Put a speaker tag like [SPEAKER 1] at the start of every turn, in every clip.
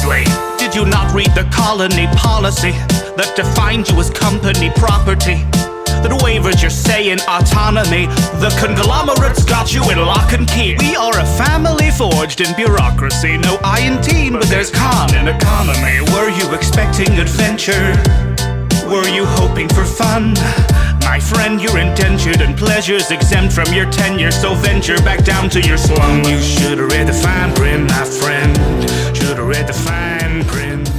[SPEAKER 1] Honestly, did you not read the colony policy that defined you as company property? That wavers your say in autonomy. The conglomerates got you in lock and key. We are a family forged in bureaucracy. No I in team, but there's con in economy. Were you expecting adventure? Were you hoping for fun? My friend, you're indentured and pleasures exempt from your tenure, so venture back down to your slum. You should've read the fine print, my friend. Should've read the fine print.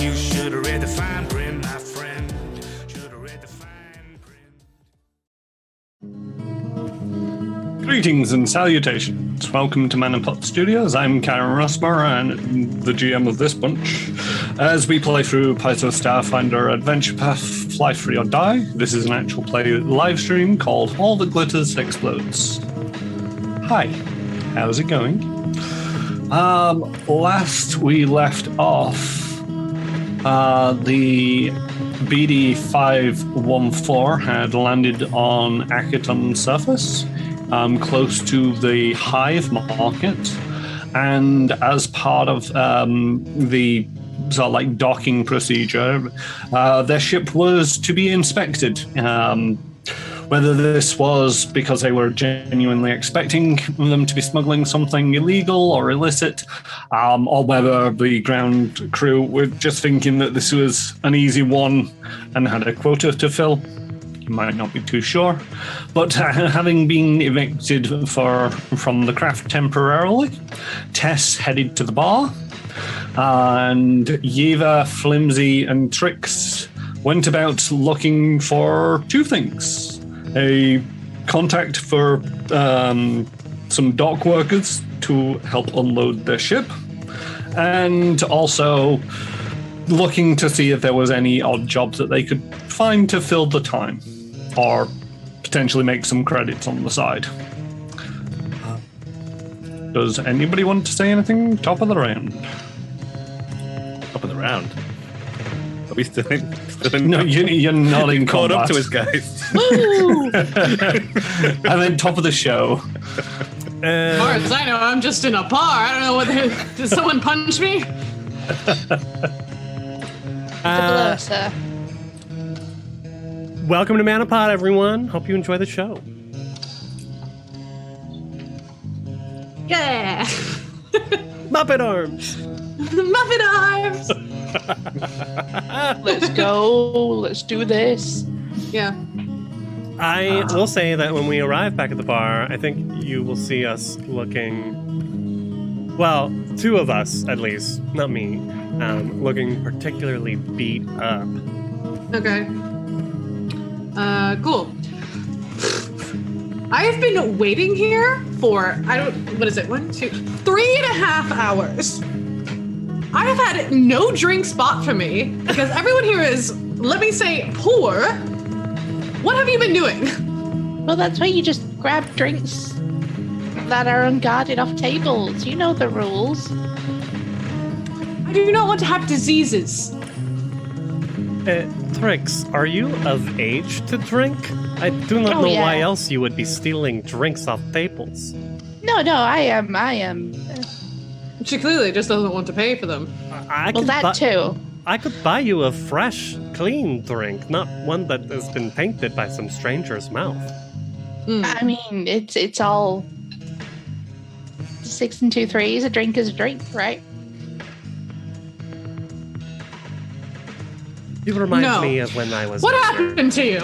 [SPEAKER 1] You should've read the fine print, my friend. Should've read the fine print.
[SPEAKER 2] Greetings and salutations. Welcome to Man and Pot Studios. I'm Karen Rossmer and the GM of this bunch. As we play through Paizo Starfinder Adventure Path Fly Free or Die, this is an actual play live stream called All That Glitters Explodes. Hi, how's it going? Last we left off, the BD-514 had landed on Akaton's surface, close to the Hive Market, and as part of the sort of like docking procedure, their ship was to be inspected. Whether this was because they were genuinely expecting them to be smuggling something illegal or illicit, or whether the ground crew were just thinking that this was an easy one and had a quota to fill. You might not be too sure. But having been evicted from the craft temporarily, Tess headed to the bar, and Yeva, Flimsy, and Trix went about looking for two things. A contact for some dock workers to help unload their ship, and also looking to see if there was any odd jobs that they could find to fill the time, or potentially make some credits on the side. Does anybody want to say anything? Top of the round.
[SPEAKER 3] Top of the round. Are we still in
[SPEAKER 2] No, you're not in
[SPEAKER 3] caught
[SPEAKER 2] combat.
[SPEAKER 3] up to us, guys.
[SPEAKER 4] Woo!
[SPEAKER 2] And then top of the show.
[SPEAKER 4] As far as I know, I'm just in a bar. I don't know what. Did someone punch me?
[SPEAKER 5] Below, sir.
[SPEAKER 6] Welcome to Manapod, everyone. Hope you enjoy the show.
[SPEAKER 4] Yeah.
[SPEAKER 6] Muppet Arms.
[SPEAKER 4] Muffin arms.
[SPEAKER 5] Let's go. Let's do this.
[SPEAKER 4] Yeah.
[SPEAKER 6] I will say that when we arrive back at the bar, I think you will see us looking, well, two of us at least, not me, looking particularly beat up.
[SPEAKER 4] Okay. Cool. I've been waiting here for, what is it, 3.5 hours. I have had no drink spot for me because everyone here is, let me say, poor. What have you been doing?
[SPEAKER 5] Well, that's why you just grab drinks that are unguarded off tables. You know the rules.
[SPEAKER 4] I do not want to have diseases.
[SPEAKER 6] Trix, are you of age to drink? I do not know why else you would be stealing drinks off tables.
[SPEAKER 5] No, I am.
[SPEAKER 4] She clearly just doesn't want to pay for them.
[SPEAKER 5] Too.
[SPEAKER 6] I could buy you a fresh, clean drink, not one that has been tainted by some stranger's mouth.
[SPEAKER 5] I mean, it's all 6 and 2 3s. A drink is a drink, right?
[SPEAKER 6] You remind me of when I was.
[SPEAKER 4] What
[SPEAKER 6] younger.
[SPEAKER 4] happened to you?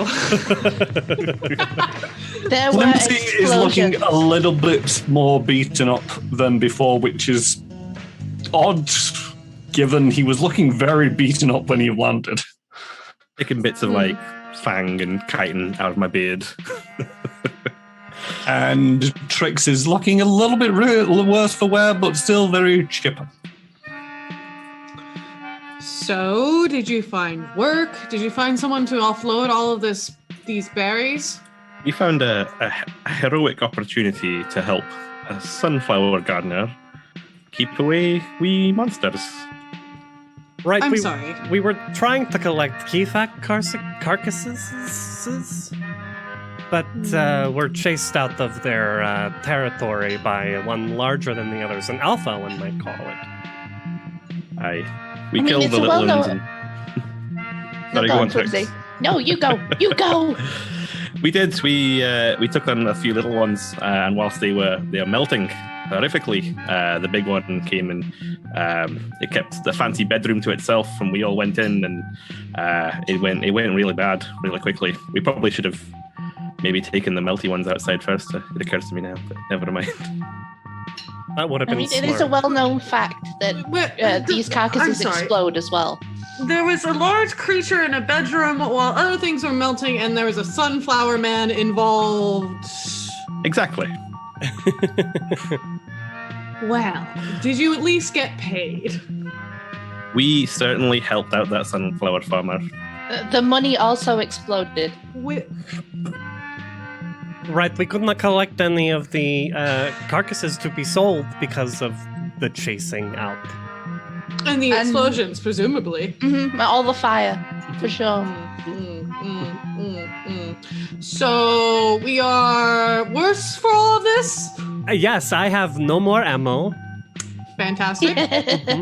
[SPEAKER 5] There were
[SPEAKER 2] Flimsy is looking a little bit more beaten up than before, which is odd, given he was looking very beaten up when he landed.
[SPEAKER 3] Taking bits of like fang and chitin out of my beard.
[SPEAKER 2] And Trix is looking a little bit worse for wear, but still very chipper.
[SPEAKER 4] So, did you find work? Did you find someone to offload all of these berries?
[SPEAKER 3] We found a heroic opportunity to help a sunflower gardener keep away wee monsters.
[SPEAKER 6] Right,
[SPEAKER 4] I'm sorry.
[SPEAKER 6] We were trying to collect Keefak carcasses, but were chased out of their territory by one larger than the others, an alpha, one might call it.
[SPEAKER 3] Aye. We killed the little ones. And... Sorry, go on, Trix.
[SPEAKER 5] No, you go. You go.
[SPEAKER 3] We did. We took on a few little ones, and whilst they were melting horrifically, the big one came and it kept the fancy bedroom to itself, and we all went in, and it went really bad really quickly. We probably should have maybe taken the melty ones outside first. It occurs to me now, but never mind.
[SPEAKER 6] That would have been smart.
[SPEAKER 5] It is a well-known fact that these carcasses explode as well.
[SPEAKER 4] There was a large creature in a bedroom while other things were melting, and there was a sunflower man involved.
[SPEAKER 3] Exactly.
[SPEAKER 4] Well, did you at least get paid?
[SPEAKER 3] We certainly helped out that sunflower farmer.
[SPEAKER 5] The money also exploded.
[SPEAKER 6] Right, we could not collect any of the carcasses to be sold because of the chasing out.
[SPEAKER 4] And the explosions, presumably.
[SPEAKER 5] Mm-hmm, all the fire, for sure.
[SPEAKER 4] So we are worse for all of this?
[SPEAKER 6] Yes, I have no more ammo.
[SPEAKER 4] Fantastic.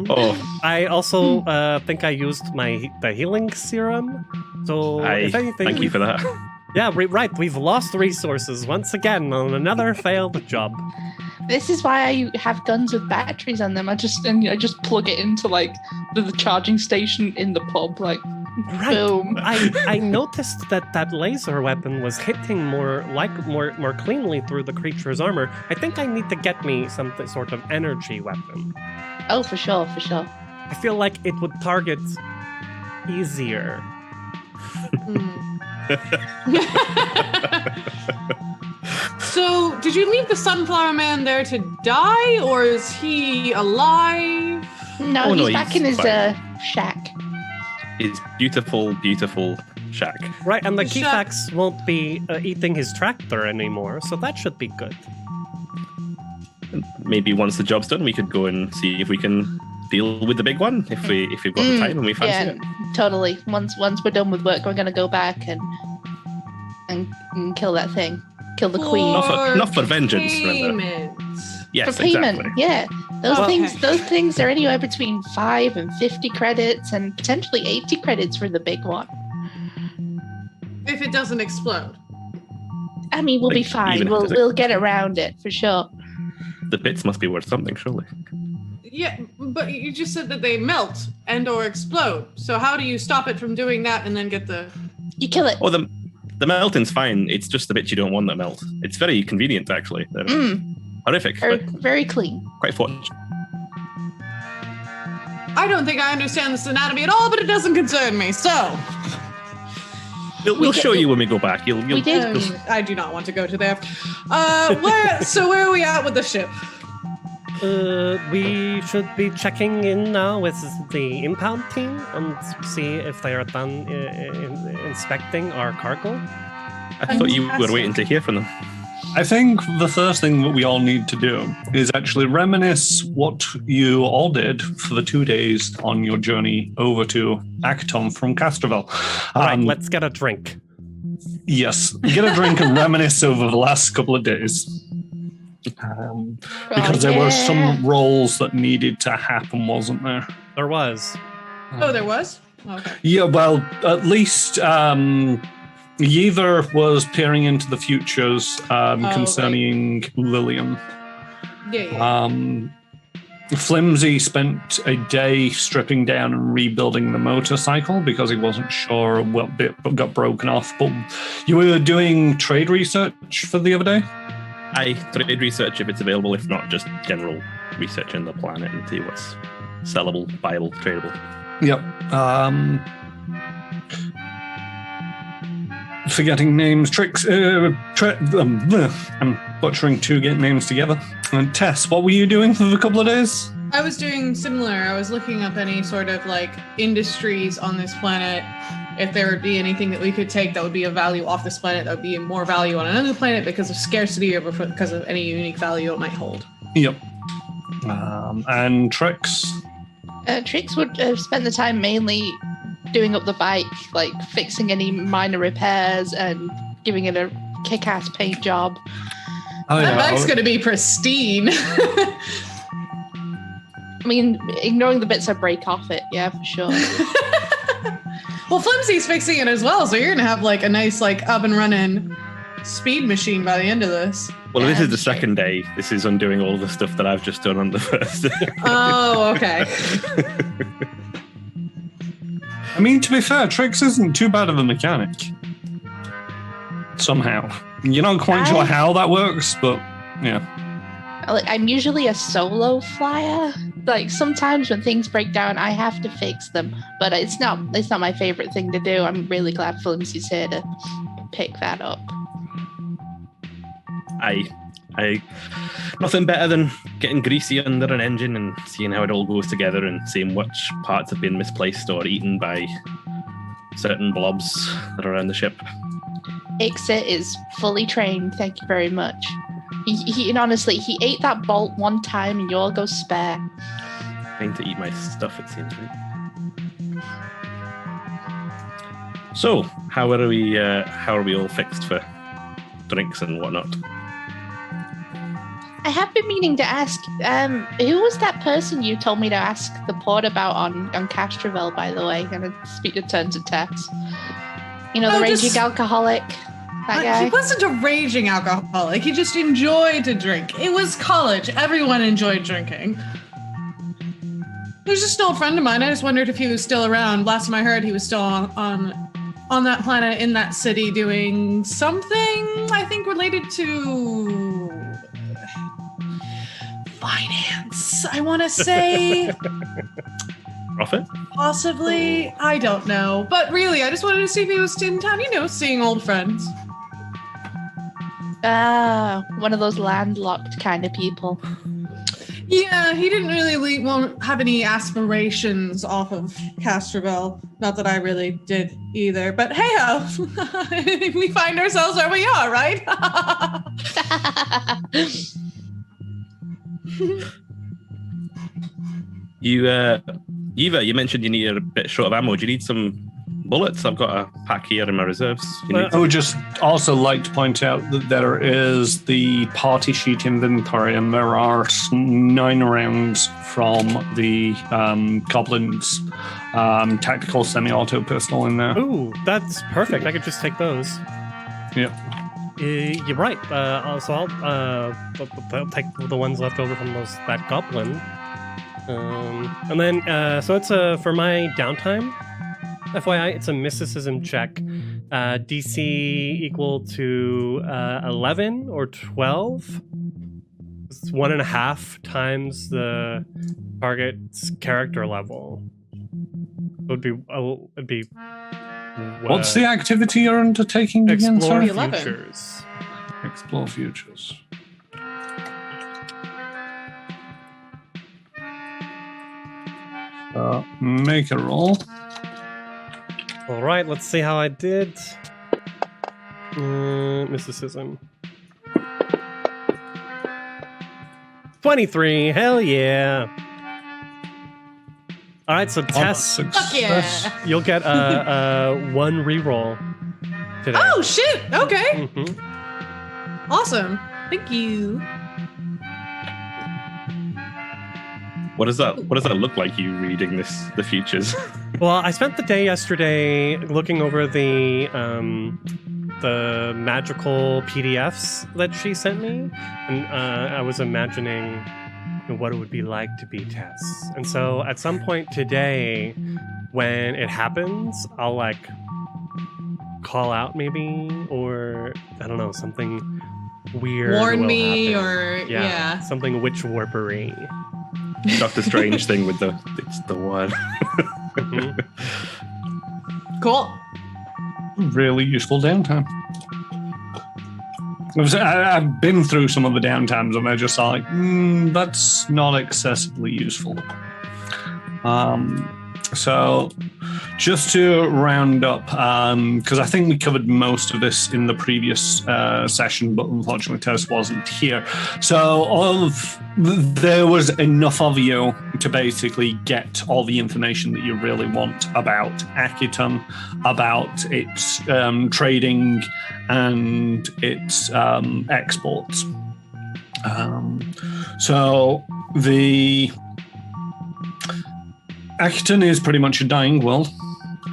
[SPEAKER 3] Oh,
[SPEAKER 6] I also think I used the healing serum. So if anything,
[SPEAKER 3] thank you for that.
[SPEAKER 6] Yeah, right. We've lost resources once again on another failed job.
[SPEAKER 5] This is why I have guns with batteries on them. I just plug it into like the charging station in the pub, like boom.
[SPEAKER 6] I noticed that laser weapon was hitting more cleanly through the creature's armor. I think I need to get me some sort of energy weapon.
[SPEAKER 5] Oh, for sure.
[SPEAKER 6] I feel like it would target easier.
[SPEAKER 4] So, did you leave the sunflower man there to die, or is he alive?
[SPEAKER 5] No, he's back in his shack.
[SPEAKER 3] His beautiful, beautiful shack.
[SPEAKER 6] Right, and the Kifax won't be eating his tractor anymore, so that should be good.
[SPEAKER 3] Maybe once the job's done, we could go and see if we can deal with the big one if we've got the time and we fancy it.
[SPEAKER 5] Totally. Once we're done with work, we're gonna go back and kill that thing. Kill the queen.
[SPEAKER 3] Not for vengeance,
[SPEAKER 4] payment.
[SPEAKER 3] Yes,
[SPEAKER 5] for payment,
[SPEAKER 3] exactly.
[SPEAKER 5] yeah. Those things are anywhere between 5 and 50 credits and potentially 80 credits for the big one.
[SPEAKER 4] If it doesn't explode.
[SPEAKER 5] I mean, we'll be fine. We'll get around it for sure.
[SPEAKER 3] The bits must be worth something, surely.
[SPEAKER 4] Yeah, but you just said that they melt and or explode. So how do you stop it from doing that and then get the...
[SPEAKER 5] You kill it.
[SPEAKER 3] Oh, the melting's fine. It's just the bits you don't want that melt. It's very convenient, actually. Horrific, but
[SPEAKER 5] very clean.
[SPEAKER 3] Quite fortunate.
[SPEAKER 4] I don't think I understand this anatomy at all, but it doesn't concern me, so...
[SPEAKER 3] We'll show you when we go back.
[SPEAKER 4] I do not want to go to there. Where are we at with the ship?
[SPEAKER 6] We should be checking in now with the impound team and see if they are done inspecting our cargo.
[SPEAKER 3] I thought you were waiting to hear from them.
[SPEAKER 2] I think the first thing that we all need to do is actually reminisce what you all did for the 2 days on your journey over to Akaton from Castrovel.
[SPEAKER 6] All right, let's get a drink.
[SPEAKER 2] Yes, get a drink and reminisce over the last couple of days. Because there were some roles that needed to happen, wasn't there?
[SPEAKER 6] There was.
[SPEAKER 4] Oh, there was? Okay.
[SPEAKER 2] Yeah, well, at least Yeather was peering into the futures concerning Lillian.
[SPEAKER 4] Yeah.
[SPEAKER 2] Flimsy spent a day stripping down and rebuilding the motorcycle because he wasn't sure what bit got broken off. But you were doing trade research for the other day?
[SPEAKER 3] Aye, trade research if it's available. If not, just general research on the planet and see what's sellable, buyable, tradable.
[SPEAKER 2] Yep. Forgetting names, tricks. I'm butchering two names together. And Tess, what were you doing for a couple of days?
[SPEAKER 4] I was doing similar. I was looking up any sort of like industries on this planet. If there would be anything that we could take that would be of value off this planet, that would be more value on another planet because of scarcity or because of any unique value it might hold.
[SPEAKER 2] Yep. And Trix?
[SPEAKER 5] Trix would spend the time mainly doing up the bike, like fixing any minor repairs and giving it a kick-ass paint job.
[SPEAKER 4] That bike's going to be pristine.
[SPEAKER 5] I mean, ignoring the bits I break off it, yeah, for sure.
[SPEAKER 4] Well, Flimsy's fixing it as well, so you're gonna have like a nice like up and running speed machine by the end of this.
[SPEAKER 3] Well,
[SPEAKER 5] Yeah,
[SPEAKER 3] this is the
[SPEAKER 5] that's true.
[SPEAKER 3] second day. This is undoing all the stuff that I've just done on the first day.
[SPEAKER 4] Oh, okay.
[SPEAKER 2] I mean, to be fair, Trix isn't too bad of a mechanic. Somehow. You're not quite sure how that works, but yeah.
[SPEAKER 5] Like, I'm usually a solo flyer. Like sometimes when things break down, I have to fix them. But it's not my favorite thing to do. I'm really glad Flimsy's here to pick that up.
[SPEAKER 3] I nothing better than getting greasy under an engine and seeing how it all goes together and seeing which parts have been misplaced or eaten by certain blobs that are around the ship.
[SPEAKER 5] Ixit is fully trained. Thank you very much. And honestly, he ate that bolt one time and you'll go spare.
[SPEAKER 3] Trying to eat my stuff, it seems. Right? So, how are we all fixed for drinks and whatnot?
[SPEAKER 5] I have been meaning to ask, who was that person you told me to ask the port about on Castrovel, by the way? And I speak to turns and Tess. You know, the raging alcoholic, that guy?
[SPEAKER 4] He wasn't a raging alcoholic. He just enjoyed to drink. It was college. Everyone enjoyed drinking. He was just still a friend of mine. I just wondered if he was still around. Last time I heard, he was still on that planet in that city doing something, I think, related to finance, I want to say.
[SPEAKER 3] Profit?
[SPEAKER 4] Possibly. I don't know. But really, I just wanted to see if he was in town, seeing old friends.
[SPEAKER 5] One of those landlocked kind of people.
[SPEAKER 4] Yeah, he didn't really won't have any aspirations off of Castrovel. Not that I really did either. But hey-ho, we find ourselves where we are, right?
[SPEAKER 3] Eva, you mentioned you needed a bit short of ammo. Do you need some bullets? I've got a pack here in my reserves.
[SPEAKER 2] I would just also like to point out that there is the party sheet inventory, and there are 9 rounds from the Goblin's tactical semi-auto pistol in there.
[SPEAKER 6] Ooh, that's perfect. I could just take those.
[SPEAKER 2] Yep.
[SPEAKER 6] You're right. So I'll take the ones left over from that goblin. And then, so it's for my downtime. FYI, it's a mysticism check. DC equal to 11 or 12. It's 1.5 times the target's character level. It'd be.
[SPEAKER 2] What's the activity you're undertaking again,
[SPEAKER 6] Explore
[SPEAKER 2] sir?
[SPEAKER 6] futures.
[SPEAKER 2] Explore futures. Make a roll.
[SPEAKER 6] All right, let's see how I did. Mysticism. 23. Hell yeah. All right, so Tess,
[SPEAKER 4] Fuck yeah.
[SPEAKER 6] you'll get one reroll today.
[SPEAKER 4] Oh, shit. Okay.
[SPEAKER 6] Mhm.
[SPEAKER 4] Awesome. Thank you.
[SPEAKER 3] What does that look like, you reading the futures?
[SPEAKER 6] Well, I spent the day yesterday looking over the magical PDFs that she sent me, and I was imagining what it would be like to be Tess. And so at some point today, when it happens, I'll like call out maybe, or I don't know, something weird.
[SPEAKER 4] Warn
[SPEAKER 6] will
[SPEAKER 4] me,
[SPEAKER 6] happen.
[SPEAKER 4] or yeah.
[SPEAKER 6] Something witch warpery.
[SPEAKER 3] Doctor Strange thing with it's the one.
[SPEAKER 6] Mhm.
[SPEAKER 4] Cool.
[SPEAKER 2] Really useful downtime. I've been through some of the downtimes and they're just like, that's not excessively useful. So just to round up, because I think we covered most of this in the previous session, but unfortunately Tess wasn't here. So there was enough of you to basically get all the information that you really want about Akiton, about its trading and its exports. So the Acton is pretty much a dying world.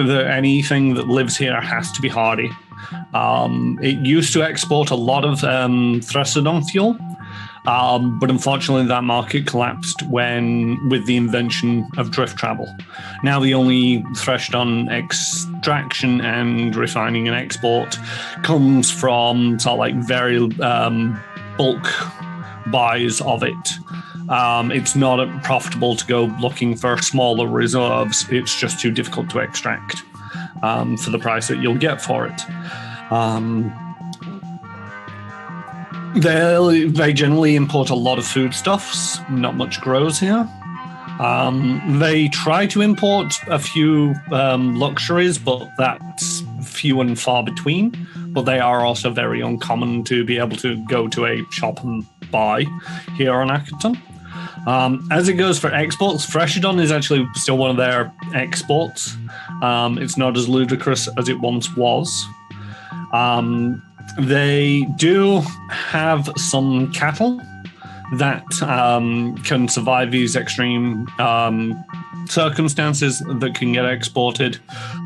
[SPEAKER 2] Anything that lives here has to be hardy. It used to export a lot of Thresidon fuel, but unfortunately that market collapsed with the invention of drift travel. Now the only Thresidon extraction and refining and export comes from sort of like very bulk buys of it. It's not profitable to go looking for smaller reserves. It's just too difficult to extract for the price that you'll get for it. They generally import a lot of foodstuffs. Not much grows here. They try to import a few luxuries, but that's few and far between. But they are also very uncommon to be able to go to a shop and buy here on Acton. As it goes for exports, Thresidon is actually still one of their exports. It's not as ludicrous as it once was. They do have some cattle that can survive these extreme circumstances that can get exported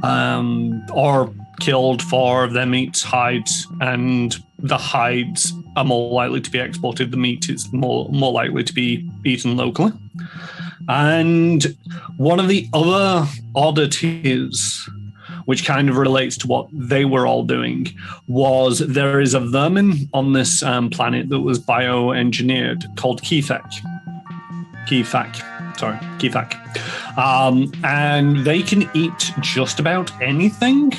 [SPEAKER 2] or killed for their meats, hides, and the hides are more likely to be exported. The meat is more likely to be eaten locally. And one of the other oddities, which kind of relates to what they were all doing, was there is a vermin on this planet that was bioengineered called Kefak. And they can eat just about anything,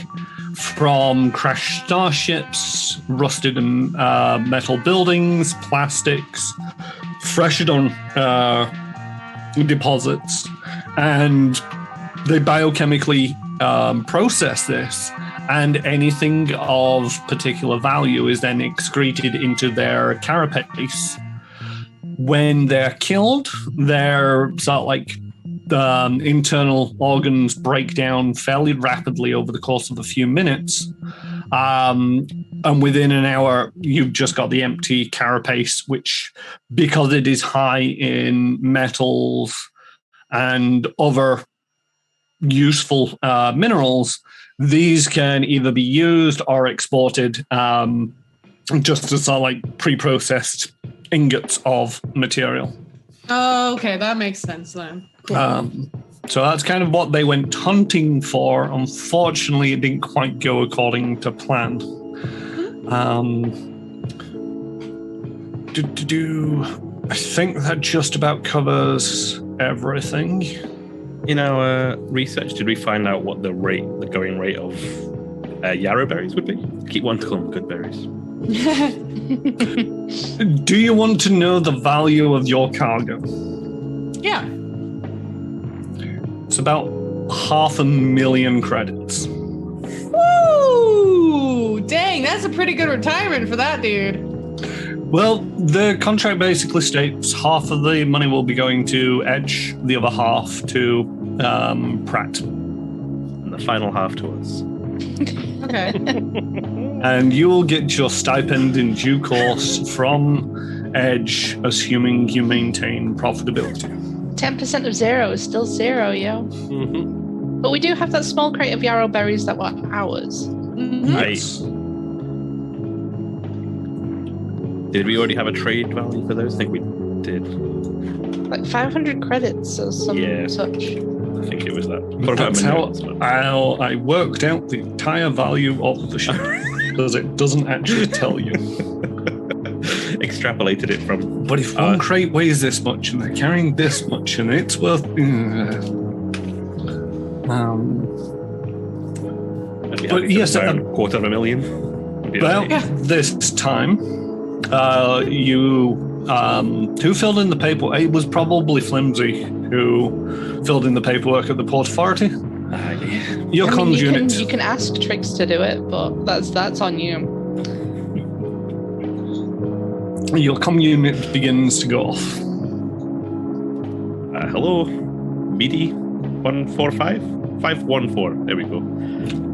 [SPEAKER 2] from crashed starships, rusted metal buildings, plastics, Thresidon deposits, and they biochemically process this, and anything of particular value is then excreted into their carapace. When they're killed, their sort of like internal organs break down fairly rapidly over the course of a few minutes. And within an hour, you've just got the empty carapace, which, because it is high in metals and other useful minerals, these can either be used or exported just as sort of like pre-processed ingots of material.
[SPEAKER 4] Oh, okay, that makes sense then. Cool.
[SPEAKER 2] So that's kind of what they went hunting for. Unfortunately, it didn't quite go according to plan. I think that just about covers everything.
[SPEAKER 3] In our research, did we find out what the going rate of yarrow berries would be? I keep wanting to call them good berries.
[SPEAKER 2] Do you want to know the value of your cargo?
[SPEAKER 4] Yeah.
[SPEAKER 2] It's about 500,000 credits.
[SPEAKER 4] Woo! Dang, that's a pretty good retirement for that dude.
[SPEAKER 2] Well, the contract basically states half of the money will be going to Edge, the other half to Pratt.
[SPEAKER 3] And the final half to us.
[SPEAKER 4] Okay.
[SPEAKER 2] And you will get your stipend in due course from Edge, assuming you maintain profitability.
[SPEAKER 5] 10% of zero is still zero, yo.
[SPEAKER 6] Mm-hmm.
[SPEAKER 5] But we do have that small crate of yarrow berries that were ours.
[SPEAKER 4] Mm-hmm.
[SPEAKER 2] Yes.
[SPEAKER 3] Did we already have a trade value for those? I think we did.
[SPEAKER 5] Like 500 credits or some such.
[SPEAKER 3] I think it was that.
[SPEAKER 2] That's how I worked out the entire value of the ship, because it doesn't actually tell you.
[SPEAKER 3] Extrapolated it from.
[SPEAKER 2] But if one crate weighs this much and they're carrying this much and it's worth. But yes,
[SPEAKER 3] $250,000.
[SPEAKER 2] Well, this time, who filled in the paperwork? It was probably Flimsy who filled in the paperwork at the Port Authority. Your comms unit.
[SPEAKER 5] You can ask Trix to do it, but that's on you.
[SPEAKER 2] Your comm unit begins to go off.
[SPEAKER 3] Hello, BD 145 514. There we go.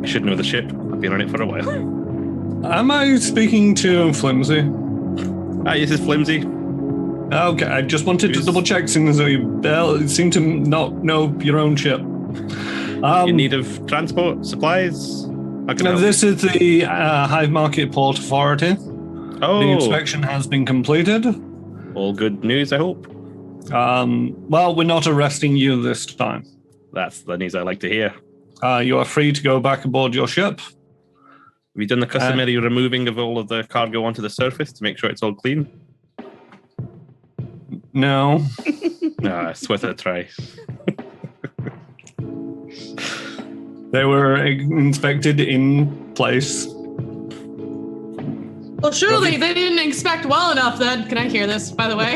[SPEAKER 3] I should know the ship. I've been on it for a while.
[SPEAKER 2] Am I speaking to Flimsy?
[SPEAKER 3] Hi, this is Flimsy.
[SPEAKER 2] Okay, I just wanted to double check, seeing as though you seem to not know your own ship.
[SPEAKER 3] In need of transport, supplies? I can help.
[SPEAKER 2] This is the Hive Market Port Authority.
[SPEAKER 3] Oh,
[SPEAKER 2] The inspection has been completed.
[SPEAKER 3] all good news, I hope.
[SPEAKER 2] Well, we're not arresting you this time.
[SPEAKER 3] That's the news I like to hear.
[SPEAKER 2] You are free to go back aboard your ship.
[SPEAKER 3] Have you done the customary removing of all of the cargo onto the surface to make sure it's all clean?
[SPEAKER 2] No.
[SPEAKER 3] It's worth a try.
[SPEAKER 2] They were inspected in place.
[SPEAKER 4] Well, surely they didn't inspect well enough then. Can I hear this, by the way?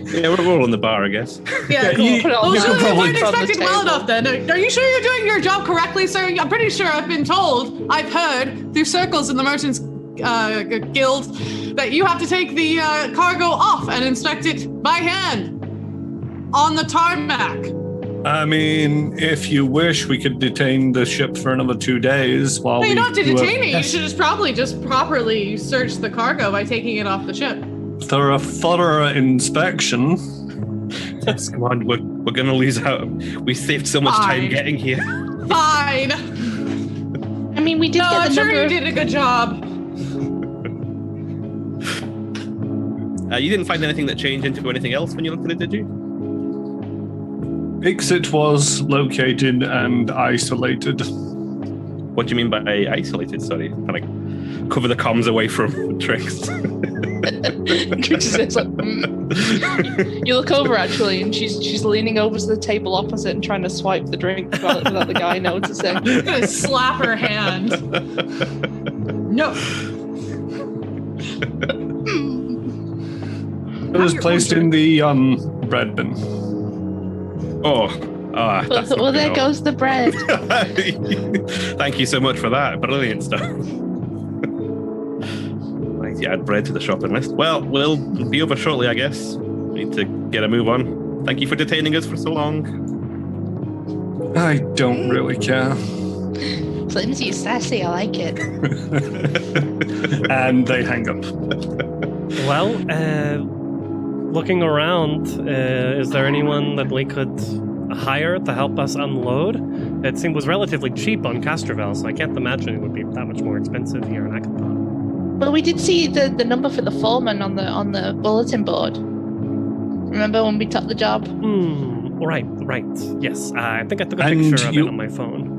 [SPEAKER 3] Yeah, we're all in the bar, I guess.
[SPEAKER 4] Yeah, cool.
[SPEAKER 2] you
[SPEAKER 4] Well,
[SPEAKER 2] could
[SPEAKER 4] surely they
[SPEAKER 2] probably
[SPEAKER 4] weren't
[SPEAKER 5] put on the
[SPEAKER 4] inspected well
[SPEAKER 5] table.
[SPEAKER 4] enough then. Are you sure you're doing your job correctly, sir? I'm pretty sure I've been told, I've heard through circles in the Merchants Guild that you have to take the cargo off and inspect it by hand on the tarmac.
[SPEAKER 2] I mean, if you wish, we could detain the ship for another 2 days while
[SPEAKER 4] No, you don't have to
[SPEAKER 2] do
[SPEAKER 4] detain it. You should just probably just properly search the cargo by taking it off the ship.
[SPEAKER 2] For a thorough inspection.
[SPEAKER 3] Yes, come on, we're going to lose out. We saved so much time
[SPEAKER 4] Fine.
[SPEAKER 3] getting here.
[SPEAKER 4] Fine.
[SPEAKER 5] I mean, we did
[SPEAKER 4] No,
[SPEAKER 5] get
[SPEAKER 4] I'm
[SPEAKER 5] the
[SPEAKER 4] sure
[SPEAKER 5] number.
[SPEAKER 4] you did a good job.
[SPEAKER 3] You didn't find anything that changed into anything else when you looked at it, did you?
[SPEAKER 2] Exit was located and isolated.
[SPEAKER 3] What do you mean by isolated? Sorry, kind of cover the comms away from Trix.
[SPEAKER 5] Trix is like, You look over actually, and she's leaning over to the table opposite and trying to swipe the drink without the guy noticing.
[SPEAKER 4] I'm gonna slap her hand. No.
[SPEAKER 2] It was placed in the bread bin.
[SPEAKER 3] That's not
[SPEAKER 5] Well, there
[SPEAKER 3] good.
[SPEAKER 5] goes the bread.
[SPEAKER 3] Thank you so much for that. Brilliant stuff. Right, you add bread to the shopping list. Well, we'll be over shortly, I guess. Need to get a move on. Thank you for detaining us for so long.
[SPEAKER 2] I don't really care.
[SPEAKER 5] Flimsy's sassy, I like it.
[SPEAKER 2] And they hang up.
[SPEAKER 6] Well, looking around, is there anyone that we could hire to help us unload? It was relatively cheap on Castrovel, so I can't imagine it would be that much more expensive here in Akathon.
[SPEAKER 5] Well, we did see the number for the foreman on the bulletin board. Remember when we took the job?
[SPEAKER 6] Right. Yes, I think I took a
[SPEAKER 2] And
[SPEAKER 6] picture of it on my phone.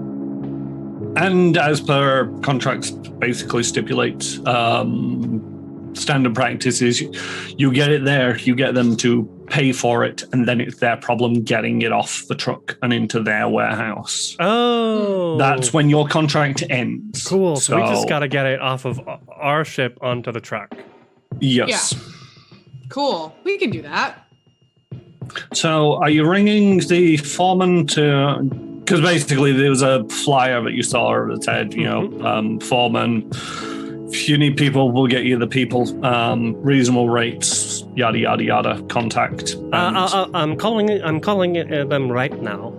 [SPEAKER 2] And as per contracts basically stipulate, standard practice is you get it there, you get them to pay for it, and then it's their problem getting it off the truck and into their warehouse.
[SPEAKER 6] Oh.
[SPEAKER 2] That's when your contract ends.
[SPEAKER 6] Cool, so we just gotta get it off of our ship onto the truck.
[SPEAKER 2] Yes.
[SPEAKER 4] Cool. We can do that.
[SPEAKER 2] So are you ringing the foreman to... Because basically there was a flyer that you saw over the head, foreman... If you need people, we'll get you the people. Reasonable rates, yada yada yada. Contact.
[SPEAKER 6] I'm calling them right now.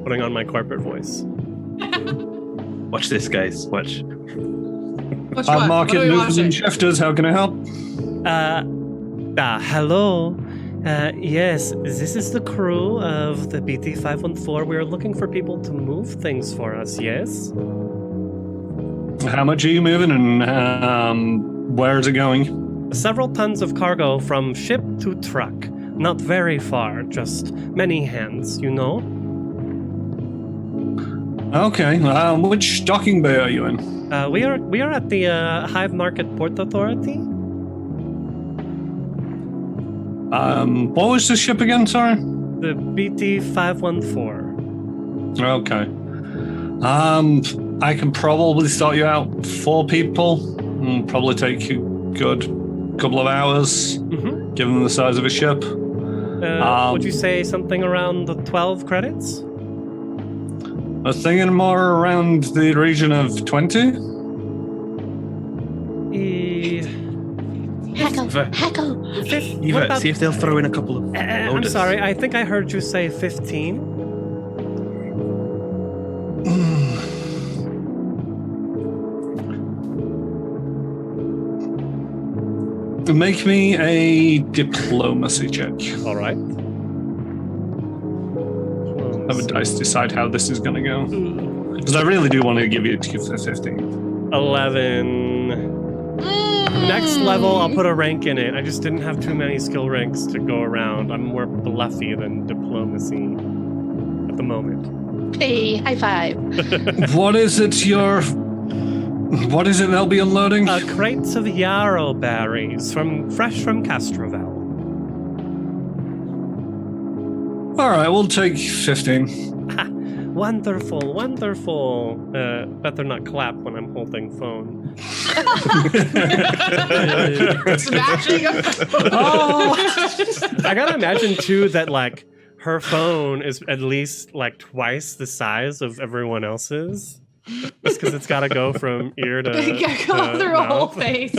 [SPEAKER 6] Putting on my corporate voice.
[SPEAKER 3] Watch this, guys. Watch.
[SPEAKER 4] What's
[SPEAKER 2] Our
[SPEAKER 4] what?
[SPEAKER 2] market
[SPEAKER 4] What are we
[SPEAKER 2] movers and
[SPEAKER 4] watching?
[SPEAKER 2] shifters. How can I help?
[SPEAKER 6] Hello. Yes, this is the crew of the BT514. We're looking for people to move things for us, yes?
[SPEAKER 2] How much are you moving, and where is it going?
[SPEAKER 6] Several tons of cargo from ship to truck. Not very far, just many hands, you know?
[SPEAKER 2] Okay. Which docking bay are you in?
[SPEAKER 6] We are at the Hive Market Port Authority.
[SPEAKER 2] What was the ship again? Sorry.
[SPEAKER 6] The BT514.
[SPEAKER 2] Okay. I can probably sort you out 4 people. Probably take you a good couple of hours, given the size of a ship.
[SPEAKER 6] Would you say something around the 12 credits?
[SPEAKER 2] I was thinking more around the region of 20.
[SPEAKER 5] Heckle.
[SPEAKER 3] Eva, see if they'll throw in a couple of
[SPEAKER 6] I'm
[SPEAKER 3] loaders.
[SPEAKER 6] sorry, I think I heard you say 15.
[SPEAKER 2] Make me a diplomacy check.
[SPEAKER 6] All right.
[SPEAKER 2] Have a dice decide how this is going to go. Because I really do want to give you a 15.
[SPEAKER 6] 11. Next level, I'll put a rank in it. I just didn't have too many skill ranks to go around. I'm more bluffy than diplomacy at the moment.
[SPEAKER 5] Hey, high five.
[SPEAKER 2] What is it they'll be unloading?
[SPEAKER 6] Crates of yarrow berries fresh from Castrovel.
[SPEAKER 2] All right, we'll take 15.
[SPEAKER 6] Wonderful, wonderful. Better not clap when I'm holding phone.
[SPEAKER 4] Smashing a
[SPEAKER 6] Oh, I gotta imagine too that like her phone is at least like twice the size of everyone else's. Just because it's gotta go from ear to
[SPEAKER 4] You gotta go through a whole
[SPEAKER 6] mouth.
[SPEAKER 4] face.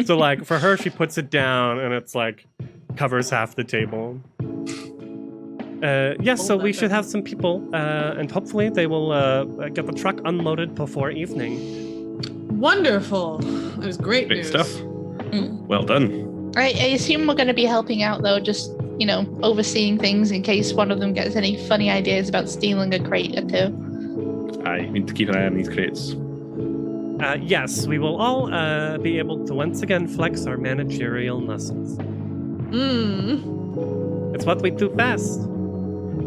[SPEAKER 6] So like for her, she puts it down and it's like covers half the table. Yes, so we should have some people, and hopefully they will get the truck unloaded before evening.
[SPEAKER 4] Wonderful. It was great
[SPEAKER 3] Great
[SPEAKER 4] news.
[SPEAKER 3] stuff. Well done.
[SPEAKER 5] I assume we're going to be helping out, though, just, overseeing things in case one of them gets any funny ideas about stealing a crate or two.
[SPEAKER 3] I need to keep an eye on these crates.
[SPEAKER 6] Yes, we will all be able to once again flex our managerial muscles. It's what we do best.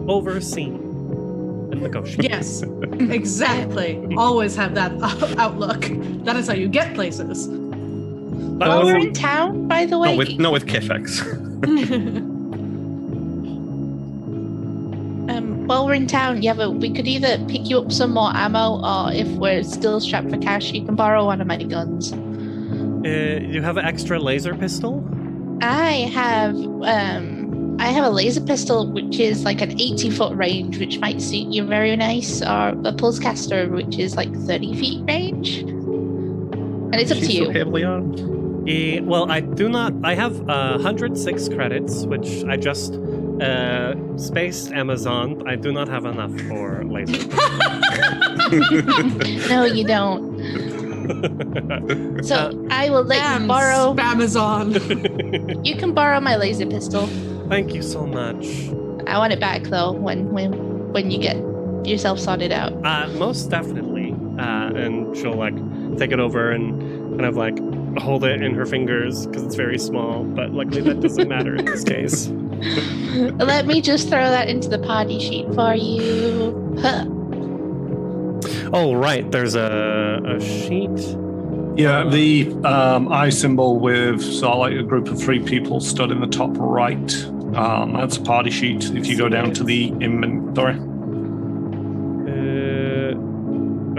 [SPEAKER 6] Oversee and negotiate.
[SPEAKER 4] Yes, exactly. Always have that outlook. That is how you get places.
[SPEAKER 5] While we're in town, by the way.
[SPEAKER 3] Not with Kifex.
[SPEAKER 5] While we're in town, we could either pick you up some more ammo, or if we're still strapped for cash, you can borrow one of my guns.
[SPEAKER 6] You have an extra laser pistol?
[SPEAKER 5] I have a laser pistol, which is like an 80-foot range, which might suit you very nice, or a pulse caster, which is like 30 feet range. And it's up to you.
[SPEAKER 3] So heavily armed.
[SPEAKER 6] Well, I do not. I have 106 credits, which I just spaced Amazon. I do not have enough for laser.
[SPEAKER 5] No, you don't. So I will let you borrow.
[SPEAKER 4] Amazon.
[SPEAKER 5] You can borrow my laser pistol.
[SPEAKER 6] Thank you so much.
[SPEAKER 5] I want it back though when you get yourself sorted out.
[SPEAKER 6] Most definitely. And she'll like take it over and kind of like hold it in her fingers because it's very small. But luckily that doesn't matter in this case.
[SPEAKER 5] Let me just throw that into the party sheet for you. Huh.
[SPEAKER 6] Oh right, there's a sheet.
[SPEAKER 2] Yeah, the eye symbol with a group of 3 people stood in the top right. That's a party sheet. If you go down to the inventory.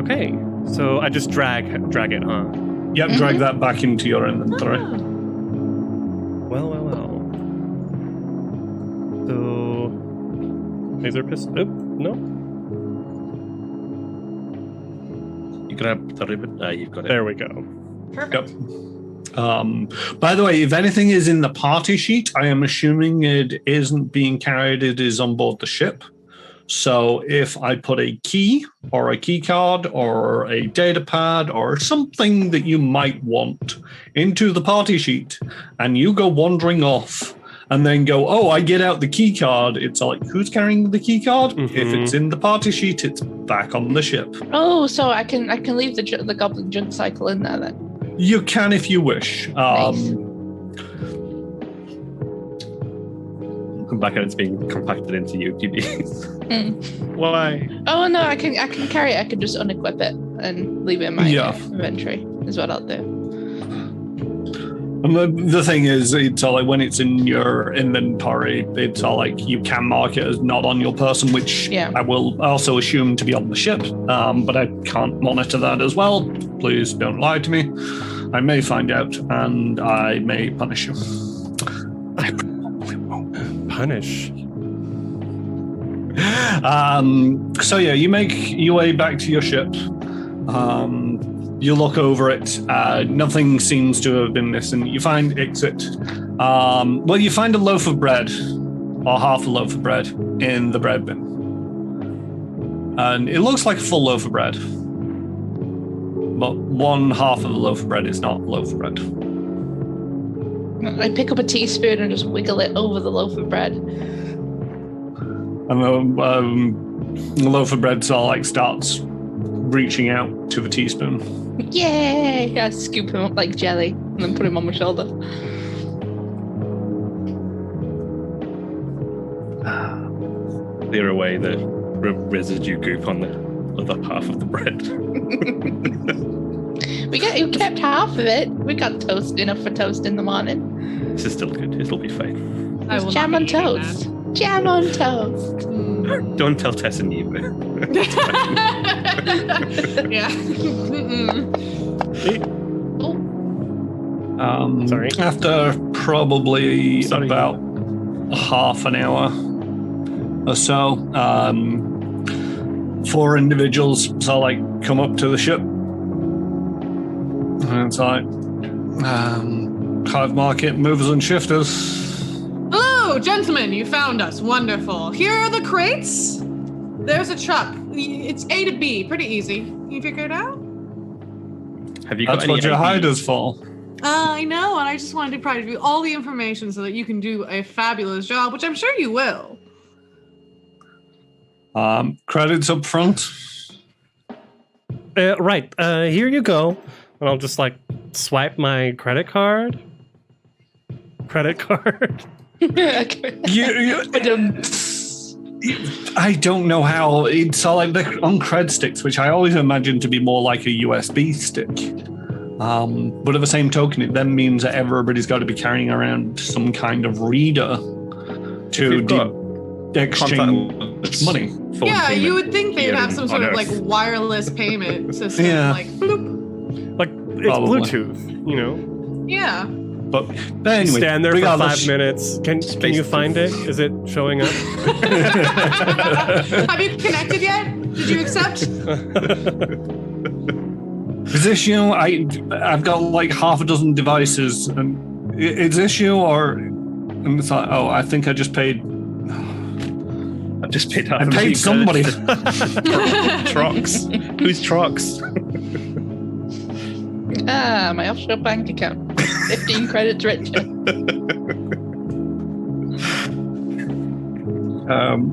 [SPEAKER 6] Okay, so I just drag it, huh?
[SPEAKER 2] Yep, drag that back into your inventory.
[SPEAKER 6] Well. So, laser pistol. Oh, no.
[SPEAKER 3] You grab the ribbon. You've got it.
[SPEAKER 6] There we go.
[SPEAKER 4] Perfect.
[SPEAKER 2] Yep. By the way, if anything is in the party sheet, I am assuming it isn't being carried, it is on board the ship. So if I put a key or a key card or a data pad or something that you might want into the party sheet and you go wandering off and then go, oh, I get out the key card, it's like, who's carrying the key card?
[SPEAKER 6] Mm-hmm.
[SPEAKER 2] If it's in the party sheet, it's back on the ship.
[SPEAKER 5] Oh, so I can leave the goblin junk cycle in there then.
[SPEAKER 2] You can if you wish.
[SPEAKER 5] Nice.
[SPEAKER 3] Come back and it's being compacted into UPBs. Why?
[SPEAKER 5] Oh no, I can carry it. I can just unequip it and leave it in my inventory. Is what I'll do.
[SPEAKER 2] And the thing is, it's all like when it's in your inventory, it's all like you can mark it as not on your person, which I will also assume to be on the ship. But I can't monitor that as well. Please don't lie to me. I may find out and I may punish you. I probably won't
[SPEAKER 6] punish.
[SPEAKER 2] So yeah, you make your way back to your ship. You look over it. Nothing seems to have been missing. You find exit. You find a loaf of bread, or half a loaf of bread, in the bread bin. And it looks like a full loaf of bread. But one half of the loaf of bread is not a loaf of bread.
[SPEAKER 5] I pick up a teaspoon and just wiggle it over the loaf of bread.
[SPEAKER 2] And the loaf of bread sort of like starts reaching out to the teaspoon.
[SPEAKER 5] Yay! I scoop him up like jelly and then put him on my shoulder.
[SPEAKER 3] Clear away the residue goop on the other half of the bread.
[SPEAKER 5] We kept half of it. We got toast enough for toast in the morning.
[SPEAKER 3] This is still good. It'll be fine.
[SPEAKER 4] I will
[SPEAKER 5] Jam
[SPEAKER 4] not
[SPEAKER 5] on
[SPEAKER 4] be eating
[SPEAKER 5] toast. Jam on toast.
[SPEAKER 3] Don't tell Tess and Eve.
[SPEAKER 4] Yeah.
[SPEAKER 6] Sorry.
[SPEAKER 2] After probably
[SPEAKER 3] Sorry.
[SPEAKER 2] about half an hour or so, 4 individuals sort of like come up to the ship. And it's like, Hive Market, movers and shifters.
[SPEAKER 4] Hello, gentlemen. You found us. Wonderful. Here are the crates. There's a truck. It's A to B. Pretty easy. Can you figure it out?
[SPEAKER 3] Have you got
[SPEAKER 2] That's
[SPEAKER 3] any
[SPEAKER 2] what your
[SPEAKER 3] ID?
[SPEAKER 2] hider's for.
[SPEAKER 4] I know, and I just wanted to provide you all the information so that you can do a fabulous job, which I'm sure you will.
[SPEAKER 2] Credits up front.
[SPEAKER 6] Right. Here you go. And I'll just like swipe my credit card.
[SPEAKER 2] I don't know how it's all like the on cred sticks, which I always imagined to be more like a USB stick. But at the same token, it then means that everybody's got to be carrying around some kind of reader to exchange money.
[SPEAKER 4] Yeah, you would think they'd have some sort of like
[SPEAKER 3] Earth.
[SPEAKER 4] wireless payment system,
[SPEAKER 2] Yeah.
[SPEAKER 4] like bloop.
[SPEAKER 6] Like it's
[SPEAKER 2] Probably.
[SPEAKER 6] Bluetooth, you know.
[SPEAKER 4] Yeah.
[SPEAKER 2] But anyway,
[SPEAKER 6] Stand there for
[SPEAKER 2] regardless,
[SPEAKER 6] 5 minutes. Can you find it? Is it showing up?
[SPEAKER 4] Have you connected yet? Did you accept?
[SPEAKER 2] is this you? I've got like half a dozen devices, and is this you or? And it's like, oh, I think I just paid.
[SPEAKER 3] I've just paid half
[SPEAKER 2] I
[SPEAKER 3] a
[SPEAKER 2] paid
[SPEAKER 3] million
[SPEAKER 2] somebody.
[SPEAKER 3] credits to Trox. Who's Trox?
[SPEAKER 5] My offshore bank account. 15 credits richer.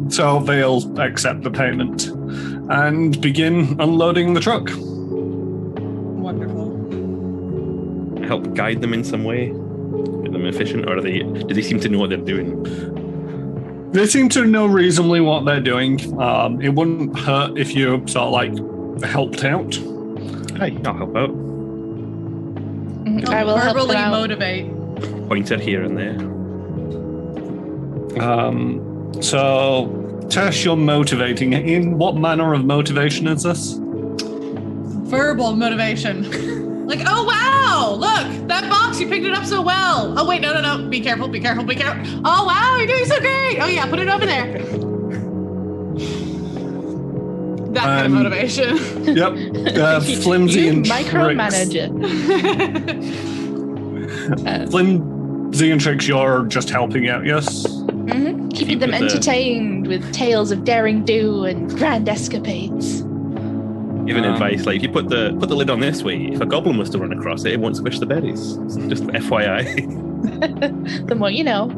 [SPEAKER 2] So they'll accept the payment and begin unloading the truck.
[SPEAKER 4] Wonderful.
[SPEAKER 3] Help guide them in some way? Get them efficient? Or do they seem to know what they're doing?
[SPEAKER 2] They seem to know reasonably what they're doing. It wouldn't hurt if you sort of like helped out.
[SPEAKER 3] Hey, I'll help out.
[SPEAKER 5] I will help
[SPEAKER 4] verbally
[SPEAKER 5] them out.
[SPEAKER 4] motivate.
[SPEAKER 3] Pointer here and there.
[SPEAKER 2] So, Tash, you're motivating. In what manner of motivation is this?
[SPEAKER 4] Verbal motivation. Like, oh wow, look, that box, you picked it up so well. Oh wait, no. Be careful. Oh wow, you're doing so great. Oh yeah, put it over there. That kind of motivation.
[SPEAKER 2] Yep. Flimsy
[SPEAKER 5] You
[SPEAKER 2] and
[SPEAKER 5] micromanager.
[SPEAKER 2] tricks. Flimsy and tricks, you're just helping out, yes?
[SPEAKER 5] Mm-hmm. Keeping them
[SPEAKER 3] with the-
[SPEAKER 5] entertained with tales of daring do and grand escapades.
[SPEAKER 3] Giving advice like if you put the lid on this way, if a goblin was to run across it, it won't squish the berries. Just FYI.
[SPEAKER 5] The more you know.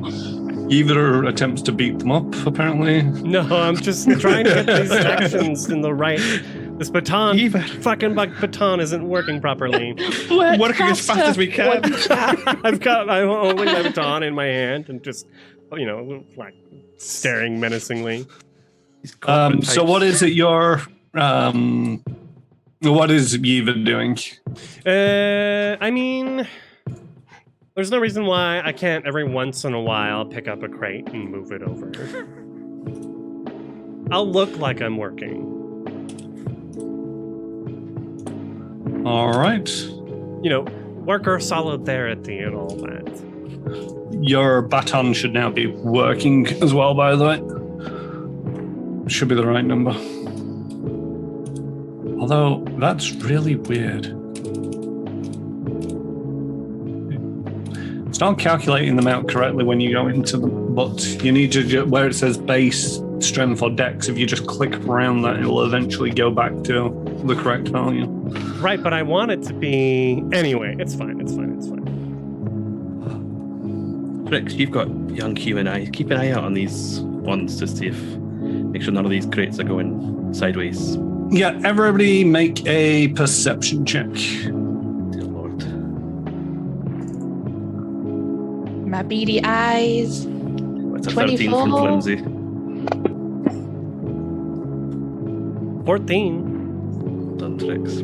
[SPEAKER 2] Either attempts to beat them up, apparently.
[SPEAKER 6] No, I'm just trying to get these actions in the right. This baton,
[SPEAKER 3] Eva.
[SPEAKER 6] fucking baton isn't working properly.
[SPEAKER 3] Working as fast as we can.
[SPEAKER 6] I'm holding my baton in my hand and just, like staring menacingly.
[SPEAKER 2] So what is it you're... what is Eva doing?
[SPEAKER 6] I mean, there's no reason why I can't every once in a while pick up a crate and move it over. I'll look like I'm working.
[SPEAKER 2] All right.
[SPEAKER 6] Worker solidarity and all that.
[SPEAKER 2] Your baton should now be working as well, by the way. Should be the right number. Although, that's really weird. It's not calculating them out correctly when you go into them, but you need to, where it says base, strength, or dex, if you just click around that, it will eventually go back to the correct value.
[SPEAKER 6] Right, but I want it to be... Anyway, it's fine.
[SPEAKER 3] Rix, you've got young human eyes. Keep an eye out on these ones to see make sure none of these crates are going sideways.
[SPEAKER 2] Yeah, everybody make a perception check.
[SPEAKER 3] Dear Lord.
[SPEAKER 5] My beady eyes.
[SPEAKER 3] It's a 13 from
[SPEAKER 5] 24.
[SPEAKER 3] Flimsy.
[SPEAKER 6] 14.
[SPEAKER 3] Done, Rix.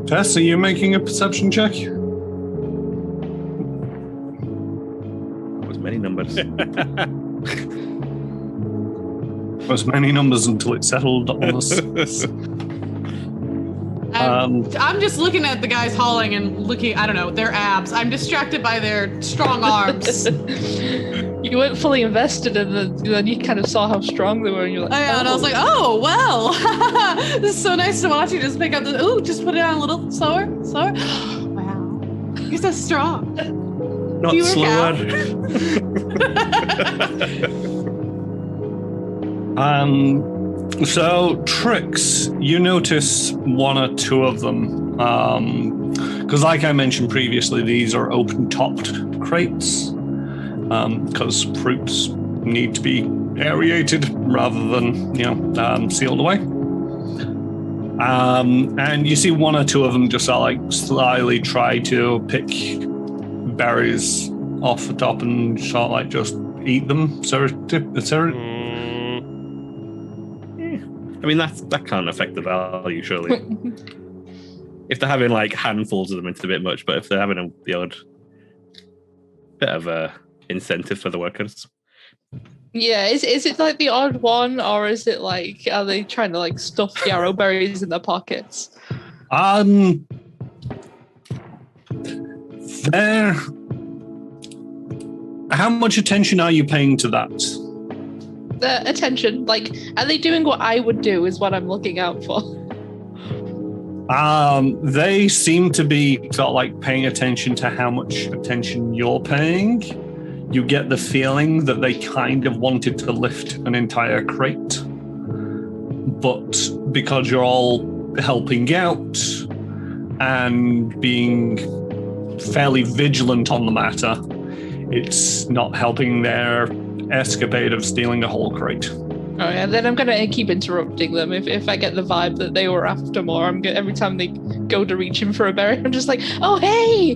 [SPEAKER 2] Tess, are you making a perception check?
[SPEAKER 3] That was many numbers.
[SPEAKER 2] As many numbers until it settled on us.
[SPEAKER 4] I'm just looking at the guys hauling and looking, I don't know, their abs. I'm distracted by their strong arms.
[SPEAKER 5] You weren't fully invested in then you kind of saw how strong they were, and you're like,
[SPEAKER 4] And I was like, oh, well. This is so nice to watch you just pick up the, ooh, just put it on a little slower. Wow. You're so strong.
[SPEAKER 3] Not
[SPEAKER 4] Do you work
[SPEAKER 3] slower.
[SPEAKER 2] So, Trix, you notice one or two of them. Because like I mentioned previously, these are open-topped crates. Because fruits need to be aerated rather than, sealed away. And you see one or two of them just slyly try to pick berries off the top and just eat them.
[SPEAKER 3] I mean, that can't affect the value, surely. If they're having handfuls of them, it's a bit much. But if they're having the odd bit of a incentive for the workers,
[SPEAKER 5] yeah. Is it like the odd one, or is it are they trying to stuff yarrow berries in their pockets?
[SPEAKER 2] There. How much attention are you paying to that?
[SPEAKER 5] The attention, are they doing what I would do? Is what I'm looking out for.
[SPEAKER 2] They seem to be paying attention to how much attention you're paying. You get the feeling that they kind of wanted to lift an entire crate, but because you're all helping out and being fairly vigilant on the matter, it's not helping their escapade of stealing a whole crate.
[SPEAKER 5] Oh yeah, then I'm gonna keep interrupting them if I get the vibe that they were after more. Every time they go to reach in for a berry, I'm just like, oh hey!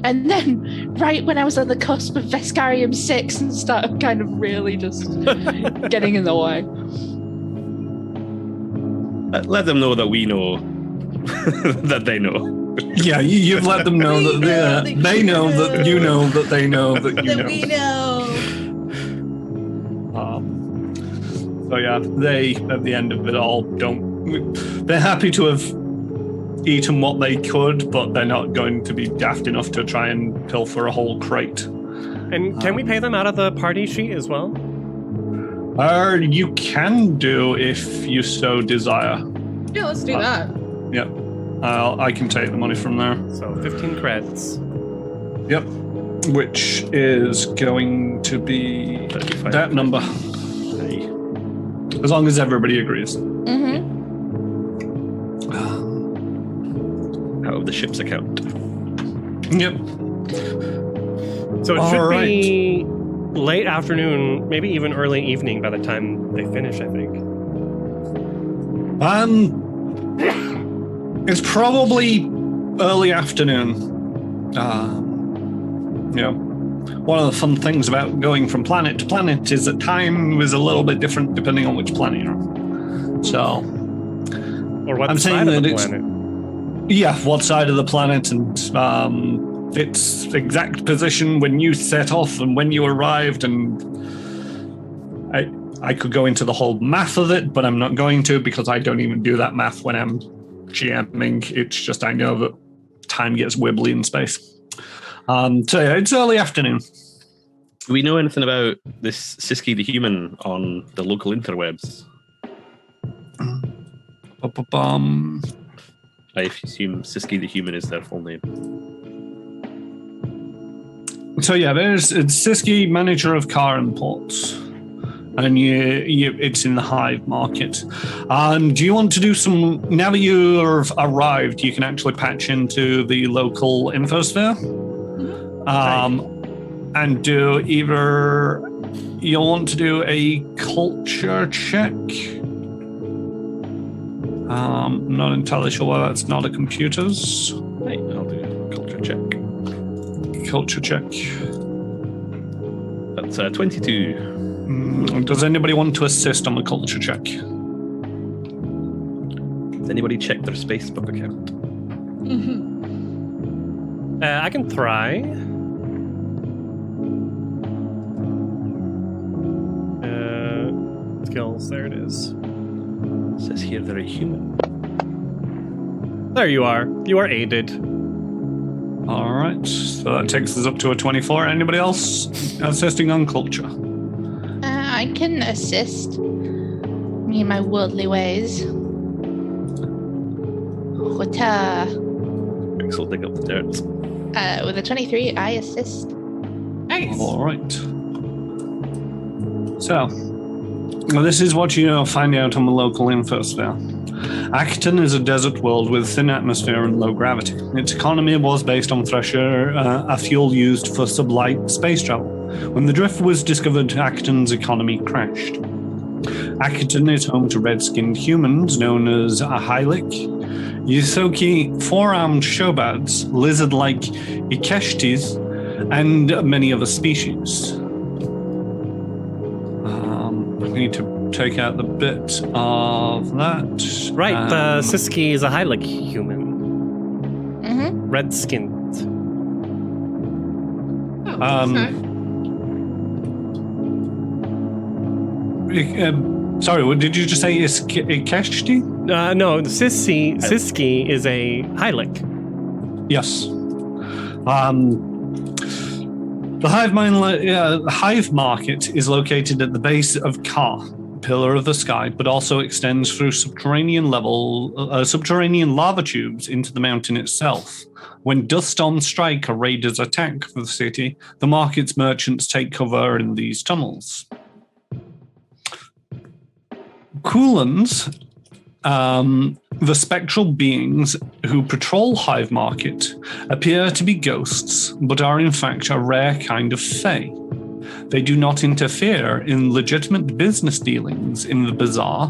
[SPEAKER 5] And then right when I was on the cusp of Vescarium 6 and start kind of really just getting in the way.
[SPEAKER 3] let them know that we know that they know.
[SPEAKER 2] Yeah, you've let them know that they know that you know that they know that you know.
[SPEAKER 7] We know.
[SPEAKER 2] So yeah, they, at the end of it all, they're happy to have eaten what they could, but they're not going to be daft enough to try and pilfer a whole crate.
[SPEAKER 6] And can we pay them out of the party sheet as well?
[SPEAKER 2] You can do if you so desire.
[SPEAKER 4] Yeah, let's do that.
[SPEAKER 2] Yep. I can take the money from there.
[SPEAKER 6] So 15 credits.
[SPEAKER 2] Yep. Which is going to be
[SPEAKER 3] 35.
[SPEAKER 2] that number. As long as everybody agrees.
[SPEAKER 5] Mm-hmm.
[SPEAKER 3] Out of the ship's account.
[SPEAKER 2] Yep.
[SPEAKER 6] So it should
[SPEAKER 2] All
[SPEAKER 6] be late afternoon, maybe even early evening by the time they finish, I think.
[SPEAKER 2] It's probably early afternoon. One of the fun things about going from planet to planet is that time is a little bit different depending on which planet you're on. So,
[SPEAKER 6] Or what
[SPEAKER 2] I'm saying
[SPEAKER 6] side of
[SPEAKER 2] that
[SPEAKER 6] the
[SPEAKER 2] it's-
[SPEAKER 6] planet.
[SPEAKER 2] yeah, what side of the planet and its exact position when you set off and when you arrived, and I could go into the whole math of it, but I'm not going to because I don't even do that math when I'm GMing. It's just I know that time gets wibbly in space. So yeah, it's early afternoon.
[SPEAKER 3] Do we know anything about this Siski the human on the local interwebs? I assume Siski the human is their full name.
[SPEAKER 2] So yeah, it's Siski, manager of car imports. and it's in the Hive Market. Do you want to do some? Now that you've arrived, you can actually patch into the local infosphere, and do either. You'll want to do a culture check. Not entirely sure why that's not a computer's.
[SPEAKER 3] Right, I'll do a culture check.
[SPEAKER 2] Culture check.
[SPEAKER 3] That's 22.
[SPEAKER 2] Does anybody want to assist on the culture check?
[SPEAKER 3] Has anybody checked their Facebook account?
[SPEAKER 6] I can try. Skills, there it is.
[SPEAKER 3] It says here they're a human.
[SPEAKER 6] There you are. You are aided.
[SPEAKER 2] All right, so that takes us up to a 24. Anybody else assisting on culture?
[SPEAKER 5] I can assist. Me and my worldly ways. With
[SPEAKER 3] Rix will dig up the dirt.
[SPEAKER 5] a 23, I assist.
[SPEAKER 4] Nice.
[SPEAKER 2] All right. So, well, this is what you'll find out on the local infosphere. Acton is a desert world with thin atmosphere and low gravity. Its economy was based on thresher, a fuel used for sublight space travel. When the drift was discovered, Acton's economy crashed. Acton is home to red-skinned humans known as Ahilik, Yusoki four-armed shobads, lizard-like Ikeshtis, and many other species. We need to take out the bit of that.
[SPEAKER 6] Right, the Siski is a Hylic human.
[SPEAKER 5] Mm-hmm.
[SPEAKER 6] Red-skinned.
[SPEAKER 4] Okay.
[SPEAKER 2] Sorry, what did you just say? Is Ikeshti?
[SPEAKER 6] No, the Siski is a Hylic.
[SPEAKER 2] Yes. The Hive Market is located at the base of Ka, pillar of the sky, but also extends through subterranean lava tubes into the mountain itself. When dust storms strike or raiders attack the city, the market's merchants take cover in these tunnels. Khulans, the spectral beings who patrol Hive Market, appear to be ghosts, but are in fact a rare kind of fae. They do not interfere in legitimate business dealings in the bazaar,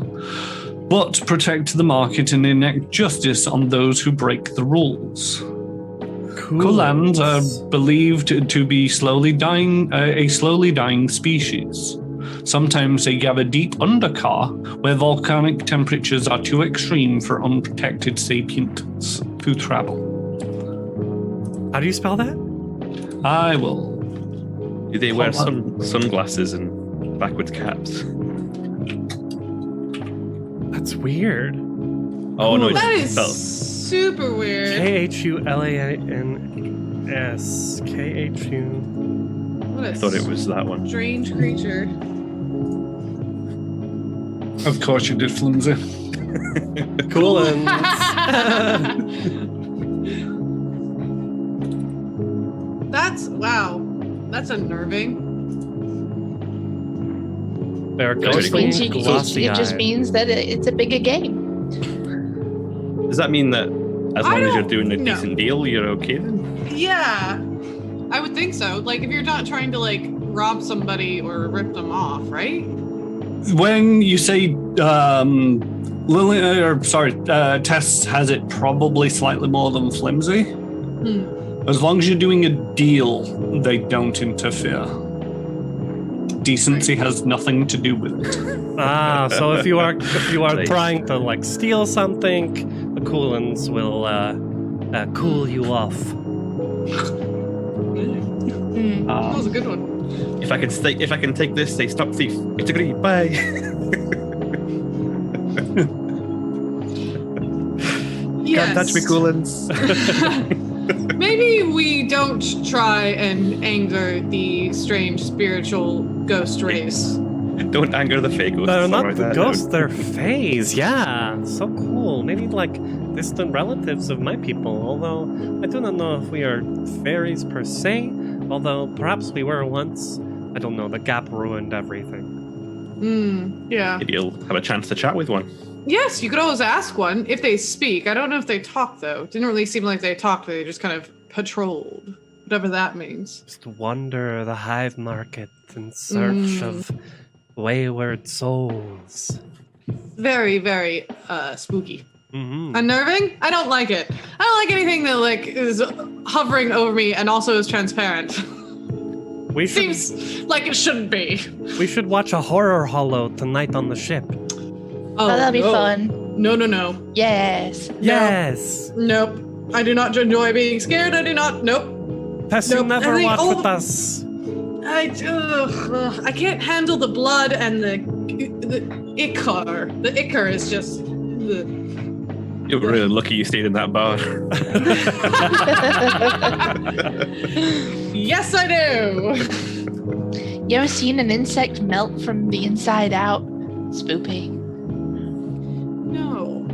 [SPEAKER 2] but protect the market and enact justice on those who break the rules. Khulans are believed to be a slowly dying species. Sometimes they gather deep under Ka, where volcanic temperatures are too extreme for unprotected sapients to travel.
[SPEAKER 6] How do you spell that?
[SPEAKER 2] I will.
[SPEAKER 3] Do they wear sunglasses and backwards caps?
[SPEAKER 6] That's weird.
[SPEAKER 3] Oh no,
[SPEAKER 4] That
[SPEAKER 3] it's
[SPEAKER 4] is
[SPEAKER 3] spelled.
[SPEAKER 4] super weird.
[SPEAKER 6] Khulans. Khu.
[SPEAKER 4] What a
[SPEAKER 3] I thought it was that one.
[SPEAKER 4] strange creature.
[SPEAKER 2] Of course you did, Flimsy.
[SPEAKER 6] Khulans.
[SPEAKER 4] Wow. That's unnerving.
[SPEAKER 6] They're
[SPEAKER 3] It
[SPEAKER 6] ghostly,
[SPEAKER 5] Means
[SPEAKER 6] glossy
[SPEAKER 5] it just
[SPEAKER 6] eyed.
[SPEAKER 5] means that it's a bigger game.
[SPEAKER 3] Does that mean that as long as you're doing a
[SPEAKER 4] No.
[SPEAKER 3] decent deal, you're okay then?
[SPEAKER 4] Yeah. I would think so. Like, if you're not trying to, like, rob somebody or rip them off, right?
[SPEAKER 2] When you say Tess has it probably slightly more than Flimsy. As long as you're doing a deal, they don't interfere. Decency has nothing to do with it.
[SPEAKER 6] So if you are
[SPEAKER 3] Nice.
[SPEAKER 6] trying to like steal something, the Khulans will cool you off.
[SPEAKER 4] That was a good one.
[SPEAKER 3] If I can take this, say stop thief. It's agreed. Bye.
[SPEAKER 4] Yes.
[SPEAKER 3] Can't touch me, Khulans.
[SPEAKER 4] Maybe we don't try and anger the strange spiritual ghost race.
[SPEAKER 3] Don't anger the fake ghosts.
[SPEAKER 6] They're
[SPEAKER 3] I'll
[SPEAKER 6] not
[SPEAKER 3] write
[SPEAKER 6] the
[SPEAKER 3] that
[SPEAKER 6] ghosts,
[SPEAKER 3] down.
[SPEAKER 6] they're fays. Yeah, so cool. Maybe like distant relatives of my people. Although I do not know if we are fairies per se. Although perhaps we were once. I don't know. The gap ruined everything.
[SPEAKER 4] Yeah.
[SPEAKER 3] Maybe you'll have a chance to chat with one.
[SPEAKER 4] Yes, you could always ask one if they speak. I don't know if they talk, though. Didn't really seem like they talked. They just kind of patrolled, whatever that means.
[SPEAKER 6] Just wander the Hive Market in search of wayward souls.
[SPEAKER 4] Very, very spooky.
[SPEAKER 6] Mm-hmm.
[SPEAKER 4] Unnerving? I don't like it. I don't like anything that is hovering over me and also is transparent. Seems like it shouldn't be.
[SPEAKER 6] We should watch a horror holo tonight on the ship.
[SPEAKER 5] Oh, that'll be fun.
[SPEAKER 4] No.
[SPEAKER 5] Yes.
[SPEAKER 6] Yes.
[SPEAKER 4] Nope. I do not enjoy being scared. I do not. Nope.
[SPEAKER 6] Tess, you never watch with us.
[SPEAKER 4] I can't handle the blood and the ichor. The ichor is just.
[SPEAKER 3] You're really lucky you stayed in that bar.
[SPEAKER 4] Yes, I do.
[SPEAKER 5] You ever seen an insect melt from the inside out? Spoopy.
[SPEAKER 4] No.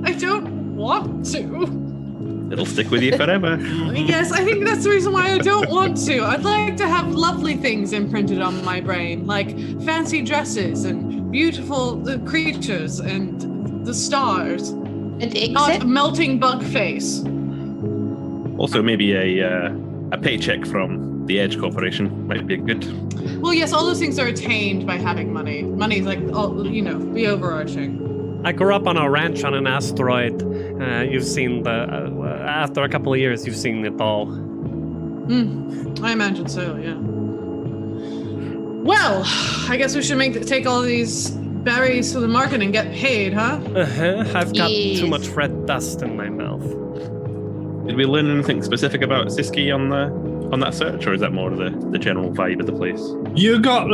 [SPEAKER 4] I don't want to.
[SPEAKER 3] It'll stick with you forever.
[SPEAKER 4] Yes, I think that's the reason why I don't want to. I'd like to have lovely things imprinted on my brain, like fancy dresses and beautiful creatures and the stars.
[SPEAKER 5] And
[SPEAKER 4] not a melting bug face.
[SPEAKER 3] Also, maybe a paycheck from the Edge Corporation might be good.
[SPEAKER 4] Well, yes, all those things are attained by having money. Money's like, the overarching.
[SPEAKER 6] I grew up on a ranch on an asteroid. You've seen after a couple of years, you've seen it all.
[SPEAKER 4] I imagine so, yeah. Well, I guess we should take all these berries to the market and get paid, huh?
[SPEAKER 6] I've got too much red dust in my mouth.
[SPEAKER 3] Did we learn anything specific about Siski on that search, or is that more of the general vibe of the place?
[SPEAKER 2] You got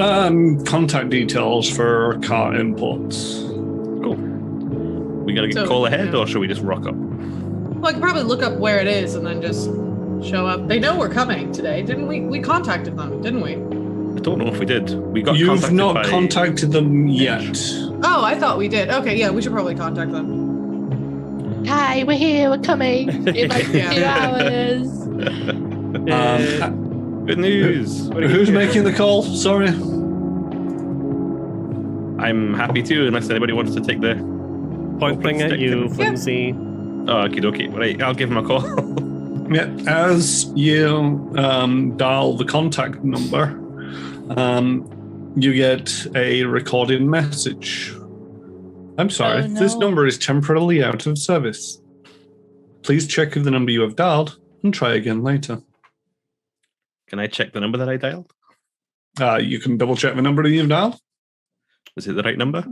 [SPEAKER 2] contact details for car inputs.
[SPEAKER 3] Cool. We gotta call ahead, or should we just rock up?
[SPEAKER 4] Well, I could probably look up where it is and then just show up. They know we're coming today, didn't we? We contacted them, didn't we?
[SPEAKER 3] I don't know if we did.
[SPEAKER 2] You've not contacted them yet.
[SPEAKER 4] Oh, I thought we did. Okay, yeah, we should probably contact them.
[SPEAKER 5] Hi, we're here. We're coming in like 2 hours.
[SPEAKER 3] Good news.
[SPEAKER 2] Who's making the call? Sorry.
[SPEAKER 3] I'm happy to, unless anybody wants to take the
[SPEAKER 6] pointing at you, Flimsy.
[SPEAKER 3] Oh, okie dokie. Right, I'll give him a call.
[SPEAKER 2] Yeah, as you dial the contact number, you get a recorded message. I'm sorry, This number is temporarily out of service. Please check if the number you have dialed and try again later.
[SPEAKER 3] Can I check the number that I dialed?
[SPEAKER 2] You can double check the number that you've dialed.
[SPEAKER 3] Was it the right number?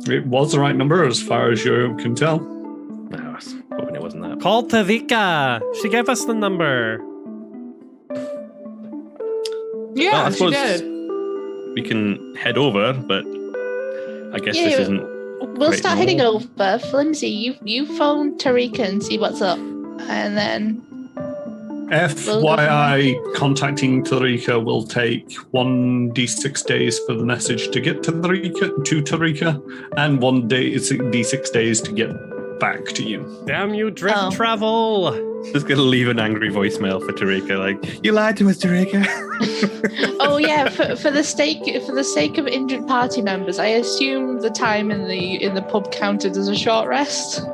[SPEAKER 2] It was the right number as far as you can tell.
[SPEAKER 3] No, I was hoping it wasn't that.
[SPEAKER 6] Call Tavika. She gave us the number.
[SPEAKER 4] Yeah, she did.
[SPEAKER 3] We can head over, but I guess this isn't.
[SPEAKER 5] We'll start heading over. Flimsy, you phone Tarika and see what's up, and then.
[SPEAKER 2] FYI, contacting Tarika will take 1d6 days for the message to get to Tarika, and 1d6 days to get back to you.
[SPEAKER 6] Damn you, drift travel!
[SPEAKER 3] Just gonna leave an angry voicemail for Tarika, like, you lied to us, Tarika.
[SPEAKER 5] Oh yeah, for the sake of injured party members, I assume the time in the pub counted as a short rest.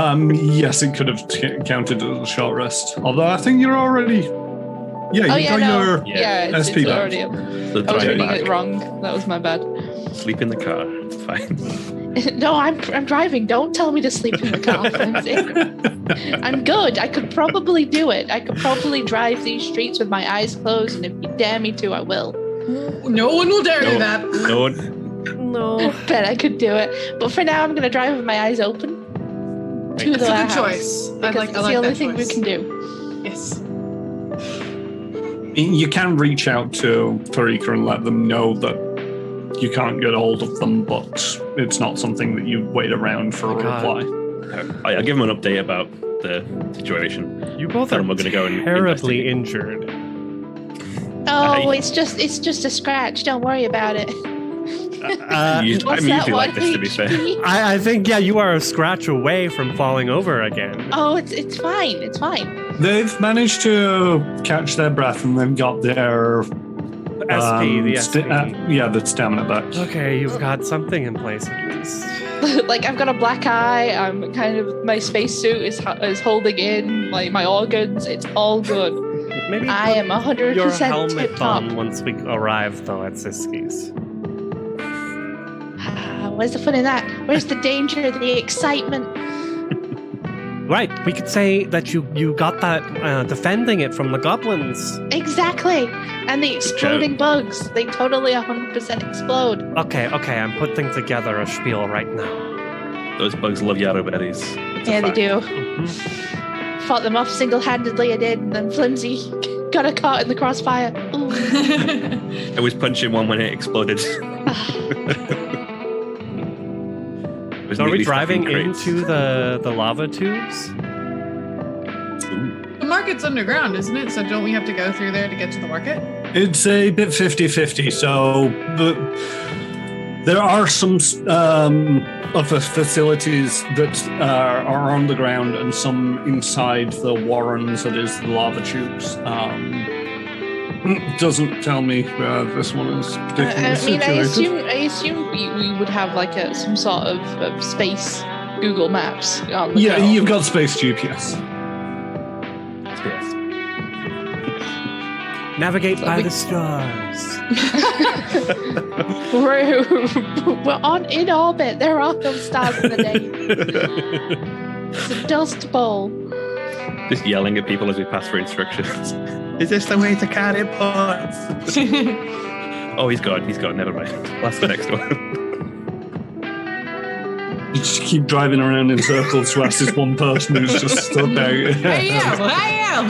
[SPEAKER 2] Yes, it could have counted as a short rest. Although I think you're already. Yeah, you got your SP back.
[SPEAKER 5] Already, I was reading it wrong. That was my bad.
[SPEAKER 3] Sleep in the car. It's fine.
[SPEAKER 5] No, I'm driving. Don't tell me to sleep in the car. I'm good. I could probably do it. I could probably drive these streets with my eyes closed, and if you dare me to, I will.
[SPEAKER 4] No one will dare do that.
[SPEAKER 3] No one.
[SPEAKER 5] No. Bet I could do it. But for now, I'm going to drive with my eyes open.
[SPEAKER 4] It's a good choice.
[SPEAKER 5] Because it's the only thing we can do.
[SPEAKER 4] Yes.
[SPEAKER 2] You can reach out to Tarika and let them know that you can't get hold of them, but it's not something that you wait around for a reply.
[SPEAKER 3] I'll give them an update about the situation.
[SPEAKER 6] You both are terribly injured.
[SPEAKER 5] Oh, it's just a scratch. Don't worry about it.
[SPEAKER 3] I'm usually like this, to be fair.
[SPEAKER 6] I think, you are a scratch away from falling over again.
[SPEAKER 5] Oh, it's fine. It's fine.
[SPEAKER 2] They've managed to catch their breath and they've got their
[SPEAKER 6] The SP.
[SPEAKER 2] Yeah, the stamina bucks.
[SPEAKER 6] Okay, you've got something in place at least.
[SPEAKER 5] Like I've got a black eye. I'm kind of my spacesuit is holding in my organs. It's all good.
[SPEAKER 6] Maybe
[SPEAKER 5] I am 100%
[SPEAKER 6] your helmet
[SPEAKER 5] tip top.
[SPEAKER 6] on once we arrive though at Siski's.
[SPEAKER 5] Where's the fun in that? Where's the danger? The excitement?
[SPEAKER 6] Right, we could say that you got that defending it from the goblins.
[SPEAKER 5] Exactly. And the exploding bugs. They totally 100% explode.
[SPEAKER 6] Okay, I'm putting together a spiel right now.
[SPEAKER 3] Those bugs love yarrow berries.
[SPEAKER 5] Yeah, they do. Fought them off single-handedly, I did, and then Flimsy got caught in the crossfire.
[SPEAKER 3] I was punching one when it exploded.
[SPEAKER 6] Are we driving into the lava tubes?
[SPEAKER 4] The market's underground, isn't it? So don't we have to go through there to get to the market?
[SPEAKER 2] It's a bit 50-50, so there are some of the facilities that are on the ground and some inside the warrens, that is the lava tubes. Doesn't tell me this one is particularly situated.
[SPEAKER 5] I assume we would have like some sort of space Google Maps on the
[SPEAKER 2] Yeah,
[SPEAKER 5] go.
[SPEAKER 2] you've got space GPS.
[SPEAKER 3] Yes.
[SPEAKER 6] Navigate by the stars.
[SPEAKER 5] We're in orbit. There are no stars in the day. It's a dust bowl.
[SPEAKER 3] Just yelling at people as we pass for instructions. Is this the way to carry pots? Oh, he's gone. Never mind. That's the next one.
[SPEAKER 2] You just keep driving around in circles to ask this one person who's just stood there.
[SPEAKER 4] I am.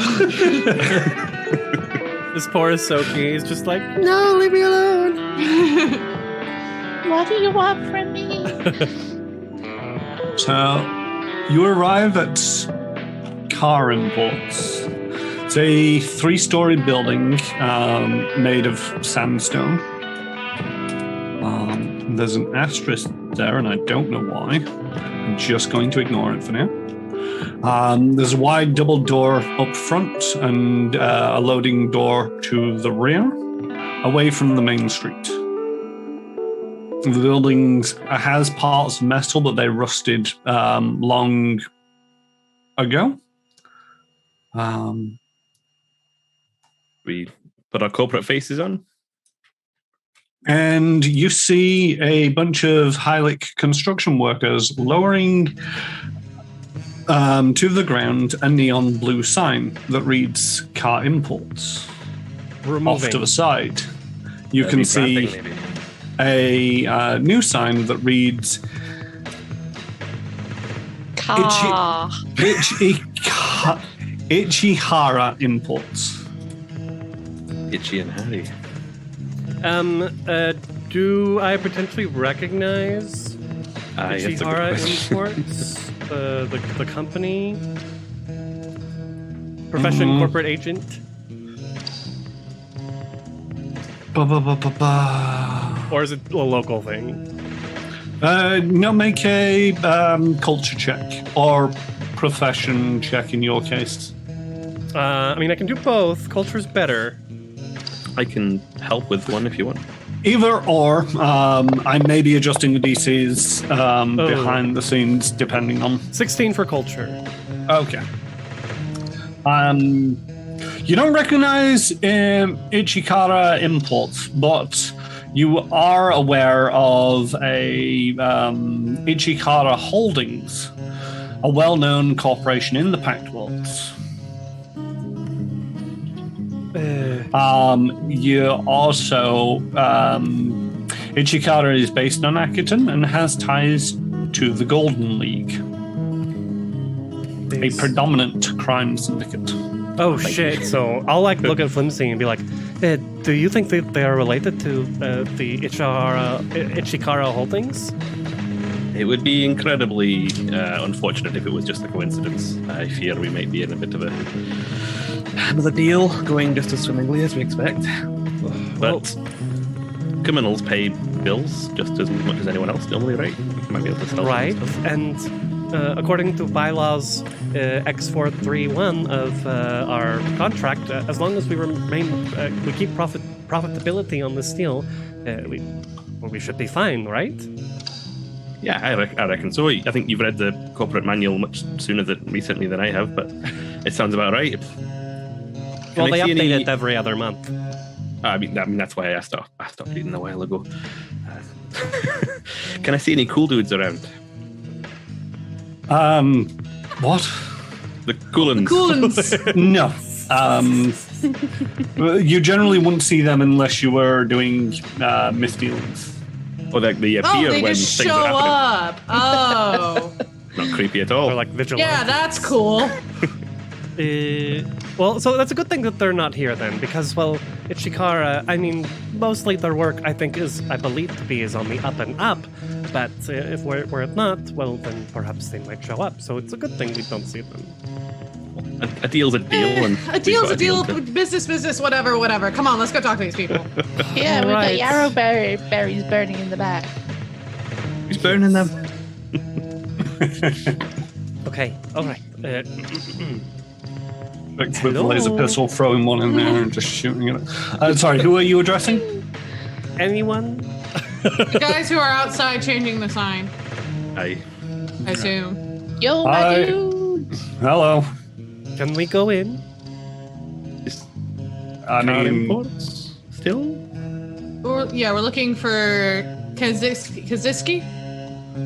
[SPEAKER 6] This poor Soki is just like, no, leave me alone.
[SPEAKER 5] What do you want from me?
[SPEAKER 2] So, you arrive at Car Imports. It's a 3-story building made of sandstone. There's an asterisk there, and I don't know why. I'm just going to ignore it for now. There's a wide double door up front and a loading door to the rear, away from the main street. The building has parts of metal, but they rusted long ago.
[SPEAKER 3] We put our corporate faces on.
[SPEAKER 2] And you see a bunch of Hylic construction workers lowering to the ground a neon blue sign that reads Car Imports.
[SPEAKER 6] Removing.
[SPEAKER 2] Off to the side, you can see a new sign that reads
[SPEAKER 5] Car.
[SPEAKER 2] Ichihara Imports.
[SPEAKER 3] Itchy and Harry.
[SPEAKER 6] Do I potentially recognize
[SPEAKER 3] That's a good
[SPEAKER 6] Ichihara
[SPEAKER 3] question.
[SPEAKER 6] Imports? the company? Profession, corporate agent? Or is it a local thing?
[SPEAKER 2] No, make a culture check or profession check in your case.
[SPEAKER 6] I mean, I can do both. Culture's better.
[SPEAKER 3] I can help with one if you want.
[SPEAKER 2] Either or. I may be adjusting the DCs behind the scenes, depending on.
[SPEAKER 6] 16 for culture.
[SPEAKER 2] Okay. You don't recognize Ichihara Imports, but you are aware of a Ichihara Holdings, a well-known corporation in the Pact Worlds. You also, Ichihara is based on Akiton and has ties to the Golden League, a predominant crime syndicate.
[SPEAKER 6] Oh shit! So I'll look at Flimsy and be like, "Do you think they are related to the Ichihara Holdings?"
[SPEAKER 3] It would be incredibly unfortunate if it was just a coincidence. I fear we might be in a bit of another deal going just as swimmingly as we expect. But criminals pay bills just as much as anyone else normally, right? You might be able to sell
[SPEAKER 6] right?
[SPEAKER 3] stuff.
[SPEAKER 6] And according to bylaws X431 of our contract, as long as we we keep profitability on this deal, we should be fine, right?
[SPEAKER 3] Yeah, I reckon so. I think you've read the corporate manual much sooner recently than I have, but it sounds about right.
[SPEAKER 6] Well, they update it every other month.
[SPEAKER 3] I mean that's why I stopped reading a while ago. Can I see any cool dudes around?
[SPEAKER 2] What?
[SPEAKER 3] The Khulans.
[SPEAKER 2] No. You generally wouldn't see them unless you were doing misdealings.
[SPEAKER 3] Or they appear
[SPEAKER 4] they
[SPEAKER 3] when
[SPEAKER 4] just
[SPEAKER 3] things
[SPEAKER 4] show
[SPEAKER 3] are
[SPEAKER 4] up. Oh.
[SPEAKER 3] Not creepy at all.
[SPEAKER 6] Or like vigilant.
[SPEAKER 4] Yeah, that's cool.
[SPEAKER 6] Well, so that's a good thing that they're not here then, because, well, Ichihara, I mean, mostly their work, I think, I believe to be on the up and up, but if we're not, well, then perhaps they might show up, so it's a good thing we don't see them.
[SPEAKER 3] A deal's a deal. And
[SPEAKER 4] A deal's a
[SPEAKER 3] we've
[SPEAKER 4] deal,
[SPEAKER 3] got
[SPEAKER 4] business, whatever. Come on, let's go talk to these people.
[SPEAKER 5] Yeah, we've
[SPEAKER 6] Right.
[SPEAKER 5] got yarrow berries burning in the back.
[SPEAKER 3] Who's burning them?
[SPEAKER 6] Okay, all right.
[SPEAKER 2] With
[SPEAKER 6] Hello?
[SPEAKER 2] laser pistol, throwing one in there and just shooting it. Sorry, who are you addressing?
[SPEAKER 6] Anyone?
[SPEAKER 4] The guys who are outside changing the sign,
[SPEAKER 3] Aye.
[SPEAKER 4] I assume.
[SPEAKER 5] Yo, my
[SPEAKER 2] Hi.
[SPEAKER 5] dude.
[SPEAKER 2] Hello.
[SPEAKER 6] Can we go in?
[SPEAKER 2] I
[SPEAKER 3] Car
[SPEAKER 2] mean,
[SPEAKER 3] imports still?
[SPEAKER 4] We're looking for Kaziski?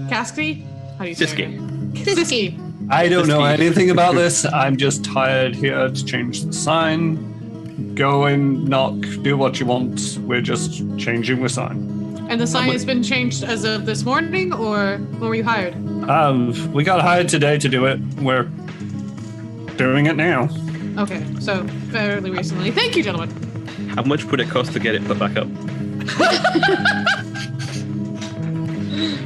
[SPEAKER 4] Kaski? How do you say
[SPEAKER 3] Siski.
[SPEAKER 4] it? Kaziski.
[SPEAKER 2] I don't know
[SPEAKER 3] Steve.
[SPEAKER 2] anything about this. I'm just tired here to change the sign. Go in, knock, do what you want. We're just changing the sign.
[SPEAKER 4] And the sign has been changed as of this morning, or when were you hired?
[SPEAKER 2] We got hired today to do it. We're doing it now.
[SPEAKER 4] Okay, so fairly recently. Thank you, gentlemen.
[SPEAKER 3] How much would it cost to get it put back up?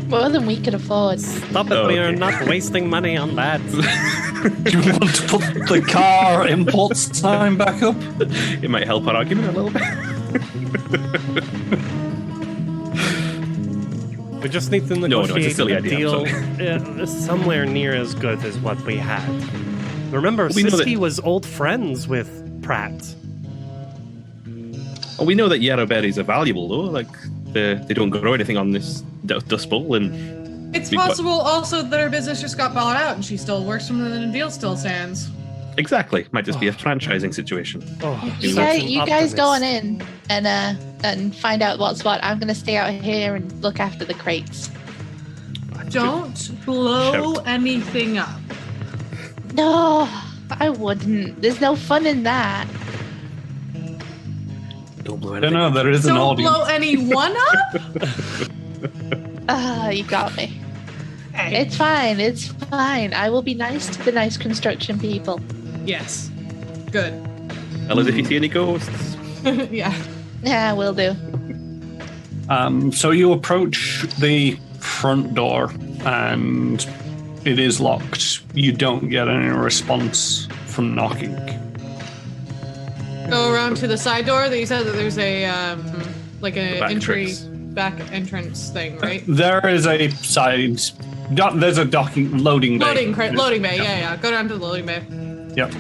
[SPEAKER 5] More than we could afford.
[SPEAKER 6] Stop it,
[SPEAKER 3] Oh,
[SPEAKER 6] we are
[SPEAKER 3] okay.
[SPEAKER 6] not wasting money on that.
[SPEAKER 2] Do you want to put the car imports sign back up?
[SPEAKER 3] It might help our argument a little bit.
[SPEAKER 6] We just need to
[SPEAKER 3] it's a
[SPEAKER 6] negotiate
[SPEAKER 3] silly
[SPEAKER 6] a
[SPEAKER 3] idea, I'm
[SPEAKER 6] deal somewhere near as good as what we had. Remember,
[SPEAKER 3] We know that-
[SPEAKER 6] Siski was old friends with Pratt.
[SPEAKER 3] Well, we know that yarrow berries are valuable, though. Like, they don't grow anything on this Dust Bowl, and
[SPEAKER 4] It's
[SPEAKER 3] We've got-
[SPEAKER 4] possible also that her business just got bought out and she still works from the deal still stands.
[SPEAKER 3] exactly, might just be a franchising situation.
[SPEAKER 6] Oh,
[SPEAKER 5] You
[SPEAKER 6] such
[SPEAKER 5] guys,
[SPEAKER 6] an
[SPEAKER 5] you guys go on
[SPEAKER 6] optimist.
[SPEAKER 5] in and find out what's what. I'm gonna stay out here and look after the crates.
[SPEAKER 4] Don't blow
[SPEAKER 3] Shout.
[SPEAKER 4] anything up.
[SPEAKER 5] No, I wouldn't. There's no fun in that.
[SPEAKER 3] Don't blow
[SPEAKER 2] I don't know, there is an
[SPEAKER 4] Don't
[SPEAKER 2] audience.
[SPEAKER 4] blow anyone up?
[SPEAKER 5] You got me.
[SPEAKER 4] Hey.
[SPEAKER 5] It's fine. It's fine. I will be nice to the nice construction people.
[SPEAKER 4] Yes. Good.
[SPEAKER 3] Tell us if you see any ghosts.
[SPEAKER 4] Yeah.
[SPEAKER 5] Yeah, will do.
[SPEAKER 2] So you approach the front door and it is locked. You don't get any response from knocking.
[SPEAKER 4] Go around to the side door. That you said that there's a like an
[SPEAKER 3] Back
[SPEAKER 4] entry,
[SPEAKER 3] tricks.
[SPEAKER 4] back entrance thing, right?
[SPEAKER 2] There is a side. There's a loading bay.
[SPEAKER 4] Loading bay. Yeah. Go down to the loading bay.
[SPEAKER 2] Yep.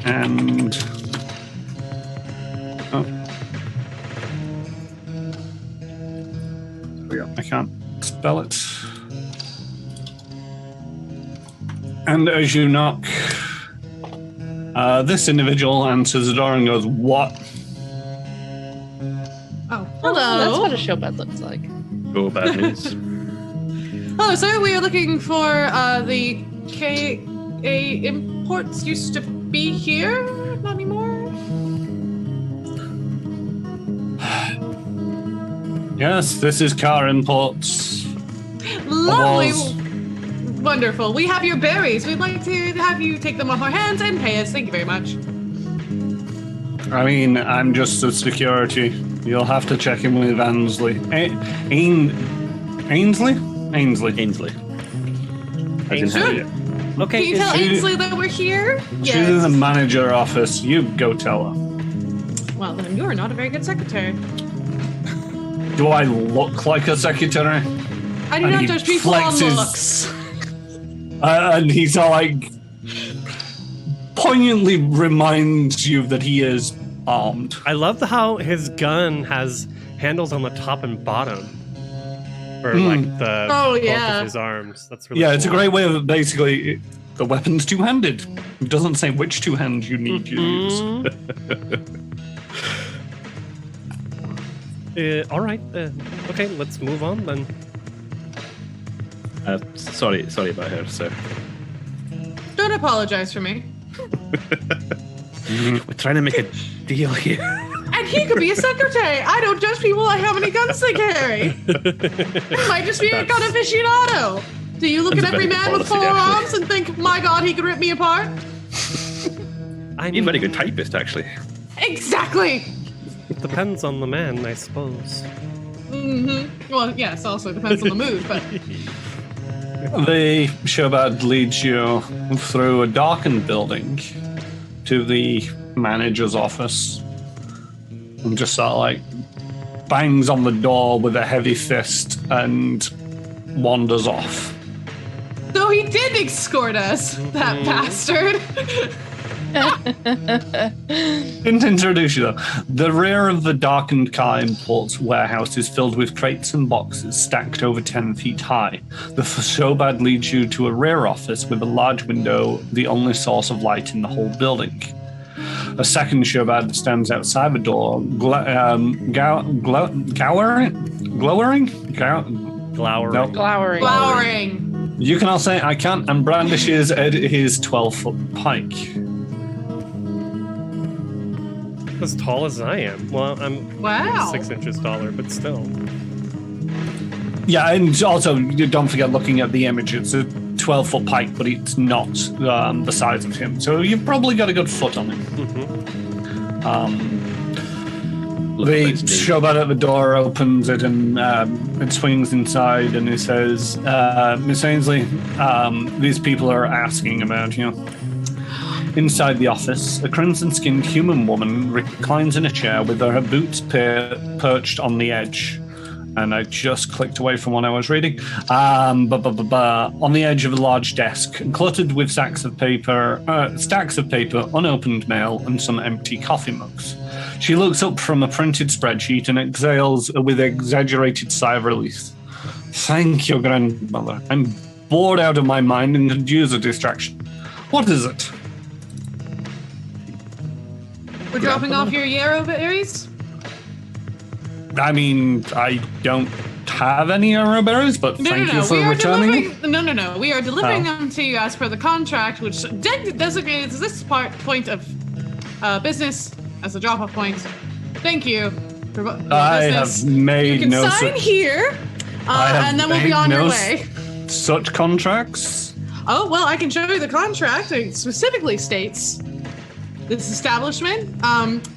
[SPEAKER 2] And oh, yeah, I can't spell it. And as you knock, this individual answers the door and goes, "What?"
[SPEAKER 4] Oh,
[SPEAKER 5] That's
[SPEAKER 4] hello.
[SPEAKER 5] what a showbed looks like.
[SPEAKER 3] Oh, bad news.
[SPEAKER 4] Hello, sir. We are looking for the KA imports. Used to be here, not anymore.
[SPEAKER 2] Yes, this is car imports.
[SPEAKER 4] Lovely.
[SPEAKER 2] Was.
[SPEAKER 4] Wonderful. We have your berries. We'd like to have you take them off our hands and pay us. Thank you very much.
[SPEAKER 2] I mean, I'm just a security. You'll have to check in with Ansley. Ainsley? Ainsley.
[SPEAKER 3] Ainsley.
[SPEAKER 6] Ainsley? Okay,
[SPEAKER 4] Can you tell
[SPEAKER 2] she-
[SPEAKER 4] Ainsley that we're here?
[SPEAKER 2] She's in the manager office. You go tell her.
[SPEAKER 4] Well, then you are not a very good secretary.
[SPEAKER 2] Do I look like a secretary?
[SPEAKER 4] I do
[SPEAKER 2] And
[SPEAKER 4] not
[SPEAKER 2] he
[SPEAKER 4] judge people on
[SPEAKER 2] flexes-
[SPEAKER 4] looks.
[SPEAKER 2] And he's all like poignantly reminds you that he is armed.
[SPEAKER 6] I love how his gun has handles on the top and bottom. For like the both of his arms. That's really cool.
[SPEAKER 2] It's a great way of basically the weapon's two-handed. It doesn't say which two hands you need to use.
[SPEAKER 6] All right. Okay, let's move on then.
[SPEAKER 3] Sorry about her, sir.
[SPEAKER 4] Don't apologize for me.
[SPEAKER 3] We're trying to make a deal here.
[SPEAKER 4] And he could be a secretary. I don't judge people by how many guns they carry. It might just be a gun aficionado. Do you look at every man with 4 arms and think, my God, he could rip me apart?
[SPEAKER 3] He's a very good typist, actually.
[SPEAKER 4] Exactly.
[SPEAKER 6] It depends on the man, I suppose.
[SPEAKER 4] Well, yes, also depends on the mood, but...
[SPEAKER 2] The Shobad leads you through a darkened building to the manager's office and just sort of like bangs on the door with a heavy fist and wanders off.
[SPEAKER 4] So he did escort us, that bastard.
[SPEAKER 2] Didn't introduce you though. The rear of the darkened car imports warehouse is filled with crates and boxes stacked over 10 feet high. The Shobad leads you to a rear office with a large window, the only source of light in the whole building. A second Shobad stands outside the door,
[SPEAKER 4] Glowering.
[SPEAKER 2] You can all say I can't, and brandishes his 12-foot pike.
[SPEAKER 6] As tall as I am. Well, I'm 6 inches taller, but still.
[SPEAKER 2] Yeah, and also don't forget looking at the image. It's a 12-foot pike, but it's not the size of him. So you've probably got a good foot on him. The Shobad at the door opens it and swings inside, and he says, Miss Ainsley, these people are asking about you. Inside the office, a crimson-skinned human woman reclines in a chair with her boots perched on the edge. And I just clicked away from what I was reading. On the edge of a large desk, cluttered with stacks of paper, unopened mail, and some empty coffee mugs. She looks up from a printed spreadsheet and exhales with an exaggerated sigh of relief. Thank you, grandmother. I'm bored out of my mind and could use a distraction. What is it?
[SPEAKER 4] We're dropping off your yarrow berries?
[SPEAKER 2] I mean, I don't have any arrow berries, but thank you for returning.
[SPEAKER 4] No. We are delivering them to you as per the contract, which designates this point of business as a drop-off point. Thank you for
[SPEAKER 2] I
[SPEAKER 4] business.
[SPEAKER 2] have made
[SPEAKER 4] you can sign here, and then we'll be on your way.
[SPEAKER 2] Such contracts?
[SPEAKER 4] Oh, well, I can show you the contract. It specifically states this establishment,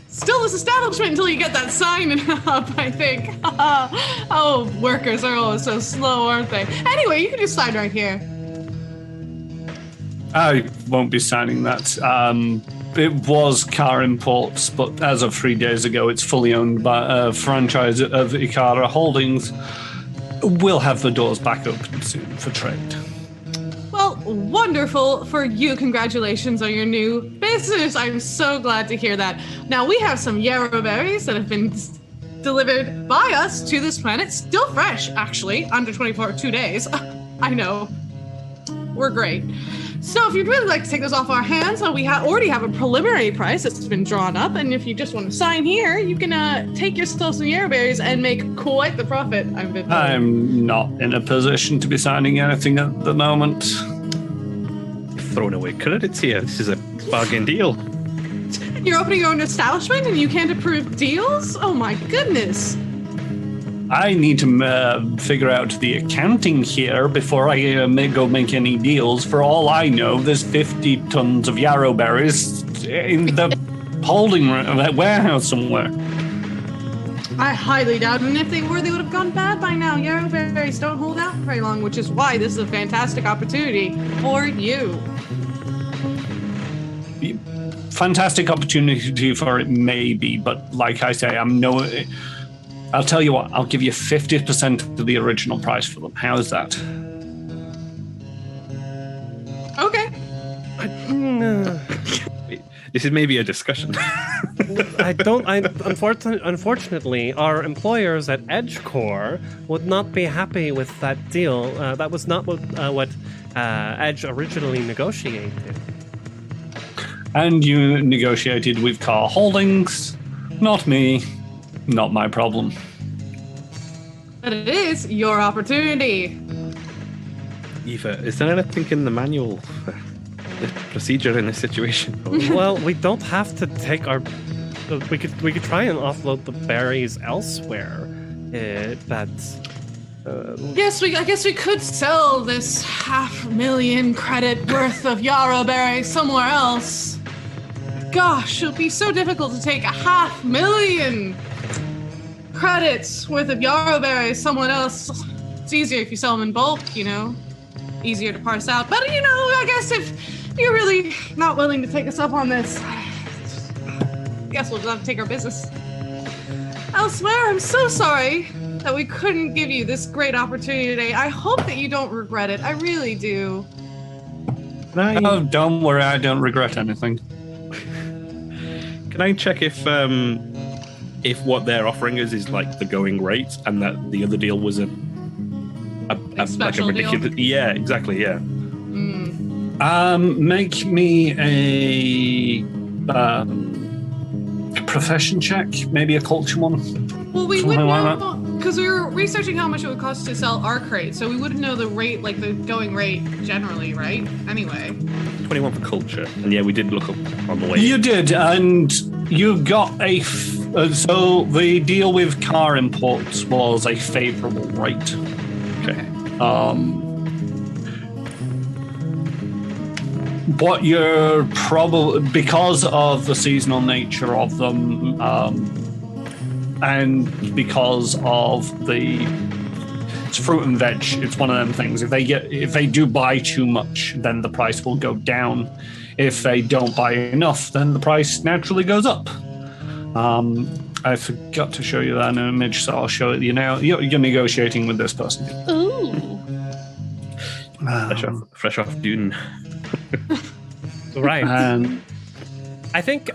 [SPEAKER 4] still this establishment until you get that sign up, I think. Oh, workers are always so slow, aren't they? Anyway, you can just sign right here.
[SPEAKER 2] I won't be signing that. It was Car Imports, but as of 3 days ago, it's fully owned by a franchise of Ichihara Holdings. We'll have the doors back open soon for trade.
[SPEAKER 4] Well, wonderful for you. Congratulations on your new business. I'm so glad to hear that. Now, we have some yarrow berries that have been delivered by us to this planet. Still fresh, actually. Under 2 days. I know. We're great. So if you'd really like to take those off our hands, we already have a preliminary price that's been drawn up. And if you just want to sign here, you can take your some yarrow berries and make quite the profit.
[SPEAKER 2] I'm not in a position to be signing anything at the moment.
[SPEAKER 3] Throwing away credits here. This is a bargain deal.
[SPEAKER 4] You're opening your own establishment and you can't approve deals? Oh my goodness.
[SPEAKER 2] I need to figure out the accounting here before I go make any deals. For all I know, there's 50 tons of yarrow berries in the holding warehouse somewhere.
[SPEAKER 4] I highly doubt it. And if they were, they would have gone bad by now. Yarrow berries don't hold out very long, which is why this is a fantastic opportunity for you.
[SPEAKER 2] Fantastic opportunity for it, maybe, but like I say, I'll tell you what, I'll give you 50% of the original price for them. How's that?
[SPEAKER 3] This is maybe a discussion.
[SPEAKER 6] Unfortunately, our employers at EdgeCore would not be happy with that deal. That was not what Edge originally negotiated.
[SPEAKER 2] And you negotiated with Car Holdings. Not me. Not my problem.
[SPEAKER 4] But it is your opportunity.
[SPEAKER 3] Eva, is there anything in the manual, the procedure in this situation?
[SPEAKER 6] Well, we don't have to take our. We could try and offload the berries elsewhere. But.
[SPEAKER 4] Yes, I guess we could sell this 500,000 credit worth of yarrow berries somewhere else. Gosh, it'll be so difficult to take 500,000 credits worth of yarrow berries somewhere else. It's easier if you sell them in bulk, easier to parse out. But I guess if you're really not willing to take us up on this, I guess we'll just have to take our business elsewhere. I'm so sorry that we couldn't give you this great opportunity today. I hope that you don't regret it. I really do.
[SPEAKER 2] Oh, don't worry, I don't regret anything.
[SPEAKER 3] Can I check if what they're offering us is like the going rate, and that the other deal was a ridiculous
[SPEAKER 4] deal?
[SPEAKER 3] Yeah, exactly, yeah.
[SPEAKER 2] Make me a profession check, maybe a culture one.
[SPEAKER 4] Well, we
[SPEAKER 2] Something
[SPEAKER 4] would
[SPEAKER 2] like
[SPEAKER 4] know because we were researching how much it would cost to sell our crate, so we wouldn't know the rate, like the going rate generally, right? Anyway.
[SPEAKER 3] 21 for culture. And yeah, we did look up on the way.
[SPEAKER 2] You did, and you got so the deal with car imports was a favorable rate.
[SPEAKER 3] Okay.
[SPEAKER 2] What you're probably, because of the seasonal nature of them, and because of it's fruit and veg, it's one of them things. If they do buy too much, then the price will go down. If they don't buy enough, then the price naturally goes up. I forgot to show you that image, so I'll show it you now. You're negotiating with this person.
[SPEAKER 5] Ooh.
[SPEAKER 3] Fresh off Dune.
[SPEAKER 6] Right. I think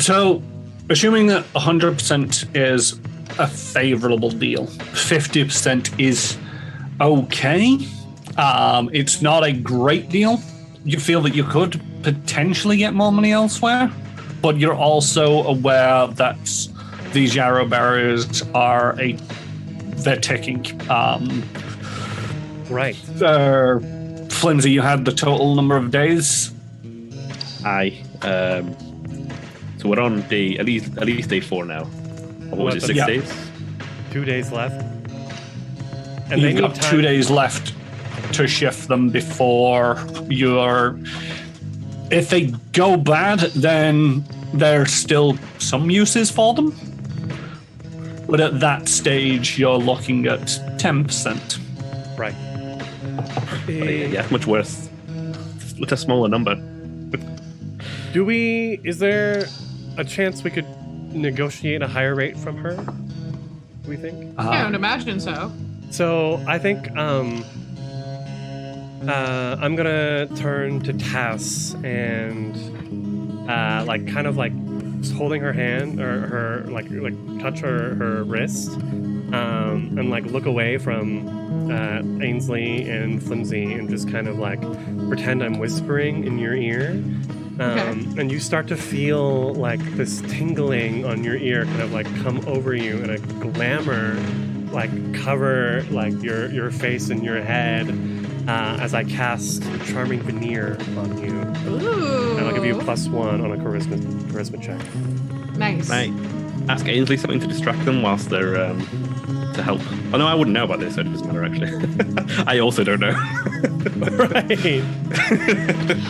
[SPEAKER 2] So, assuming that 100% is a favorable deal, 50% is okay. It's not a great deal. You feel that you could potentially get more money elsewhere, but you're also aware that these yarrow barriers they're ticking.
[SPEAKER 6] right.
[SPEAKER 2] Flimsy, you had the total number of days.
[SPEAKER 3] Aye. So we're on at least day 4 now. What was it, 6 days?
[SPEAKER 6] 2 days left. And
[SPEAKER 2] You've got 2 days left to shift them before if they go bad, then there's still some uses for them. But at that stage, you're looking at 10%.
[SPEAKER 6] Right.
[SPEAKER 3] Yeah, much worse. It's a smaller number.
[SPEAKER 6] Is there a chance we could negotiate a higher rate from her? Do we think?
[SPEAKER 4] I would imagine so.
[SPEAKER 6] So I think I'm gonna turn to Tass and kind of just holding her hand or her touch her wrist and look away from Ainsley and Flimsy and just kind of pretend I'm whispering in your ear. And you start to feel this tingling on your ear kind of come over you, and a glamour cover your face and your head as I cast Charming Veneer on you.
[SPEAKER 4] Ooh.
[SPEAKER 6] And I'll give you a +1 on a charisma check.
[SPEAKER 4] Nice.
[SPEAKER 3] Right. Ask Ainsley something to distract them whilst they're to help. Oh no, I wouldn't know about this, so it doesn't matter actually. I also don't know.
[SPEAKER 6] Right.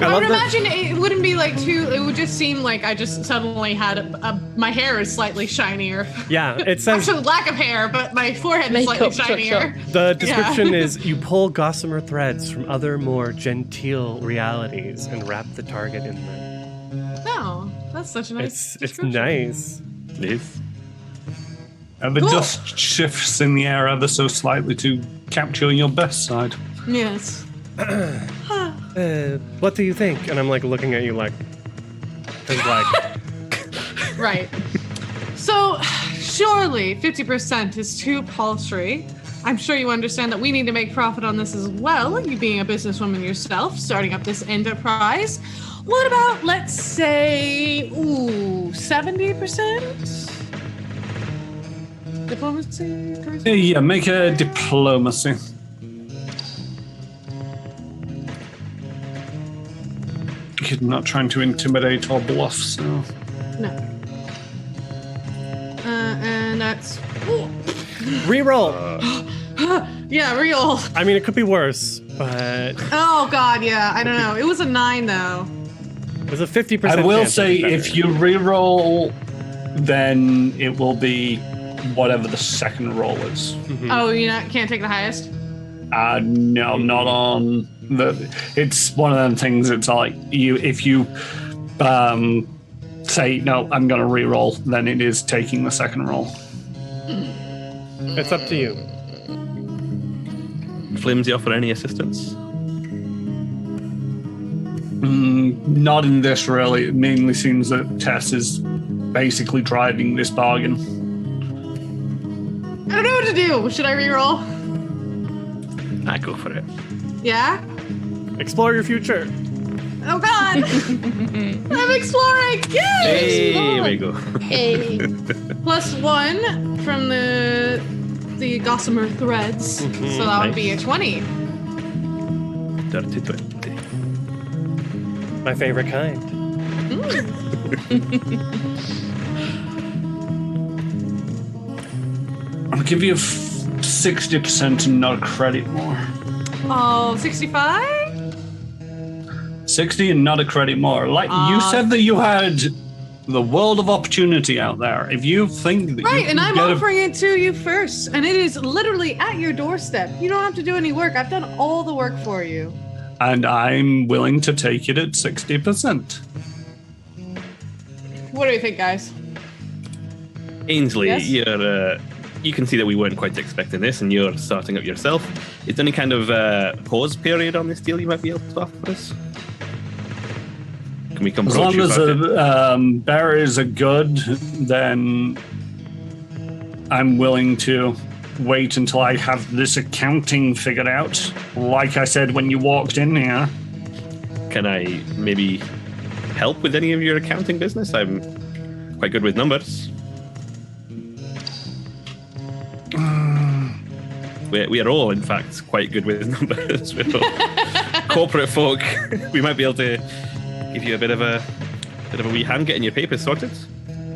[SPEAKER 4] I would imagine it wouldn't be it would just seem like I just suddenly had my hair is slightly shinier.
[SPEAKER 6] Yeah, it says
[SPEAKER 4] actually lack of hair, but my forehead is slightly shinier.
[SPEAKER 6] The description is you pull gossamer threads from other more genteel realities and wrap the target in them.
[SPEAKER 4] No, that's such a nice
[SPEAKER 6] It's nice.
[SPEAKER 3] It is.
[SPEAKER 2] And the dust shifts in the air ever so slightly to capture your best side.
[SPEAKER 4] Yes.
[SPEAKER 6] What do you think? And I'm like looking at you like, 'cause, like,
[SPEAKER 4] Right. So, surely 50% is too paltry. I'm sure you understand that we need to make profit on this as well, you being a businesswoman yourself, starting up this enterprise. What about, let's say, 70%? Diplomacy? Charisma?
[SPEAKER 2] Yeah, make a diplomacy. You're not trying to intimidate or bluff, so.
[SPEAKER 4] No. And that's... Ooh.
[SPEAKER 6] reroll.
[SPEAKER 4] Yeah, real.
[SPEAKER 6] I mean, it could be worse, but
[SPEAKER 4] Oh, God, yeah. I don't know. It was a 9, though.
[SPEAKER 6] there's a 50%
[SPEAKER 2] I will
[SPEAKER 6] chance
[SPEAKER 2] say,
[SPEAKER 6] it'll be
[SPEAKER 2] if
[SPEAKER 6] better.
[SPEAKER 2] you reroll, then it will be whatever the second roll is.
[SPEAKER 4] Oh, can't take the highest?
[SPEAKER 2] No, not on the. It's one of them things. It's like if you say no, I'm going to reroll, then it is taking the second roll.
[SPEAKER 6] It's up to you.
[SPEAKER 3] Flimsy offer any assistance?
[SPEAKER 2] Not in this, really. It mainly seems that Tess is basically driving this bargain.
[SPEAKER 4] I don't know what to do. Should I reroll?
[SPEAKER 3] I go for it.
[SPEAKER 4] Yeah?
[SPEAKER 6] Explore your future.
[SPEAKER 4] Oh, God. I'm exploring. Yay!
[SPEAKER 3] Hey, here we go.
[SPEAKER 5] Hey.
[SPEAKER 4] +1 from the gossamer threads. So that would be a 20.
[SPEAKER 3] Dirty 20.
[SPEAKER 6] My favorite kind.
[SPEAKER 2] I'll give you 60% and not a credit more.
[SPEAKER 4] Oh, 65?
[SPEAKER 2] 60 and not a credit more. Like you said that you had the world of opportunity out there. If you think that
[SPEAKER 4] Right,
[SPEAKER 2] you
[SPEAKER 4] and
[SPEAKER 2] can
[SPEAKER 4] I'm
[SPEAKER 2] get
[SPEAKER 4] offering it to you first. And it is literally at your doorstep. You don't have to do any work. I've done all the work for you.
[SPEAKER 2] and I'm willing to take it at 60%.
[SPEAKER 4] What do you think, guys?
[SPEAKER 3] Ainsley,
[SPEAKER 4] Yes?
[SPEAKER 3] you can see that we weren't quite expecting this, and you're starting up yourself. Is there any kind of pause period on this deal you might be able to offer us? Can we come
[SPEAKER 2] As
[SPEAKER 3] approach
[SPEAKER 2] long
[SPEAKER 3] you
[SPEAKER 2] as
[SPEAKER 3] about it?
[SPEAKER 2] the berries are good, then I'm willing to wait until I have this accounting figured out. Like I said when you walked in here.
[SPEAKER 3] Can I maybe help with any of your accounting business? I'm quite good with numbers. We are all, in fact, quite good with numbers. We're all corporate folk. We might be able to give you a bit of a wee hand getting your papers sorted.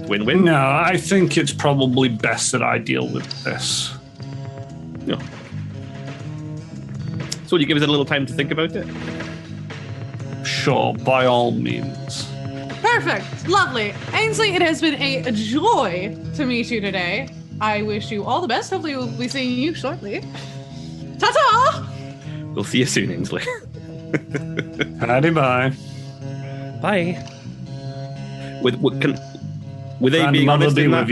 [SPEAKER 3] Win-win.
[SPEAKER 2] No, I think it's probably best that I deal with this.
[SPEAKER 3] No. So would you give us a little time to think about it?
[SPEAKER 2] Sure, by all means.
[SPEAKER 4] Perfect. Lovely. Ainsley, it has been a joy to meet you today. I wish you all the best. Hopefully we'll be seeing you shortly. Ta-ta!
[SPEAKER 3] We'll see you soon, Ainsley.
[SPEAKER 2] Howdy bye.
[SPEAKER 6] Bye.
[SPEAKER 3] With they being
[SPEAKER 2] Grandmother
[SPEAKER 3] honest
[SPEAKER 2] be
[SPEAKER 3] in
[SPEAKER 2] with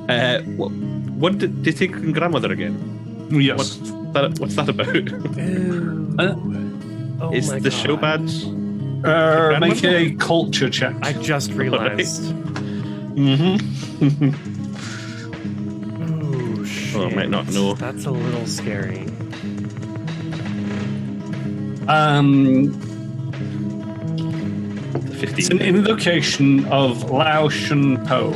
[SPEAKER 3] that?
[SPEAKER 2] you.
[SPEAKER 3] What did they take from grandmother again?
[SPEAKER 2] Yes.
[SPEAKER 3] What's that about?
[SPEAKER 6] Oh
[SPEAKER 3] Is
[SPEAKER 6] my
[SPEAKER 3] the
[SPEAKER 6] God.
[SPEAKER 3] show bad?
[SPEAKER 2] Make a culture check.
[SPEAKER 6] I just realized.
[SPEAKER 2] Mm-hmm.
[SPEAKER 6] Oh, shit.
[SPEAKER 3] Oh, I might not know.
[SPEAKER 6] That's a little scary.
[SPEAKER 2] It's an invocation of Lao Shun Po,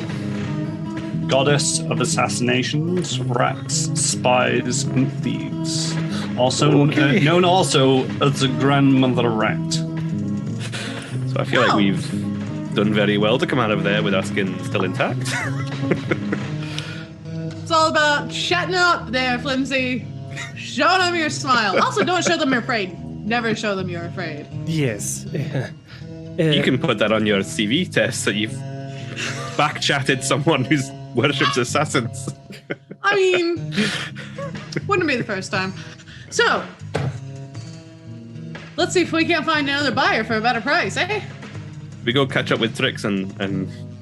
[SPEAKER 2] goddess of assassinations, rats, spies, and thieves. Also
[SPEAKER 3] Okay.
[SPEAKER 2] known also as the grandmother rat.
[SPEAKER 3] So I feel like we've done very well to come out of there with our skin still intact.
[SPEAKER 4] It's all about shutting up there, Flimsy. Show them your smile. Also, don't show them you're afraid. Never show them you're afraid.
[SPEAKER 6] Yes.
[SPEAKER 3] You can put that on your CV test that you've back-chatted someone who worships assassins.
[SPEAKER 4] I mean, wouldn't be the first time. So, let's see if we can't find another buyer for a better price, eh?
[SPEAKER 3] We go catch up with Trix and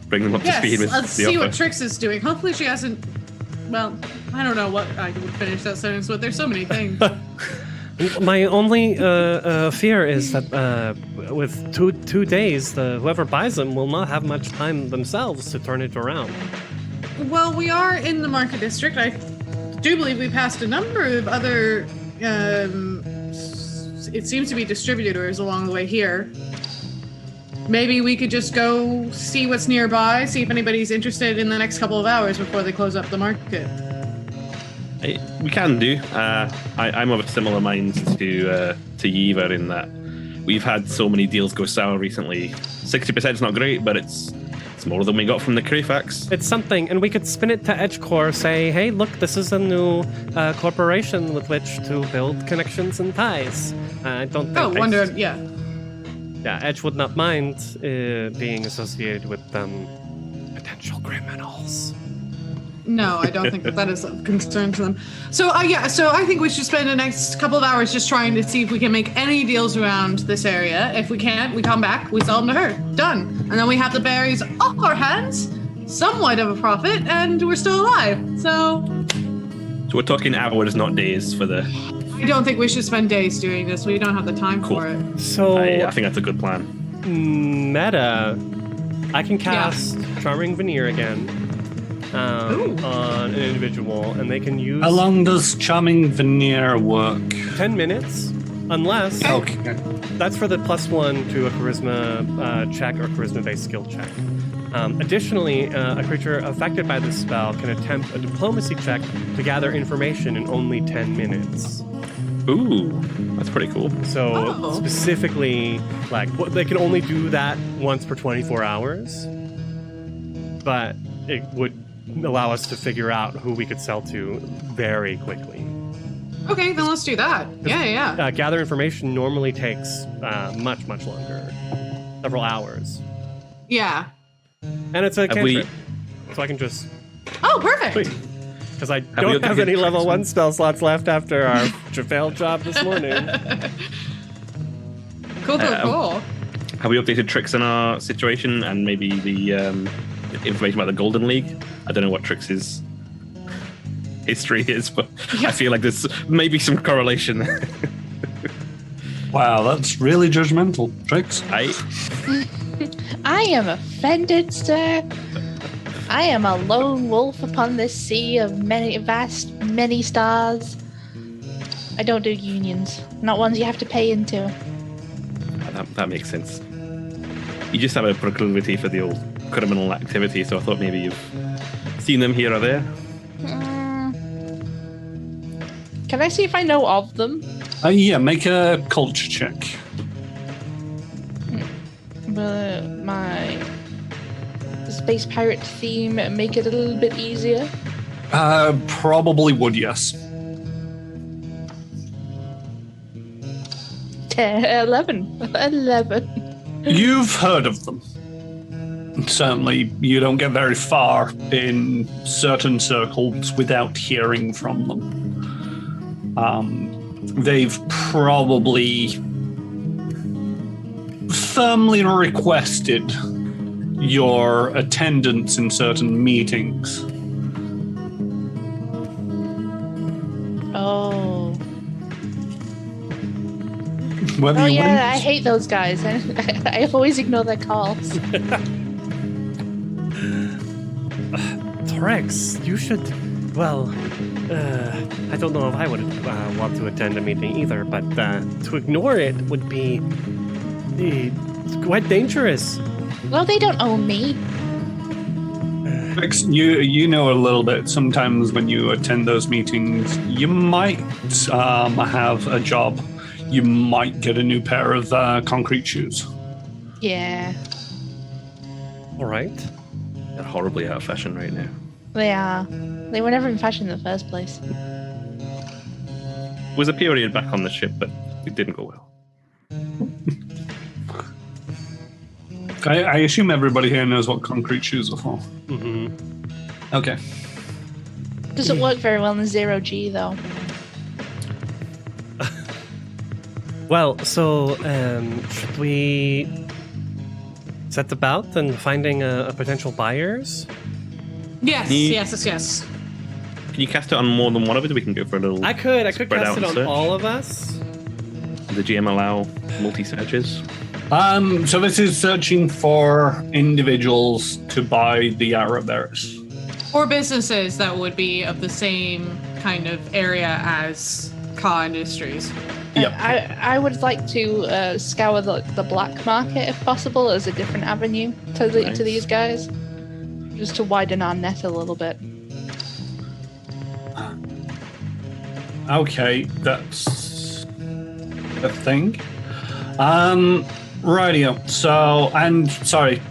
[SPEAKER 3] bring them up to speed
[SPEAKER 4] Yes,
[SPEAKER 3] with
[SPEAKER 4] let's
[SPEAKER 3] the
[SPEAKER 4] see
[SPEAKER 3] offer.
[SPEAKER 4] what Trix is doing. Hopefully she hasn't, well, I don't know what I would finish that sentence with. There's so many things.
[SPEAKER 6] My only fear is that with two days, whoever buys them will not have much time themselves to turn it around.
[SPEAKER 4] Well, we are in the market district. I do believe we passed a number of other, it seems to be distributors along the way here. Maybe we could just go see what's nearby, see if anybody's interested in the next couple of hours before they close up the market.
[SPEAKER 3] We can do. I'm of a similar mind to Yiva in that we've had so many deals go sour recently. 60% is not great, but it's more than we got from the Crayfax.
[SPEAKER 6] It's something, and we could spin it to EdgeCore, say, hey, look, this is a new corporation with which to build connections and ties. I don't think...
[SPEAKER 4] yeah.
[SPEAKER 6] Yeah, Edge would not mind being associated with potential criminals.
[SPEAKER 4] No, I don't think that is of concern to them. So I think we should spend the next couple of hours just trying to see if we can make any deals around this area. If we can't, we come back, we sell them to her. Done. And then we have the berries off our hands, somewhat of a profit, and we're still alive. So
[SPEAKER 3] we're talking hours, not days for the...
[SPEAKER 4] I don't think we should spend days doing this. We don't have the time for it.
[SPEAKER 6] So
[SPEAKER 3] I think that's a good plan.
[SPEAKER 6] Meta, I can cast Charming Veneer again. On an individual, and they can use...
[SPEAKER 2] How long does Charming Veneer work?
[SPEAKER 6] 10 minutes, unless...
[SPEAKER 2] Okay.
[SPEAKER 6] That's for the +1 to a charisma check or charisma-based skill check. Additionally, a creature affected by this spell can attempt a diplomacy check to gather information in only 10 minutes.
[SPEAKER 3] Ooh, that's pretty cool.
[SPEAKER 6] So specifically, they can only do that once per 24 hours, but it would allow us to figure out who we could sell to very quickly.
[SPEAKER 4] Okay, then let's do that. Yeah.
[SPEAKER 6] Gather information normally takes much longer, several hours.
[SPEAKER 4] Yeah.
[SPEAKER 6] And it's a cantrip, so I can just...
[SPEAKER 4] Oh, perfect!
[SPEAKER 6] Because I don't have any level 1 spell slots left after our failed job this morning.
[SPEAKER 4] Cool.
[SPEAKER 3] Have we updated Trix in our situation and maybe the information about the Golden League? I don't know what Trix's history is, but I feel like there's maybe some correlation there.
[SPEAKER 2] Wow, that's really judgmental, Trix.
[SPEAKER 5] I am offended, sir. I am a lone wolf upon this sea of many stars. I don't do unions, not ones you have to pay into.
[SPEAKER 3] That makes sense. You just have a proclivity for the old criminal activity, so I thought maybe you've seen them here or there.
[SPEAKER 5] Can I see if I know of them?
[SPEAKER 2] Yeah, make a culture check.
[SPEAKER 5] But my space pirate theme make it a little bit easier?
[SPEAKER 2] Probably would, yes.
[SPEAKER 5] 11.
[SPEAKER 2] You've heard of them. Certainly, you don't get very far in certain circles without hearing from them. They've probably firmly requested your attendance in certain meetings.
[SPEAKER 5] Oh.
[SPEAKER 2] Whether you win,
[SPEAKER 5] I hate those guys. I always ignore their calls.
[SPEAKER 6] Rex, you should... Well, I don't know if I would want to attend a meeting either, but to ignore it would be quite dangerous.
[SPEAKER 5] Well, they don't own me.
[SPEAKER 2] Rex, you know a little bit. Sometimes when you attend those meetings, you might have a job. You might get a new pair of concrete shoes.
[SPEAKER 5] Yeah.
[SPEAKER 6] All right.
[SPEAKER 3] They're horribly out of fashion right now.
[SPEAKER 5] They are. They were never in fashion in the first place.
[SPEAKER 3] It was a period back on the ship, but it didn't go well.
[SPEAKER 2] I assume everybody here knows what concrete shoes are for.
[SPEAKER 6] Mm-hmm.
[SPEAKER 2] Okay.
[SPEAKER 5] Doesn't work very well in 0G, though.
[SPEAKER 6] Well, so should we set about and finding a potential buyers?
[SPEAKER 4] Yes.
[SPEAKER 3] Can you cast it on more than one of us? We can go for a little...
[SPEAKER 6] I could
[SPEAKER 3] spread
[SPEAKER 6] cast
[SPEAKER 3] out
[SPEAKER 6] it on
[SPEAKER 3] search.
[SPEAKER 6] all of us.
[SPEAKER 3] the GM allow multi-searches?
[SPEAKER 2] So this is searching for individuals to buy the arrow bearers.
[SPEAKER 4] Or businesses that would be of the same kind of area as Ka Industries.
[SPEAKER 2] Yep.
[SPEAKER 5] I would like to scour the black market if possible as a different avenue to these guys, just to widen our net a little bit.
[SPEAKER 2] Okay, that's a thing. Rightio. So, and sorry,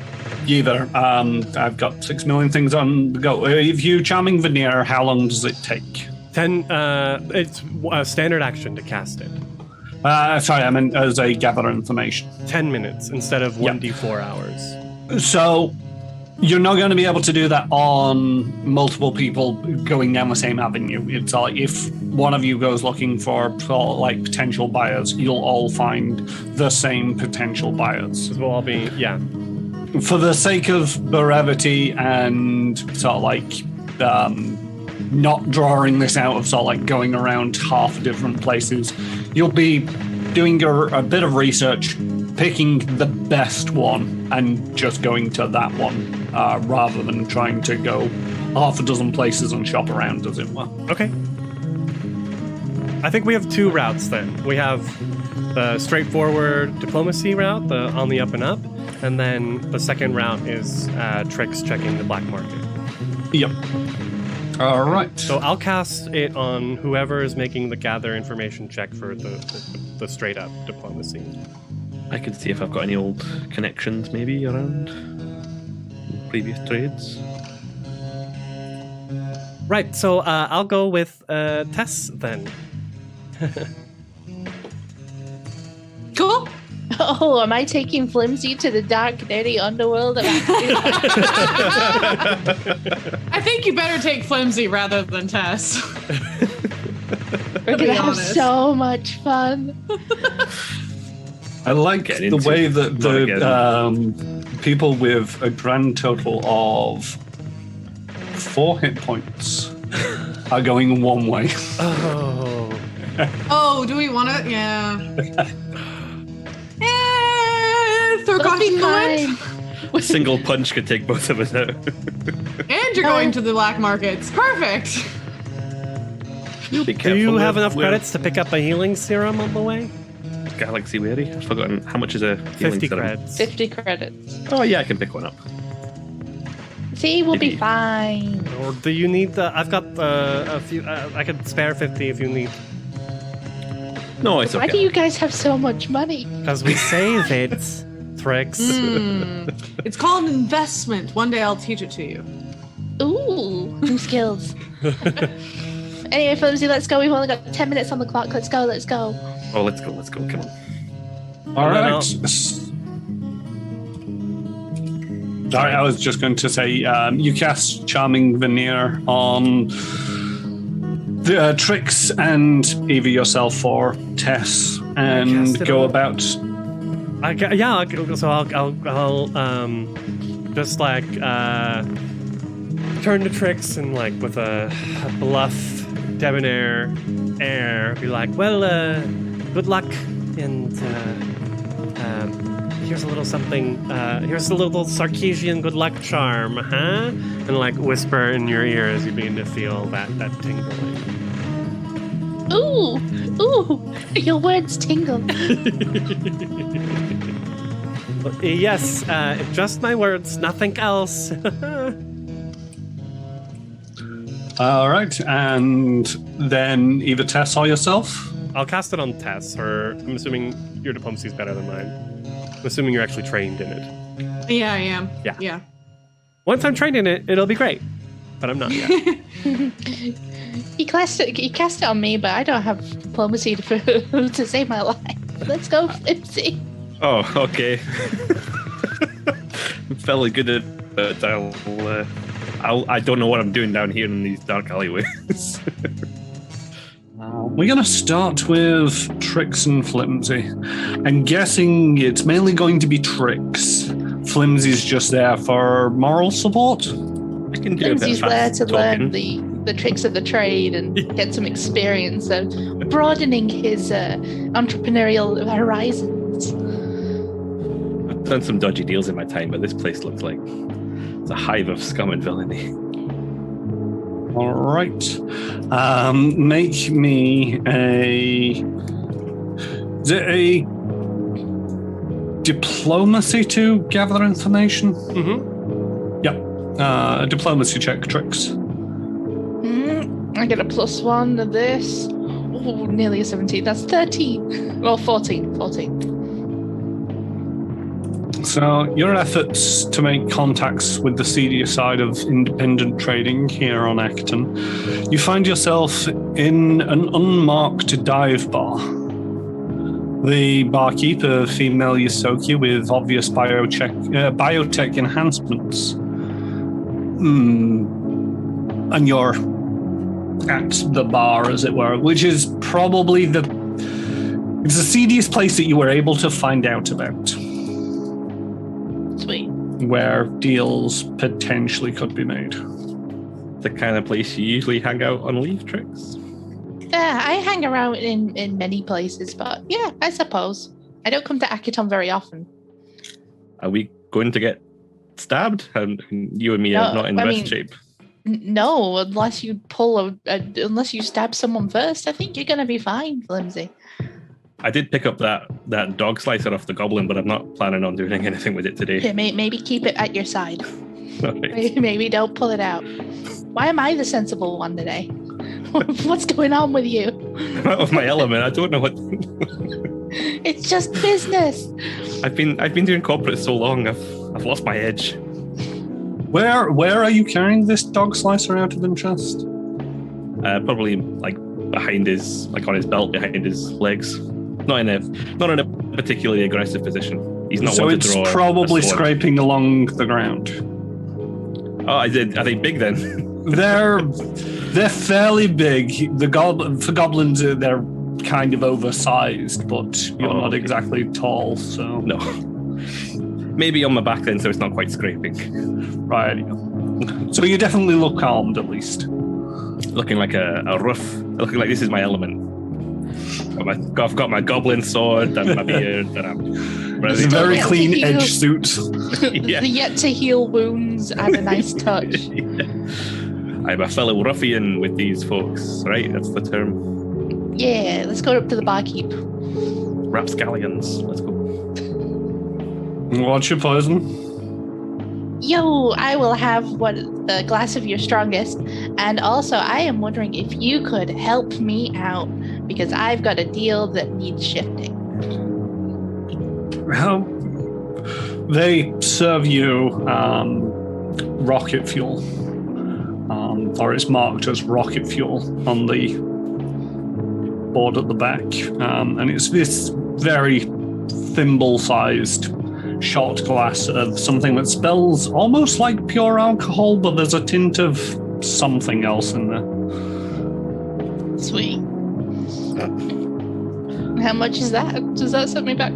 [SPEAKER 2] either. I've got 6 million things on the go. If you charming veneer, how long does it take?
[SPEAKER 6] 10. It's a standard action to cast it.
[SPEAKER 2] Sorry, I meant as a gather information.
[SPEAKER 6] 10 minutes instead of 1d4 hours.
[SPEAKER 2] So you're not going to be able to do that on multiple people going down the same avenue. It's like if one of you goes looking for like potential buyers, you'll all find the same potential buyers.
[SPEAKER 6] We'll all be, yeah.
[SPEAKER 2] For the sake of brevity and sort of like not drawing this out of sort of like going around half different places, you'll be doing a bit of research, picking the best one and just going to that one rather than trying to go half a dozen places and shop around, as it were.
[SPEAKER 6] Okay. I think we have 2 routes then. We have the straightforward diplomacy route, the on the up and up, and then the second route is Trix checking the black market.
[SPEAKER 2] Yep. All right.
[SPEAKER 6] So I'll cast it on whoever is making the gather information check for the straight up diplomacy.
[SPEAKER 3] I can see if I've got any old connections maybe around previous trades.
[SPEAKER 6] Right, so I'll go with Tess then.
[SPEAKER 4] Cool.
[SPEAKER 5] Oh, am I taking Flimsy to the dark, dirty underworld?
[SPEAKER 4] I think you better take Flimsy rather than Tess.
[SPEAKER 5] We're gonna have so much fun.
[SPEAKER 2] I like the way that the people with a grand total of 4 hit points are going one way.
[SPEAKER 6] Oh.
[SPEAKER 4] Oh, do we want to? Yeah. Throw
[SPEAKER 5] It'll
[SPEAKER 4] caution
[SPEAKER 5] be
[SPEAKER 4] to the wind.
[SPEAKER 3] A single punch could take both of us out.
[SPEAKER 4] And you're going to the black markets. Perfect.
[SPEAKER 3] Be
[SPEAKER 6] Do
[SPEAKER 3] careful
[SPEAKER 6] you have
[SPEAKER 3] with-
[SPEAKER 6] enough
[SPEAKER 3] with
[SPEAKER 6] credits to pick up a healing serum on the way?
[SPEAKER 3] Galaxy Wary? I've forgotten. How much is a healing
[SPEAKER 6] 50
[SPEAKER 3] serum?
[SPEAKER 6] credits.
[SPEAKER 5] 50 credits.
[SPEAKER 3] Oh, yeah, I can pick one up.
[SPEAKER 5] See, we'll be
[SPEAKER 3] Maybe.
[SPEAKER 5] fine.
[SPEAKER 6] Or do you need the... I've got a few... I could spare 50 if you need.
[SPEAKER 3] No, it's
[SPEAKER 5] Why
[SPEAKER 3] okay.
[SPEAKER 5] do you guys have so much money?
[SPEAKER 6] Because we save it. Tricks.
[SPEAKER 4] It's called an investment. One day I'll teach it to you.
[SPEAKER 5] Ooh, new skills. Anyway, Flimsy, let's go. We've only got 10 minutes on the clock. Let's go.
[SPEAKER 3] Oh, let's go. Come on.
[SPEAKER 2] All
[SPEAKER 6] then
[SPEAKER 2] right.
[SPEAKER 6] I'll-
[SPEAKER 2] Sorry, I was just going to say, you cast Charming Veneer on the Trix and either yourself or Tess, and
[SPEAKER 6] cast it
[SPEAKER 2] go
[SPEAKER 6] on-
[SPEAKER 2] about.
[SPEAKER 6] So I'll just like turn to Trix and like with a bluff, debonair air, be like, well, good luck, and here's a little something. Here's a little Sarkeesian good luck charm, huh? And like whisper in your ear as you begin to feel that tingling.
[SPEAKER 5] Ooh, your words tingle.
[SPEAKER 6] Yes, just my words, nothing else.
[SPEAKER 2] All right, and then either Tess or yourself.
[SPEAKER 6] I'll cast it on Tess, or I'm assuming your diplomacy is better than mine. I'm assuming you're actually trained in it.
[SPEAKER 4] Yeah, I am.
[SPEAKER 6] Yeah.
[SPEAKER 4] Yeah.
[SPEAKER 6] Once I'm trained in it, it'll be great. But I'm not yet.
[SPEAKER 5] He cast it on me, but I don't have diplomacy to save my life. Let's go, Flimsy.
[SPEAKER 3] Oh, okay. I'm fairly good at it, but I don't know what I'm doing down here in these dark alleyways.
[SPEAKER 2] We're going to start with Trix and Flimsy. I'm guessing it's mainly going to be Trix. Flimsy's just there for moral support.
[SPEAKER 3] I can do a bit
[SPEAKER 5] Flimsy's
[SPEAKER 3] of
[SPEAKER 5] there
[SPEAKER 3] fast
[SPEAKER 5] to learn
[SPEAKER 3] talking.
[SPEAKER 5] the the tricks of the trade and get some experience and broadening his entrepreneurial horizons.
[SPEAKER 3] I've done some dodgy deals in my time, but this place looks like it's a hive of scum and villainy.
[SPEAKER 2] All right. Make me a diplomacy to gather information.
[SPEAKER 6] Mm-hmm.
[SPEAKER 2] Yep. A diplomacy check, Trix.
[SPEAKER 5] I get a +1 to this. Oh, nearly a 17. That's 13. Well, 14.
[SPEAKER 2] So your efforts to make contacts with the seedier side of independent trading here on Acton, you find yourself in an unmarked dive bar. The barkeeper, female Yosoki with obvious biotech enhancements. And you're at the bar, as it were, which is probably it's the seediest place that you were able to find out about.
[SPEAKER 5] Sweet.
[SPEAKER 2] Where deals potentially could be made.
[SPEAKER 3] The kind of place you usually hang out on leave, Tricks.
[SPEAKER 5] Yeah, I hang around in many places, but yeah, I suppose. I don't come to Akiton very often.
[SPEAKER 3] Are we going to get stabbed? And you and me are not in the best shape.
[SPEAKER 5] No, unless you unless you stab someone first, I think you're going to be fine, Flimsy.
[SPEAKER 3] I did pick up that dog slicer off the goblin, but I'm not planning on doing anything with it today.
[SPEAKER 5] Yeah, maybe keep it at your side.
[SPEAKER 3] Right.
[SPEAKER 5] Maybe don't pull it out. Why am I the sensible one today? What's going on with you?
[SPEAKER 3] I'm out of my element. I don't know what.
[SPEAKER 5] It's just business.
[SPEAKER 3] I've been doing corporate so long. I've lost my edge.
[SPEAKER 2] Where are you carrying this dog slicer out of interest?
[SPEAKER 3] Probably like behind his, like on his belt, behind his legs. Not in a particularly aggressive position. He's not.
[SPEAKER 2] So
[SPEAKER 3] one to
[SPEAKER 2] it's
[SPEAKER 3] draw
[SPEAKER 2] probably
[SPEAKER 3] a sword.
[SPEAKER 2] scraping along the ground.
[SPEAKER 3] Oh, I did. Are they big then?
[SPEAKER 2] They're fairly big. For goblins, they're kind of oversized, but you're not exactly tall, so
[SPEAKER 3] No. Maybe on my back then, so it's not quite scraping.
[SPEAKER 2] Right. So you definitely look armed, at least.
[SPEAKER 3] Looking like a rough. Looking like this is my element. I've got my goblin sword and my beard, and I'm
[SPEAKER 2] It's
[SPEAKER 3] ready.
[SPEAKER 2] a very
[SPEAKER 5] Yeah.
[SPEAKER 2] clean edge suit.
[SPEAKER 3] Yeah.
[SPEAKER 5] The yet to heal wounds and a nice touch.
[SPEAKER 3] I'm a fellow ruffian with these folks, right? That's the term.
[SPEAKER 5] Yeah, let's go up to the barkeep.
[SPEAKER 3] Rapscallions. Let's go.
[SPEAKER 2] What's your poison?
[SPEAKER 5] Yo, I will have a glass of your strongest. And also, I am wondering if you could help me out because I've got a deal that needs shifting.
[SPEAKER 2] Well, they serve you rocket fuel, or it's marked as rocket fuel on the board at the back, and it's this very thimble-sized shot glass of something that smells almost like pure alcohol, but there's a tint of something else in there.
[SPEAKER 5] Sweet. How much is that? Does that set me back?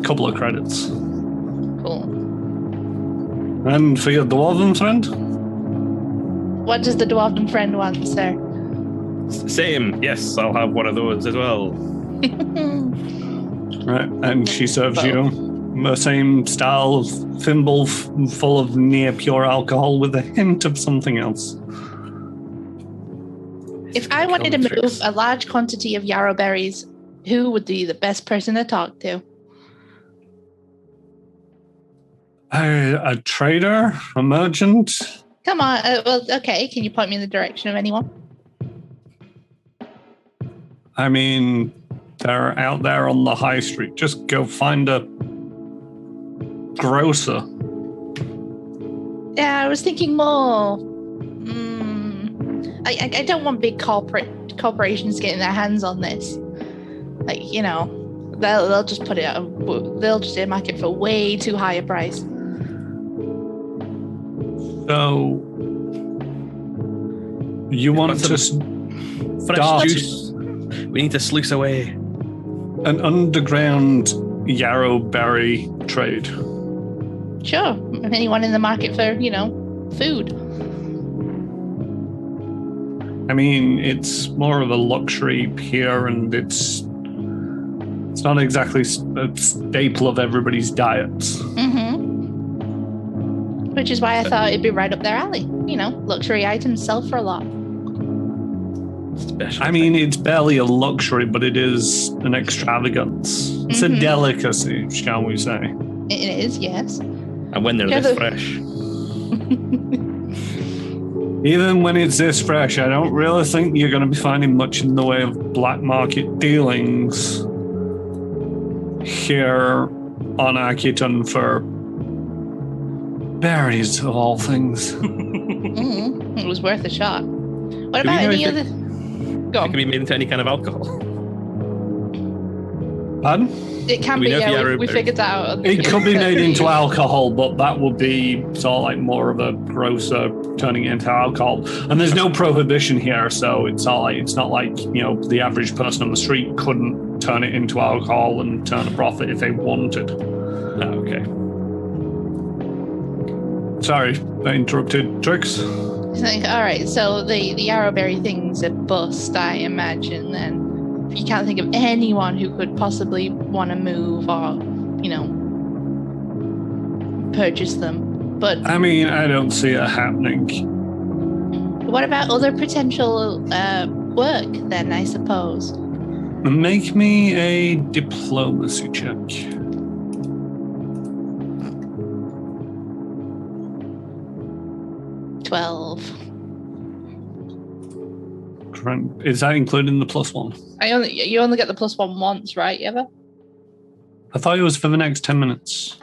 [SPEAKER 2] Couple of credits.
[SPEAKER 5] Cool.
[SPEAKER 2] And for your dwarven friend?
[SPEAKER 5] What does the dwarven friend want, sir?
[SPEAKER 3] Same. Yes, I'll have one of those as well.
[SPEAKER 2] Right, and she serves you the same style of thimble full of near pure alcohol with a hint of something else.
[SPEAKER 5] If I wanted to move
[SPEAKER 3] Tricks.
[SPEAKER 5] a large quantity of yarrow berries, who would be the best person to talk to?
[SPEAKER 2] A trader? A merchant?
[SPEAKER 5] Come on. Well, okay. Can you point me in the direction of anyone?
[SPEAKER 2] I mean, they're out there on the high street. Just go find a grocer.
[SPEAKER 5] Yeah, I was thinking more. I don't want big corporations getting their hands on this. Like, you know, they'll just put it out. They'll just earmark it for way too high a price.
[SPEAKER 2] So you want to
[SPEAKER 3] Fresh
[SPEAKER 2] start
[SPEAKER 3] juice. We need to sluice away.
[SPEAKER 2] an underground yarrow berry trade?
[SPEAKER 5] Sure. Anyone in the market for, you know, food.
[SPEAKER 2] I mean, it's more of a luxury here, and it's not exactly a staple of everybody's diets.
[SPEAKER 5] Mm-hmm. Which is why I thought it'd be right up their alley. You know, luxury items sell for a lot.
[SPEAKER 3] Special.
[SPEAKER 2] I mean, it's barely a luxury, but it is an extravagance. It's a delicacy, shall we say.
[SPEAKER 5] It is, yes.
[SPEAKER 3] And when they're this fresh.
[SPEAKER 2] Even when it's this fresh, I don't really think you're going to be finding much in the way of black market dealings here on Akiton for berries, of all things.
[SPEAKER 5] It was worth a shot. What about any other... Go on.
[SPEAKER 3] It can be made into any kind of alcohol.
[SPEAKER 2] Pardon?
[SPEAKER 5] It can be, yeah, we figured that out.
[SPEAKER 2] It could be made into alcohol, but that would be sort of like more of a grosser turning it into alcohol. And there's no prohibition here, so it's not like, you know, the average person on the street couldn't turn it into alcohol and turn a profit if they wanted.
[SPEAKER 3] Oh, okay.
[SPEAKER 2] Sorry, I interrupted. Trix?
[SPEAKER 5] All right, so the arrowberry thing's a bust, I imagine, then. You can't think of anyone who could possibly want to move or, you know, purchase them. But
[SPEAKER 2] I mean, I don't see it happening.
[SPEAKER 5] What about other potential work then, I suppose?
[SPEAKER 2] Make me a diplomacy check.
[SPEAKER 5] $12.
[SPEAKER 2] Is that including the +1?
[SPEAKER 5] You only get the +1 once, right, Eva?
[SPEAKER 2] I thought it was for the next 10 minutes.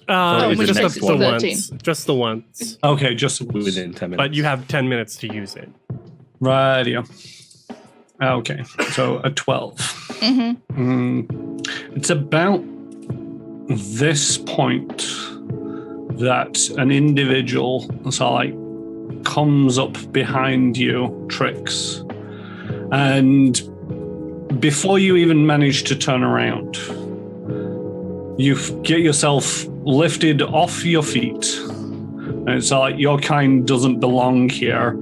[SPEAKER 6] Just the once. Just the once.
[SPEAKER 2] Okay, just
[SPEAKER 3] within 10 minutes.
[SPEAKER 6] But you have 10 minutes to use it.
[SPEAKER 2] Right, yeah. Okay, so a 12. It's about this point that an individual comes up behind you, Trix, and before you even manage to turn around, you get yourself lifted off your feet, and it's like your kind doesn't belong here.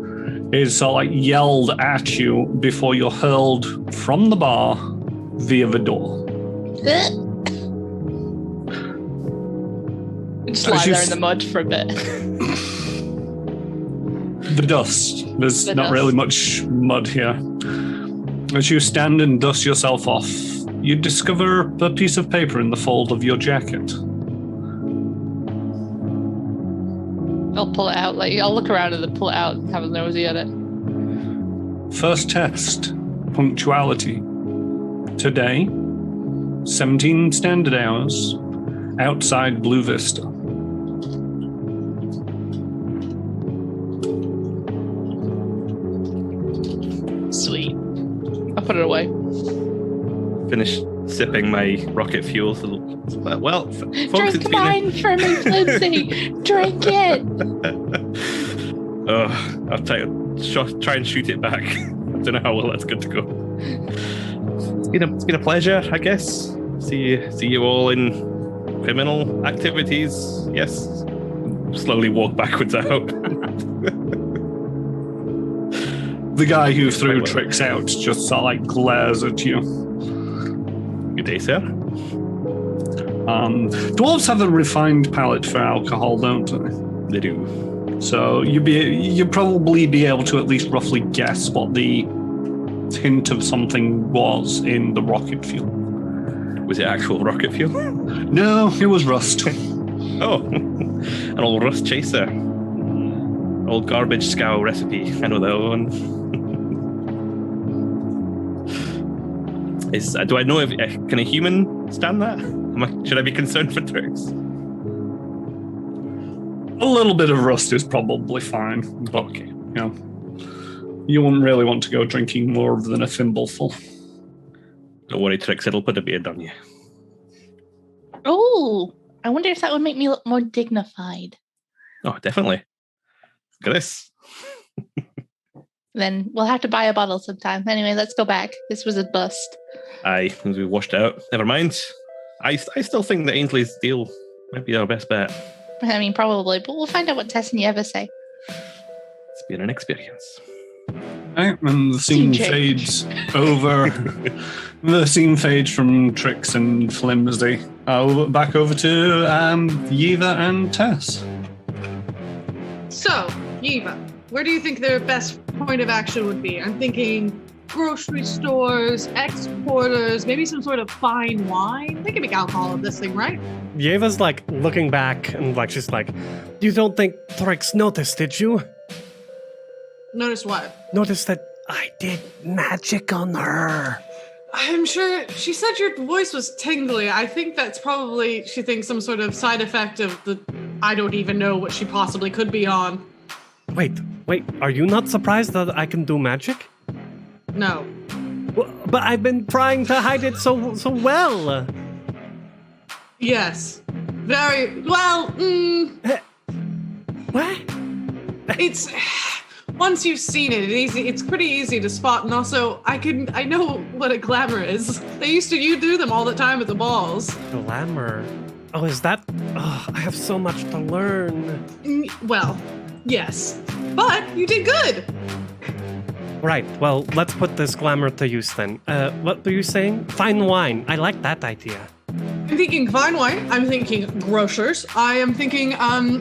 [SPEAKER 2] It's yelled at you before you're hurled from the bar via the door.
[SPEAKER 5] Just lie there in the mud for a bit.
[SPEAKER 2] The dust. There's not really much mud here. As you stand and dust yourself off, you discover a piece of paper in the fold of your jacket.
[SPEAKER 5] I'll pull it out. I'll look around and then pull it out and have a nosy at it.
[SPEAKER 2] First test, punctuality. Today, 17 standard hours, outside Blue Vista.
[SPEAKER 5] Sweet. I'll put it away.
[SPEAKER 3] Finish sipping my rocket fuel. Well, folks,
[SPEAKER 5] drink mine for me, Lindsay. Drink it.
[SPEAKER 3] I'll try and shoot it back. I don't know how well that's good to go. It's been a pleasure, I guess. See you all in criminal activities. Yes. Slowly walk backwards out.
[SPEAKER 2] The guy who threw Trix out just glares at you.
[SPEAKER 3] Good day, sir.
[SPEAKER 2] Dwarves have a refined palate for alcohol, don't they?
[SPEAKER 3] They do.
[SPEAKER 2] So you'd probably be able to at least roughly guess what the hint of something was in the rocket fuel.
[SPEAKER 3] Was it actual rocket fuel?
[SPEAKER 2] No, it was rust.
[SPEAKER 3] Oh, an old rust chaser. Old garbage scow recipe. I know that one. Do I know if can a human stand that? Should I be concerned for Trix?
[SPEAKER 2] A little bit of rust is probably fine, but
[SPEAKER 3] okay.
[SPEAKER 2] You wouldn't really want to go drinking more than a thimbleful.
[SPEAKER 3] Don't worry, Trix, it'll put a beard on you.
[SPEAKER 5] Oh, I wonder if that would make me look more dignified.
[SPEAKER 3] Oh, definitely. Look at this.
[SPEAKER 5] Then we'll have to buy a bottle sometime. Anyway, let's go back. This was a bust.
[SPEAKER 3] Aye, we washed out. Never mind. I still think that Ainsley's deal might be our best bet.
[SPEAKER 5] I mean, probably, but we'll find out what Tess and Yeva say.
[SPEAKER 3] It's been an experience.
[SPEAKER 2] Okay, and the scene fades over. The scene fades from Trix and Flimsy. Back over to Yiva and Tess.
[SPEAKER 4] So, Yiva, where do you think their best point of action would be? I'm thinking grocery stores, exporters, maybe some sort of fine wine. They can make alcohol of this thing, right?
[SPEAKER 6] Yeva's like looking back and like she's like, you don't think Trix noticed, did you?
[SPEAKER 4] Notice what?
[SPEAKER 6] Noticed that I did magic on her.
[SPEAKER 4] I'm sure she said your voice was tingly. I think that's probably, she thinks, some sort of side effect of the, I don't even know what she possibly could be on.
[SPEAKER 6] Wait, are you not surprised that I can do magic?
[SPEAKER 4] No.
[SPEAKER 6] But I've been trying to hide it so well.
[SPEAKER 4] Yes. Very well.
[SPEAKER 6] What?
[SPEAKER 4] It's once you've seen it, it's pretty easy to spot, and also I know what a glamour is. You do them all the time at the balls.
[SPEAKER 6] Glamour. Oh, is that? Oh, I have so much to learn.
[SPEAKER 4] Well, yes, but you did good.
[SPEAKER 6] Right, well, let's put this glamour to use then. What were you saying? Fine wine. I like that idea.
[SPEAKER 4] I'm thinking fine wine. I'm thinking grocers. I am thinking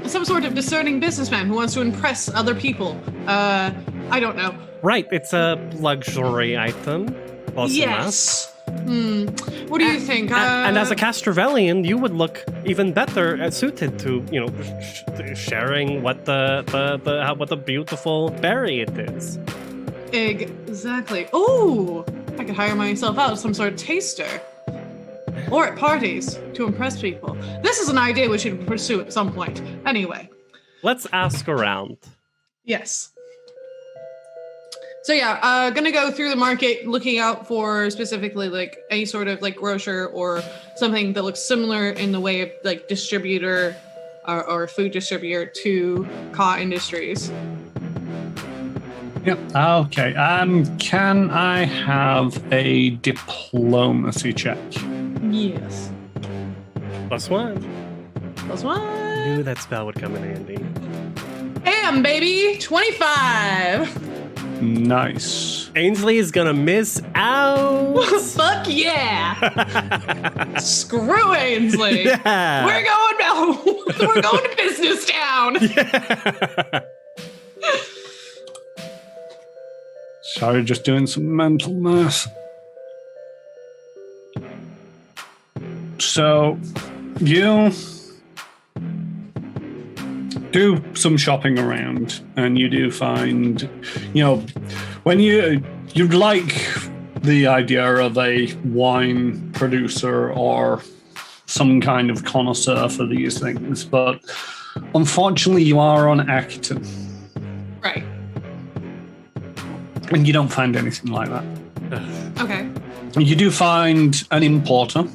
[SPEAKER 4] some sort of discerning businessman who wants to impress other people. I don't know.
[SPEAKER 6] Right, it's a luxury item. Also
[SPEAKER 4] yes. What do you think?
[SPEAKER 6] And as a Castrovellian, you would look even better suited to, sharing what the beautiful berry it is.
[SPEAKER 4] Exactly. Oh, I could hire myself out as some sort of taster. Or at parties to impress people. This is an idea we should pursue at some point. Anyway.
[SPEAKER 6] Let's ask around.
[SPEAKER 4] Yes. So yeah, gonna go through the market looking out for specifically like any sort of like grocer or something that looks similar in the way of like distributor or food distributor to Ka Industries.
[SPEAKER 2] Yep. Okay. Can I have a diplomacy check?
[SPEAKER 4] Yes.
[SPEAKER 6] +1.
[SPEAKER 4] +1.
[SPEAKER 6] Knew that spell would come in handy.
[SPEAKER 4] Bam, baby! 25!
[SPEAKER 2] Nice.
[SPEAKER 6] Ainsley is gonna miss out.
[SPEAKER 4] Fuck yeah! Screw Ainsley!
[SPEAKER 6] Yeah.
[SPEAKER 4] We're going now! We're going to business town!
[SPEAKER 6] Yeah.
[SPEAKER 2] Sorry, just doing some mental math. So, you do some shopping around, and you do find, when you'd like the idea of a wine producer or some kind of connoisseur for these things, but unfortunately, you are on Acton.
[SPEAKER 4] Right.
[SPEAKER 2] And you don't find anything like that.
[SPEAKER 4] Okay.
[SPEAKER 2] You do find an importer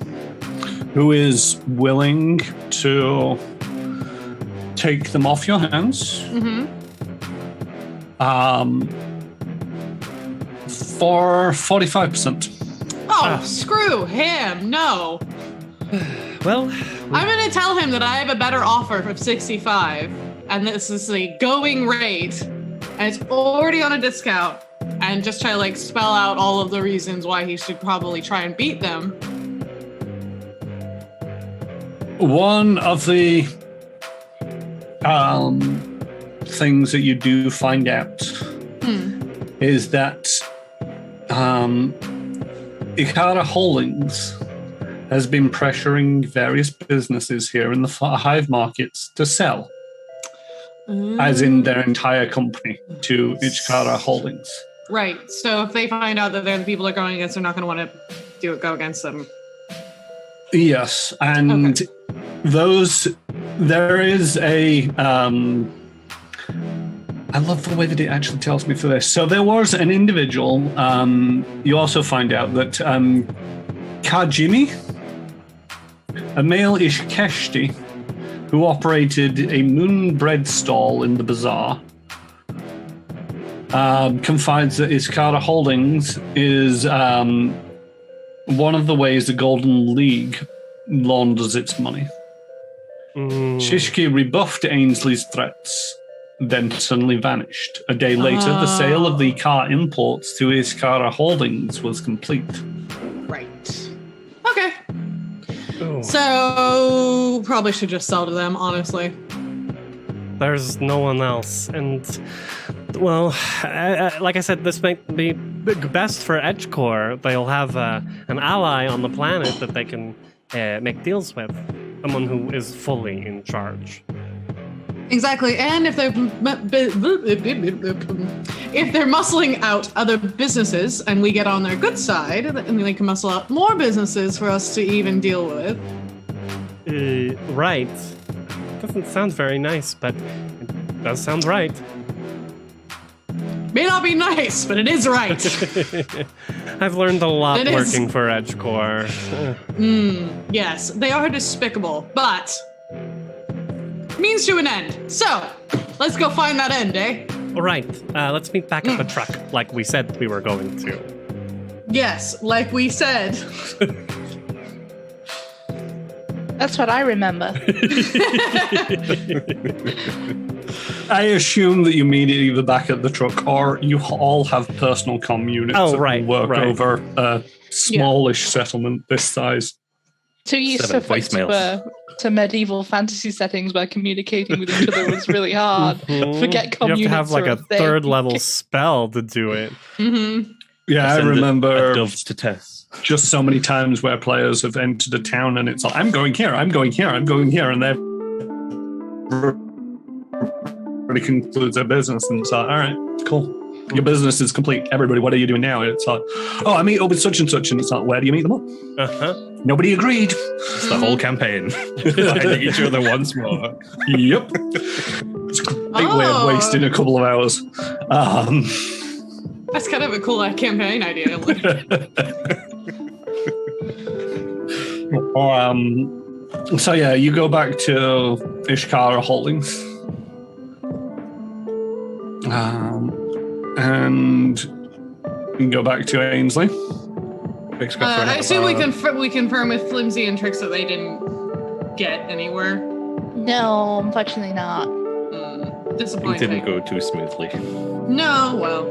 [SPEAKER 2] who is willing to take them off your hands.
[SPEAKER 4] Mm-hmm.
[SPEAKER 2] For 45%.
[SPEAKER 4] Oh, screw him. No.
[SPEAKER 6] Well,
[SPEAKER 4] I'm going to tell him that I have a better offer of 65, and this is the going rate, and it's already on a discount, and just try to spell out all of the reasons why he should probably try and beat them.
[SPEAKER 2] One of the things that you do find out is that Ichihara Holdings has been pressuring various businesses here in the Hive Markets to sell, as in their entire company, to Ichihara Holdings.
[SPEAKER 4] Right. So if they find out that they're the people they're going against, they're not going to want to go against them.
[SPEAKER 2] Yes, and there is a I love the way that it actually tells me for this. So there was an individual, you also find out that Kajimi, a male Ishkeshti, who operated a moon bread stall in the bazaar, confides that Ichihara Holdings is one of the ways the Golden League launders its money. Shishki rebuffed Ainsley's threats then suddenly vanished. A day later, the sale of the car imports to Ichihara Holdings was complete.
[SPEAKER 4] Right. Okay.
[SPEAKER 6] Ooh.
[SPEAKER 4] So probably should just sell to them, honestly.
[SPEAKER 6] There's no one else, and well, like I said, this might be best for Edgecore. They'll have an ally on the planet that they can make deals with, someone who is fully in charge.
[SPEAKER 4] Exactly, and if they're muscling out other businesses, and we get on their good side, then they can muscle out more businesses for us to even deal with.
[SPEAKER 6] Right. Doesn't sound very nice, but it does sound right.
[SPEAKER 4] May not be nice, but it is right.
[SPEAKER 6] I've learned a lot working for Edgecore.
[SPEAKER 4] Yes, they are despicable, but means to an end. So, let's go find that end, eh?
[SPEAKER 6] All right, let's meet back at the truck, like we said we were going to.
[SPEAKER 4] Yes, like we said.
[SPEAKER 5] That's what I remember.
[SPEAKER 2] I assume that you meet it either back at the truck or you all have personal comm units that work over a smallish settlement this size.
[SPEAKER 5] Too used to medieval fantasy settings where communicating with each other was really hard. Forget comm units.
[SPEAKER 6] You have to have like a third level spell to do it.
[SPEAKER 2] Yeah, I remember
[SPEAKER 3] doves to test.
[SPEAKER 2] Just so many times where players have entered a town and it's like, I'm going here, I'm going here, I'm going here, and they've really concludes their business, and it's like, all right, cool. Your business is complete. Everybody, what are you doing now? And it's like, oh, I meet up with such and such, and it's like, where do you meet them up? Nobody agreed.
[SPEAKER 3] It's the whole campaign. Finding each other once more.
[SPEAKER 2] Yep. It's a great way of wasting a couple of hours.
[SPEAKER 4] That's kind of a cool campaign idea.
[SPEAKER 2] So yeah, you go back to Ichihara Holdings. And you can go back to Ainsley.
[SPEAKER 4] I assume we confirm with Flimsy and Trix that they didn't get anywhere.
[SPEAKER 5] No, unfortunately not.
[SPEAKER 4] Disappointing.
[SPEAKER 3] It didn't go too smoothly.
[SPEAKER 4] No, well.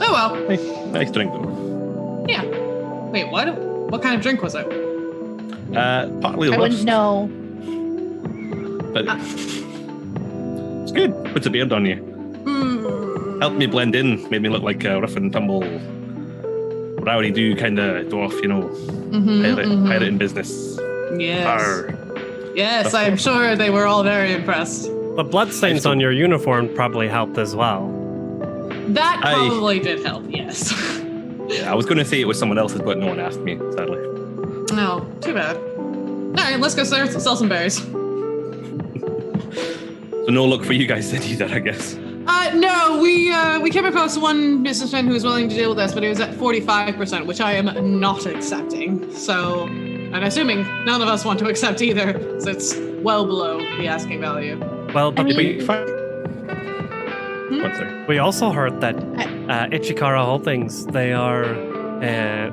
[SPEAKER 4] Oh well.
[SPEAKER 3] Nice drink though.
[SPEAKER 4] Yeah. Wait, what? What kind of drink was it?
[SPEAKER 3] Partly
[SPEAKER 5] I wouldn't know.
[SPEAKER 3] But it's good. Puts a beard on you. Helped me blend in. Made me look like a rough and tumble, rowdy-do kind of dwarf, you know. Pirate in business.
[SPEAKER 4] Yes.
[SPEAKER 3] Arr.
[SPEAKER 4] Yes, I'm sure they were all very impressed.
[SPEAKER 6] The bloodstains on your uniform probably helped as well.
[SPEAKER 4] That probably did help, yes.
[SPEAKER 3] Yeah, I was going to say it was someone else's, but no one asked me, sadly.
[SPEAKER 4] No, too bad. All right, let's go sell some berries.
[SPEAKER 3] So no luck for you guys then either, I guess.
[SPEAKER 4] No, we came across one businessman who was willing to deal with us, but he was at 45%, which I am not accepting. So I'm assuming none of us want to accept either, so it's well below the asking value.
[SPEAKER 6] Well, but we also heard that Ichihara Holdings, they are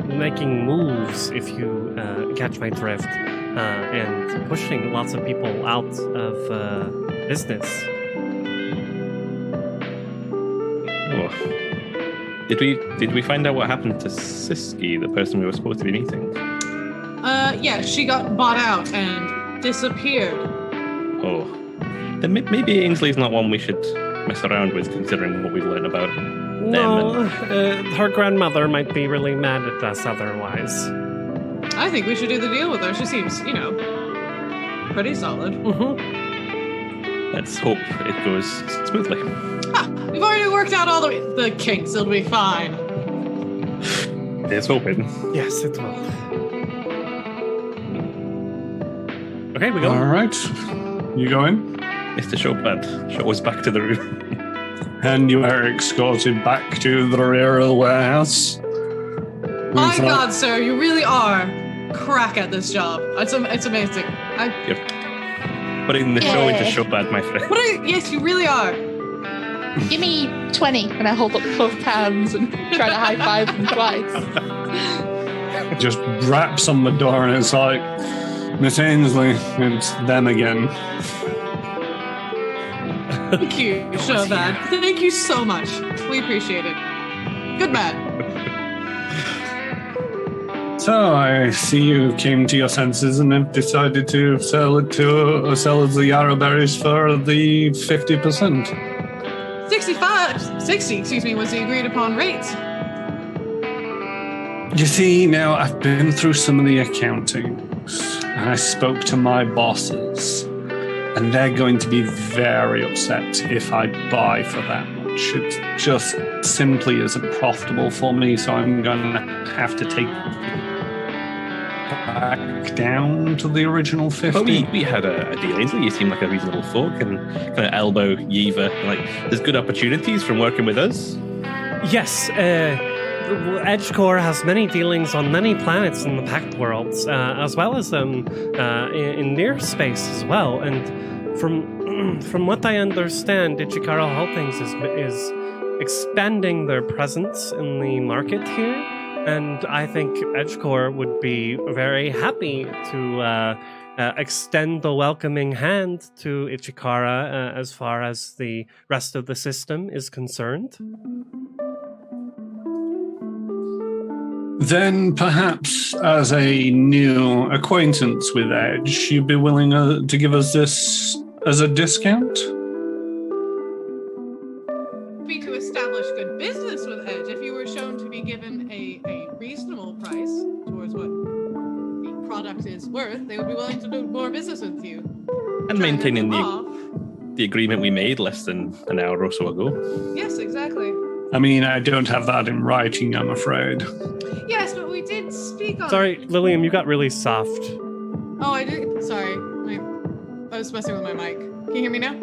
[SPEAKER 6] making moves, if you catch my drift, and pushing lots of people out of business.
[SPEAKER 3] Oh. Did we find out what happened to Siski, the person we were supposed to be meeting?
[SPEAKER 4] Yeah, she got bought out and disappeared.
[SPEAKER 3] Oh. Then maybe Ainsley's not one we should mess around with, considering what we've learned about them.
[SPEAKER 6] No, her grandmother might be really mad at us otherwise.
[SPEAKER 4] I think we should do the deal with her. She seems, pretty solid.
[SPEAKER 3] Let's hope it goes smoothly.
[SPEAKER 4] We've already worked out all the kinks. It'll be fine.
[SPEAKER 3] Let's hope it.
[SPEAKER 6] Yes, it will. Okay, we go.
[SPEAKER 2] All right. You go in?
[SPEAKER 3] Mr. Showpad, show us back to the room.
[SPEAKER 2] And you are escorted back to the rear of the warehouse.
[SPEAKER 4] My God, sir, you really are crack at this job. It's amazing.
[SPEAKER 3] Yep. Putting the show into Showpad, my friend.
[SPEAKER 4] Yes, you really are.
[SPEAKER 5] Give me 20, and I hold up both hands and try to high five them twice.
[SPEAKER 2] Just raps on the door, and it's like, Miss Ainsley, it's them again.
[SPEAKER 4] Thank you, Shovan. Thank you so much. We appreciate it. Good man.
[SPEAKER 2] So I see you came to your senses and have decided to sell the yarrow berries for the 50%.
[SPEAKER 4] 60, excuse me, was the agreed upon rate.
[SPEAKER 2] You see, now I've been through some of the accountings and I spoke to my bosses and they're going to be very upset if I buy for that much. It just simply isn't profitable for me, so I'm going to have to take back down to the original 50.
[SPEAKER 3] But we had a deal, Ainsley. You seem like a reasonable folk, and kind of elbow Yeva. Like, there's good opportunities from working with us.
[SPEAKER 6] Yes, EdgeCore has many dealings on many planets in the Pact worlds, as well as in near space as well. And from what I understand, Ichihara Holdings is expanding their presence in the market here. And I think EdgeCore would be very happy to extend the welcoming hand to Ichihara as far as the rest of the system is concerned.
[SPEAKER 2] Then perhaps as a new acquaintance with Edge, you'd be willing to give us this as a discount?
[SPEAKER 4] Be to establish good business with Edge if you were shown to be given a reasonable price towards what the product is worth, they would be willing to do more business with you.
[SPEAKER 3] And maintaining the agreement we made less than an hour or so ago.
[SPEAKER 4] Yes, exactly.
[SPEAKER 2] I mean, I don't have that in writing, I'm afraid.
[SPEAKER 4] Yes, but we did speak on...
[SPEAKER 6] Sorry, Lillian, you got really soft.
[SPEAKER 4] Oh, I did? Sorry. I was messing with my mic. Can you hear me now?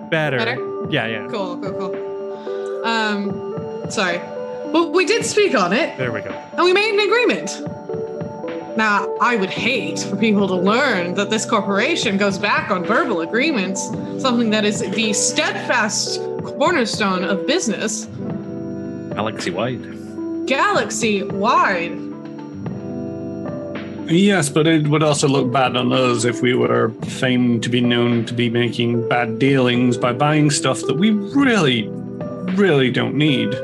[SPEAKER 6] Better? Yeah.
[SPEAKER 4] Cool. Sorry. Well, we did speak on it.
[SPEAKER 6] There we go.
[SPEAKER 4] And we made an agreement. Now, I would hate for people to learn that this corporation goes back on verbal agreements, something that is the steadfast cornerstone of business.
[SPEAKER 3] Galaxy-wide.
[SPEAKER 2] Yes, but it would also look bad on us if we were famed to be known to be making bad dealings by buying stuff that we really, really don't need.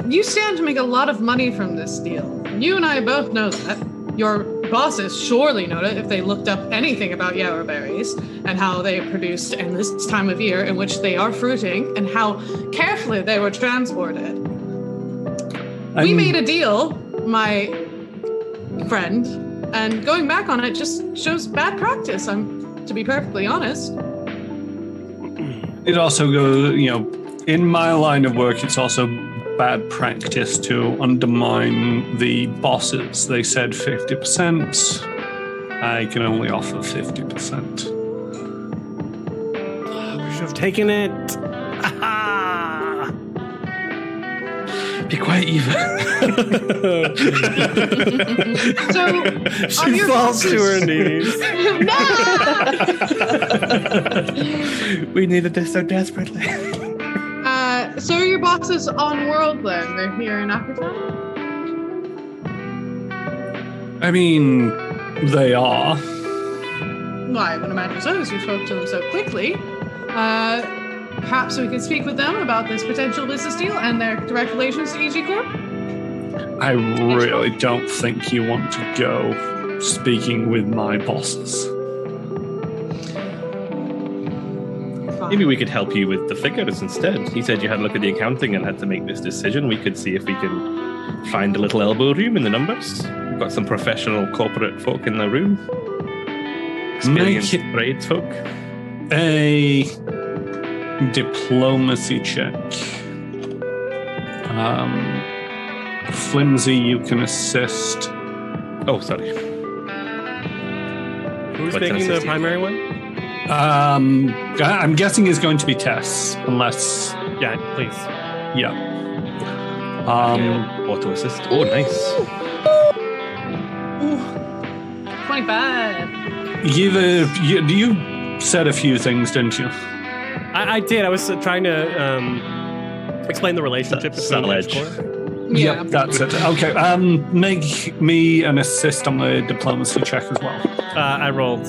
[SPEAKER 4] You stand to make a lot of money from this deal. You and I both know that. Your bosses surely know it if they looked up anything about yarrow berries and how they are produced in this time of year in which they are fruiting and how carefully they were transported. We made a deal, my friend, and going back on it just shows bad practice, to be perfectly honest.
[SPEAKER 2] It also goes, in my line of work, it's also bad practice to undermine the bosses. They said 50%. I can only offer 50%.
[SPEAKER 6] We should have taken it.
[SPEAKER 3] Be quiet, Eva.
[SPEAKER 4] So
[SPEAKER 6] she falls to her knees.
[SPEAKER 4] No!
[SPEAKER 3] We needed this so desperately.
[SPEAKER 4] So are your bosses on world then? They're here in Africa?
[SPEAKER 2] I mean, they are.
[SPEAKER 4] Well, I would imagine so, as you spoke to them so quickly. Perhaps we could speak with them about this potential business deal and their direct relations to EG Corp?
[SPEAKER 2] I really don't think you want to go speaking with my bosses.
[SPEAKER 3] Maybe we could help you with the figures instead. He said you had a look at the accounting and had to make this decision. We could see if we can find a little elbow room in the numbers. We've got some professional corporate folk in the room. Experienced trades folk.
[SPEAKER 2] A diplomacy check. Flimsy, you can assist.
[SPEAKER 3] Oh, sorry.
[SPEAKER 6] Who's making the primary one?
[SPEAKER 2] I'm guessing it's going to be Tess, unless...
[SPEAKER 6] Yeah, please.
[SPEAKER 2] Yeah.
[SPEAKER 3] Auto assist. Oh, nice.
[SPEAKER 4] 25.
[SPEAKER 2] You said a few things, didn't you?
[SPEAKER 6] I did. I was trying to explain the relationship between
[SPEAKER 3] Edge.
[SPEAKER 4] Yeah.
[SPEAKER 2] Yep, that's it. Okay, make me an assist on the diplomacy check as well.
[SPEAKER 6] I rolled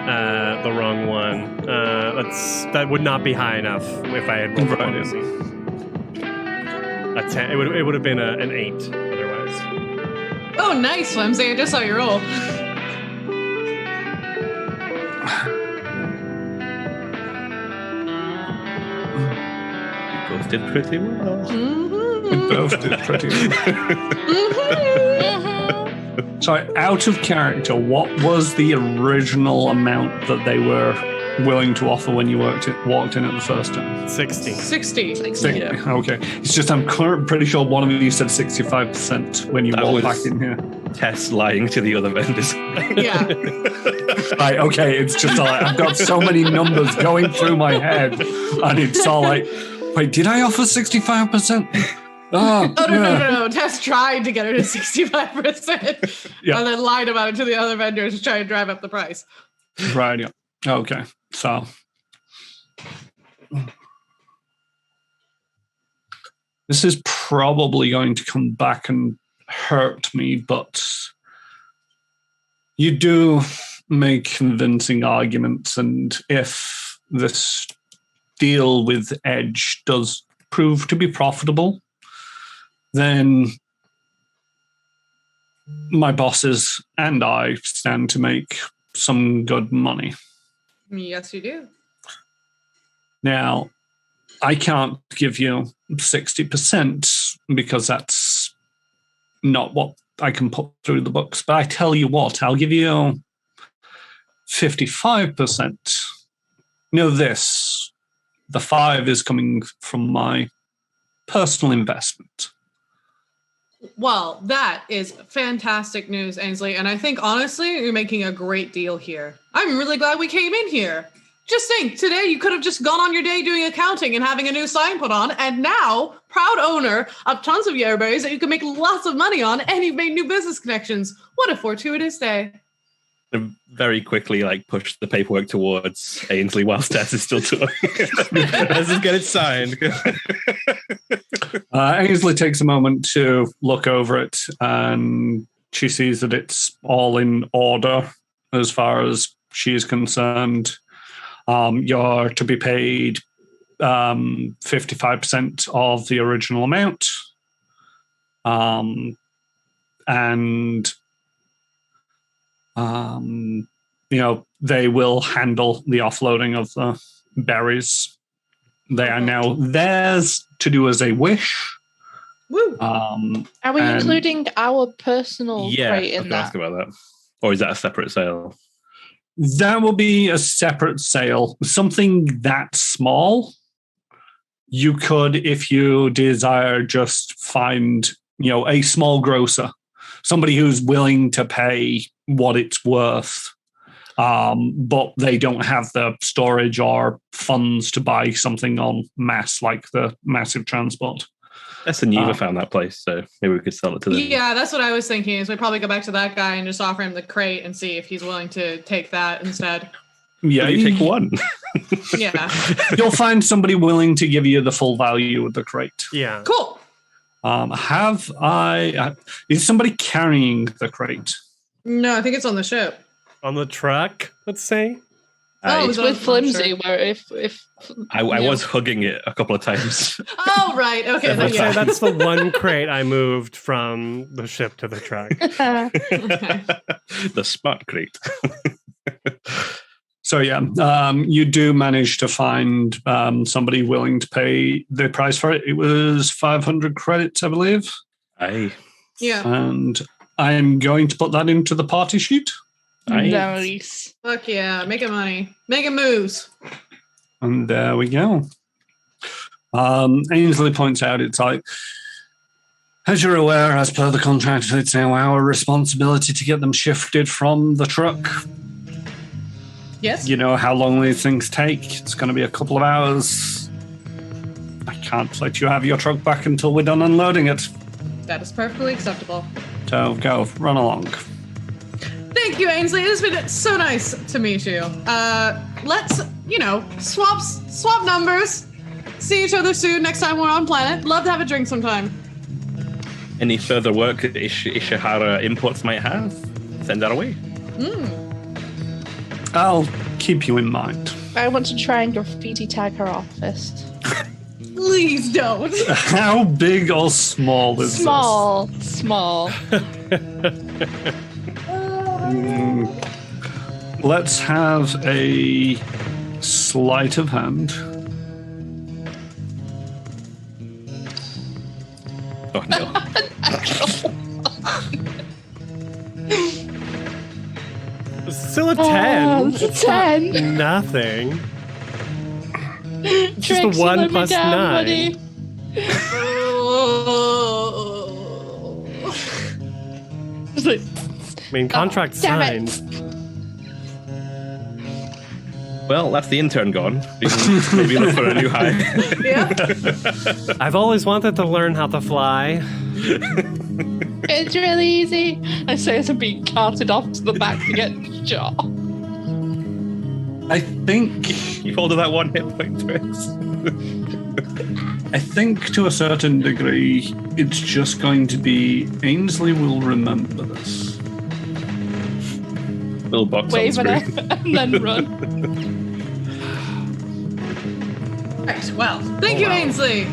[SPEAKER 6] the wrong one. That would not be high enough if I had rolled diplomacy. A 10. It would have been an 8 otherwise.
[SPEAKER 4] Oh, nice, Flimsy. I just saw your roll.
[SPEAKER 3] Both did pretty well.
[SPEAKER 2] We both did pretty well. So, out of character, what was the original amount that they were willing to offer when you walked in at the first time?
[SPEAKER 6] 60.
[SPEAKER 4] 60.
[SPEAKER 2] 60. Yeah. Okay. It's just I'm pretty sure one of you said 65% when you walked back in here.
[SPEAKER 3] Tess lying to the other vendors.
[SPEAKER 4] Yeah.
[SPEAKER 2] Right, okay, it's just like I've got so many numbers going through my head, and it's all like, wait, did I offer 65%? Oh,
[SPEAKER 4] no. Tess tried to get her to 65%,
[SPEAKER 2] yeah.
[SPEAKER 4] And then lied about it to the other vendors to try and drive up the price.
[SPEAKER 2] Right, yeah. Okay, so this is probably going to come back and hurt me, but you do make convincing arguments, and if this deal with Edge does prove to be profitable, then my bosses and I stand to make some good money.
[SPEAKER 4] Yes, you do.
[SPEAKER 2] Now, I can't give you 60% because that's not what I can put through the books. But I tell you what, I'll give you 55%. Know this, the 5 is coming from my personal investment.
[SPEAKER 4] Well, that is fantastic news, Ainsley. And I think, honestly, you're making a great deal here. I'm really glad we came in here. Just think, today you could have just gone on your day doing accounting and having a new sign put on, and now, proud owner of tons of yerberries that you can make lots of money on, and you've made new business connections. What a fortuitous day.
[SPEAKER 3] Very quickly, push the paperwork towards Ainsley whilst Tess is still talking. Let's just get it signed.
[SPEAKER 2] Ainsley takes a moment to look over it, and she sees that it's all in order as far as she is concerned. You're to be paid 55% of the original amount, and they will handle the offloading of the berries. They are now theirs to do as they wish.
[SPEAKER 4] Woo.
[SPEAKER 5] Are we including our personal crate in
[SPEAKER 3] I was
[SPEAKER 5] that?
[SPEAKER 3] ask about that. Or is that a separate sale?
[SPEAKER 2] That will be a separate sale. Something that small, you could, if you desire, just find, a small grocer, somebody who's willing to pay what it's worth, but they don't have the storage or funds to buy something en masse like the massive transport.
[SPEAKER 3] S1E3 found that place, so maybe we could sell it to them.
[SPEAKER 4] Yeah, that's what I was thinking, is we probably go back to that guy and just offer him the crate and see if he's willing to take that instead.
[SPEAKER 2] Yeah,
[SPEAKER 3] you take one.
[SPEAKER 4] Yeah.
[SPEAKER 2] You'll find somebody willing to give you the full value of the crate.
[SPEAKER 6] Yeah.
[SPEAKER 4] Cool.
[SPEAKER 2] Is somebody carrying the crate?
[SPEAKER 4] No, I think it's on the ship.
[SPEAKER 6] On the truck, let's say.
[SPEAKER 5] It's with Flimsy, where if
[SPEAKER 3] I was hugging it a couple of times.
[SPEAKER 4] Oh, right. Okay. Then,
[SPEAKER 6] Let's say
[SPEAKER 4] yeah.
[SPEAKER 6] that's the one crate I moved from the ship to the truck.
[SPEAKER 3] The smart crate.
[SPEAKER 2] So you do manage to find somebody willing to pay the price for it. It was 500 credits, I believe.
[SPEAKER 3] Aye.
[SPEAKER 4] Yeah.
[SPEAKER 2] And I'm going to put that into the party sheet.
[SPEAKER 5] nice.
[SPEAKER 4] Fuck yeah. Making money. Making moves.
[SPEAKER 2] And there we go. Ainsley points out, it's like, as you're aware, as per the contract, it's now our responsibility to get them shifted from the truck.
[SPEAKER 4] Yes.
[SPEAKER 2] You know how long these things take. It's going to be a couple of hours. I can't let you have your truck back until we're done unloading it.
[SPEAKER 4] That is perfectly acceptable.
[SPEAKER 2] So go, run along.
[SPEAKER 4] Thank you, Ainsley. It's been so nice to meet you. Let's, swap numbers. See each other soon next time we're on planet. Love to have a drink sometime.
[SPEAKER 3] Any further work that Ichihara Imports might have, send that away.
[SPEAKER 2] I'll keep you in mind.
[SPEAKER 5] I want to try and graffiti tag her office.
[SPEAKER 4] Please don't.
[SPEAKER 2] How big or small is
[SPEAKER 5] Small.
[SPEAKER 2] this? Let's have a sleight of hand.
[SPEAKER 3] Oh no.
[SPEAKER 6] Still a 10.
[SPEAKER 5] It's a 10.
[SPEAKER 6] Nothing. Just a
[SPEAKER 5] Trixie,
[SPEAKER 6] 1
[SPEAKER 5] let me
[SPEAKER 6] plus
[SPEAKER 5] down,
[SPEAKER 6] 9.
[SPEAKER 5] buddy. It's like,
[SPEAKER 6] I mean, contract
[SPEAKER 5] damn it.
[SPEAKER 6] signed.
[SPEAKER 3] Well, that's the intern gone. We can maybe look for a new hive.
[SPEAKER 4] Yeah.
[SPEAKER 6] I've always wanted to learn how to fly.
[SPEAKER 5] It's really easy. I say as I'm being carted off to the back to get the job.
[SPEAKER 2] I think
[SPEAKER 3] You hold that 1 hit point, Trix.
[SPEAKER 2] I think to a certain degree, it's just going to be Ainsley will remember this.
[SPEAKER 3] Little box
[SPEAKER 5] Wave
[SPEAKER 3] on
[SPEAKER 5] it
[SPEAKER 3] screen.
[SPEAKER 5] up and then run.
[SPEAKER 4] Right, well, thank you, Ainsley.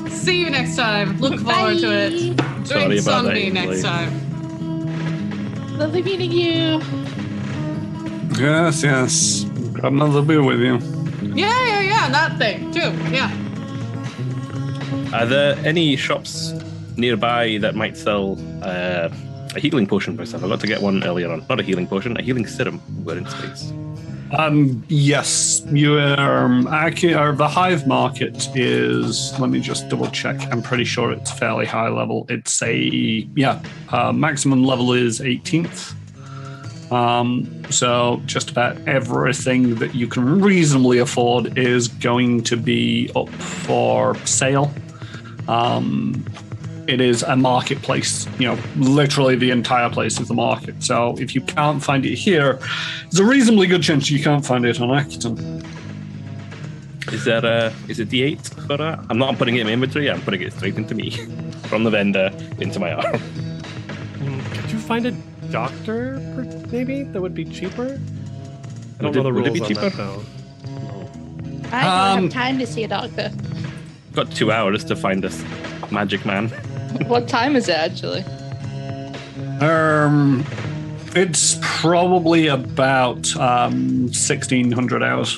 [SPEAKER 4] See you next time. Look forward to it.
[SPEAKER 3] Sorry
[SPEAKER 4] Drinks
[SPEAKER 3] about
[SPEAKER 4] on
[SPEAKER 3] that,
[SPEAKER 4] me
[SPEAKER 3] Ainsley.
[SPEAKER 4] next time.
[SPEAKER 5] Lovely meeting you.
[SPEAKER 2] Yes. Got another beer with you.
[SPEAKER 4] Yeah, that thing too. Yeah.
[SPEAKER 3] Are there any shops nearby that might sell a healing potion, for example? I got to get one earlier on. Not a healing potion, a healing serum. We're in space.
[SPEAKER 2] Yes, you are. The Hive Market is. Let me just double check. I'm pretty sure it's fairly high level. It's maximum level is 18th. So just about everything that you can reasonably afford is going to be up for sale. It is a marketplace, literally the entire place is the market. So if you can't find it here, there's a reasonably good chance you can't find it on Akiton.
[SPEAKER 3] Is it D8 for that? I'm not putting it in my inventory, I'm putting it straight into me. From the vendor into my arm.
[SPEAKER 6] Could you find a doctor, maybe? That would be cheaper? I don't know the
[SPEAKER 3] Would it
[SPEAKER 6] rules
[SPEAKER 3] be
[SPEAKER 6] on that,
[SPEAKER 3] cheaper?
[SPEAKER 6] though.
[SPEAKER 5] I don't have time to see a doctor.
[SPEAKER 3] Got 2 hours to find this magic man.
[SPEAKER 5] What time is it actually?
[SPEAKER 2] It's probably about 1,600 hours.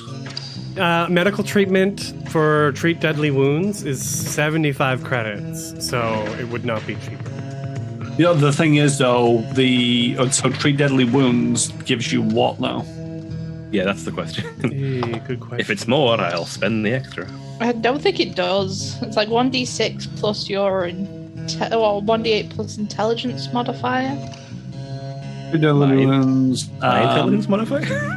[SPEAKER 6] Medical treatment for treat deadly wounds is 75 credits, so it would not be cheaper.
[SPEAKER 2] The other thing is, though, so treat deadly wounds gives you what, though?
[SPEAKER 3] Yeah, that's the question.
[SPEAKER 6] Hey, good question.
[SPEAKER 3] If it's more, I'll spend the extra.
[SPEAKER 5] I don't think it does. It's like 1d6 plus your 1d8 plus intelligence modifier.
[SPEAKER 2] Treat deadly wounds.
[SPEAKER 3] My intelligence modifier?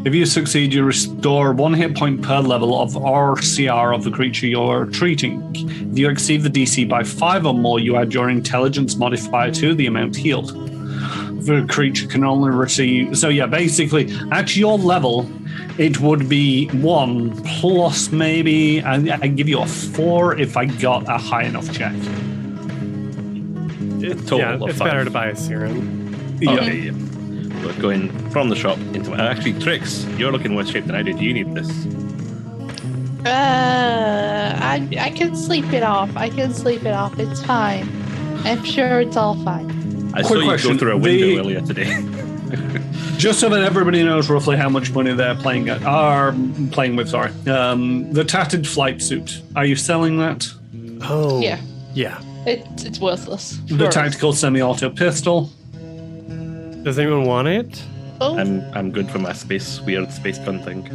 [SPEAKER 2] If you succeed, you restore 1 hit point per level of RCR of the creature you're treating. If you exceed the DC by 5 or more, you add your intelligence modifier to the amount healed. The creature can only receive... So yeah, basically, at your level, it would be 1 plus maybe... I'd give you a 4 if I got a high enough check.
[SPEAKER 3] Total of
[SPEAKER 6] it's
[SPEAKER 3] 5.
[SPEAKER 6] better to buy a serum.
[SPEAKER 3] Okay, yeah. We're going from the shop into my... Actually, Trix, you're looking worse shape than I do. Do you need this?
[SPEAKER 5] I can sleep it off. It's fine. I'm sure it's all fine.
[SPEAKER 3] I saw
[SPEAKER 2] Quick
[SPEAKER 3] you
[SPEAKER 2] question.
[SPEAKER 3] go through a window earlier today.
[SPEAKER 2] Just so that everybody knows roughly how much money they're playing with. The tattered flight suit. Are you selling that?
[SPEAKER 6] Oh.
[SPEAKER 5] Yeah.
[SPEAKER 6] Yeah.
[SPEAKER 5] It's worthless.
[SPEAKER 2] The tactical semi-auto pistol.
[SPEAKER 6] Does anyone want it?
[SPEAKER 5] Oh,
[SPEAKER 3] I'm good for my weird space gun thing.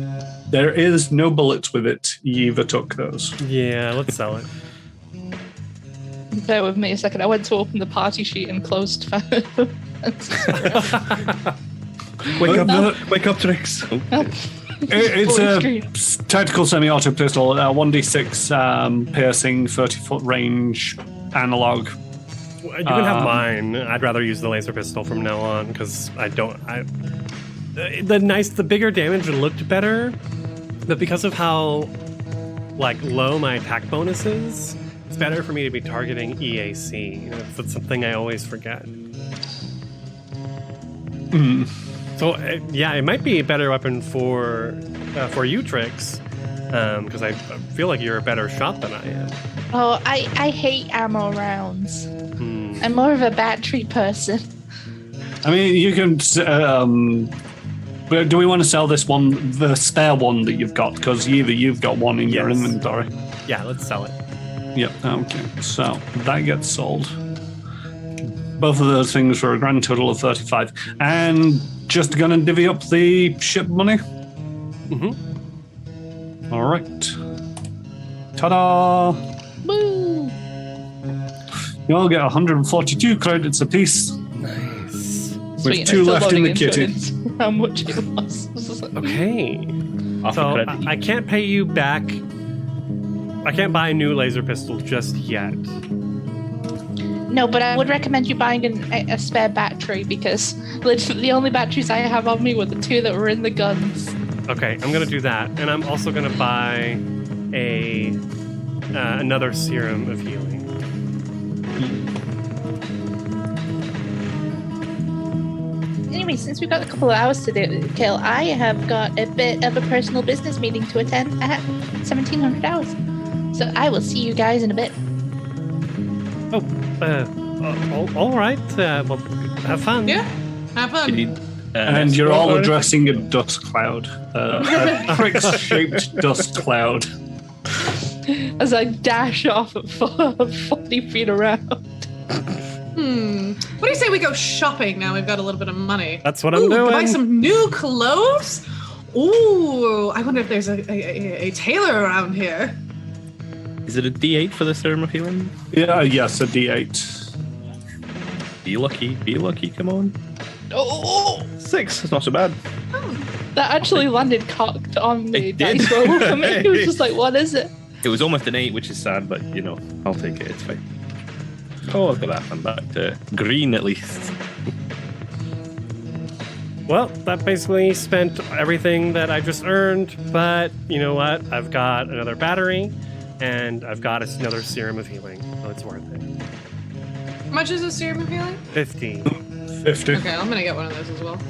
[SPEAKER 2] There is no bullets with it. Yiva took those.
[SPEAKER 6] Yeah, let's sell it.
[SPEAKER 5] bear with me a second. I went to open the party sheet and closed.
[SPEAKER 3] Wake up, Trix.
[SPEAKER 2] It's a
[SPEAKER 5] Screen.
[SPEAKER 2] tactical semi-auto pistol, 1d6 piercing, 30-foot range, analog.
[SPEAKER 6] You can have mine. I'd rather use the laser pistol from now on because the bigger damage looked better, but because of how low my attack bonus is, it's better for me to be targeting EAC. That's something I always forget. So yeah, it might be a better weapon for you, Trix, because I feel like you're a better shot than I am.
[SPEAKER 5] Oh, I hate ammo rounds. I'm more of a battery person.
[SPEAKER 2] I mean, you can. But do we want to sell this one, the spare one that you've got? Because you've got one in your inventory.
[SPEAKER 6] Yeah, let's sell it.
[SPEAKER 2] Yep. Okay. So that gets sold. Both of those things for a grand total of 35. And just going to divvy up the ship money. All right. Ta-da!
[SPEAKER 5] Woo!
[SPEAKER 2] You all get 142 credits apiece.
[SPEAKER 6] Nice.
[SPEAKER 2] With 2 left in the kitty.
[SPEAKER 5] How much it was.
[SPEAKER 6] Okay. So I can't pay you back. I can't buy a new laser pistol just yet.
[SPEAKER 5] No, but I would recommend you buying a spare battery because literally the only batteries I have on me were the 2 that were in the guns.
[SPEAKER 6] Okay, I'm gonna do that, and I'm also gonna buy another serum of healing.
[SPEAKER 5] Anyway, since we've got a couple of hours to kill, I have got a bit of a personal business meeting to attend at 1700 hours. So I will see you guys in a bit.
[SPEAKER 6] All right. Well, have fun.
[SPEAKER 4] Yeah, have fun.
[SPEAKER 2] And you're all addressing a dust cloud, a crick-shaped dust cloud.
[SPEAKER 5] As I dash off at 40 feet around.
[SPEAKER 4] What do you say we go shopping now? We've got a little bit of money.
[SPEAKER 6] That's what I'm doing.
[SPEAKER 4] Buy some new clothes. Ooh, I wonder if there's a tailor around here.
[SPEAKER 3] Is it a D8 for the serum of healing?
[SPEAKER 2] Yeah, yes, a D8.
[SPEAKER 3] Be lucky, come on.
[SPEAKER 5] Oh,
[SPEAKER 3] 6, that's not so bad.
[SPEAKER 5] that actually landed cocked on the
[SPEAKER 3] It did.
[SPEAKER 5] dice roll for me. It was just like, what is it?
[SPEAKER 3] It was almost an 8, which is sad, but I'll take it, it's fine. Oh, look at that, I'm back to green at least.
[SPEAKER 6] Well, that basically spent everything that I just earned, but you know what? I've got another battery, and I've got another serum of healing, so it's worth it.
[SPEAKER 4] How much is a serum of healing?
[SPEAKER 6] 50.
[SPEAKER 2] 50.
[SPEAKER 4] Okay, I'm gonna get one of those as well.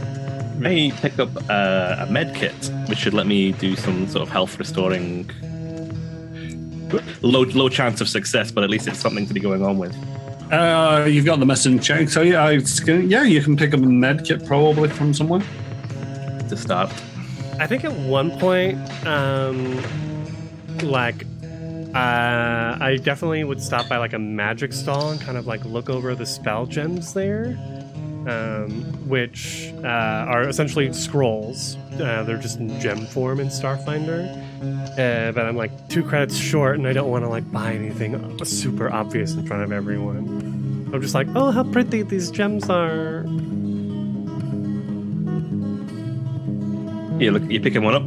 [SPEAKER 3] I pick up a med kit, which should let me do some sort of health restoring. Low chance of success, but at least it's something to be going on with.
[SPEAKER 2] You've got the message check, so you can pick up a med kit probably from somewhere.
[SPEAKER 3] To start.
[SPEAKER 6] I think at one point, I definitely would stop by like a magic stall and kind of like look over the spell gems there, which are essentially scrolls. They're just in gem form in Starfinder. But I'm like 2 credits short, and I don't want to like buy anything super obvious in front of everyone. I'm just like, oh, how pretty these gems are.
[SPEAKER 3] You're picking one up,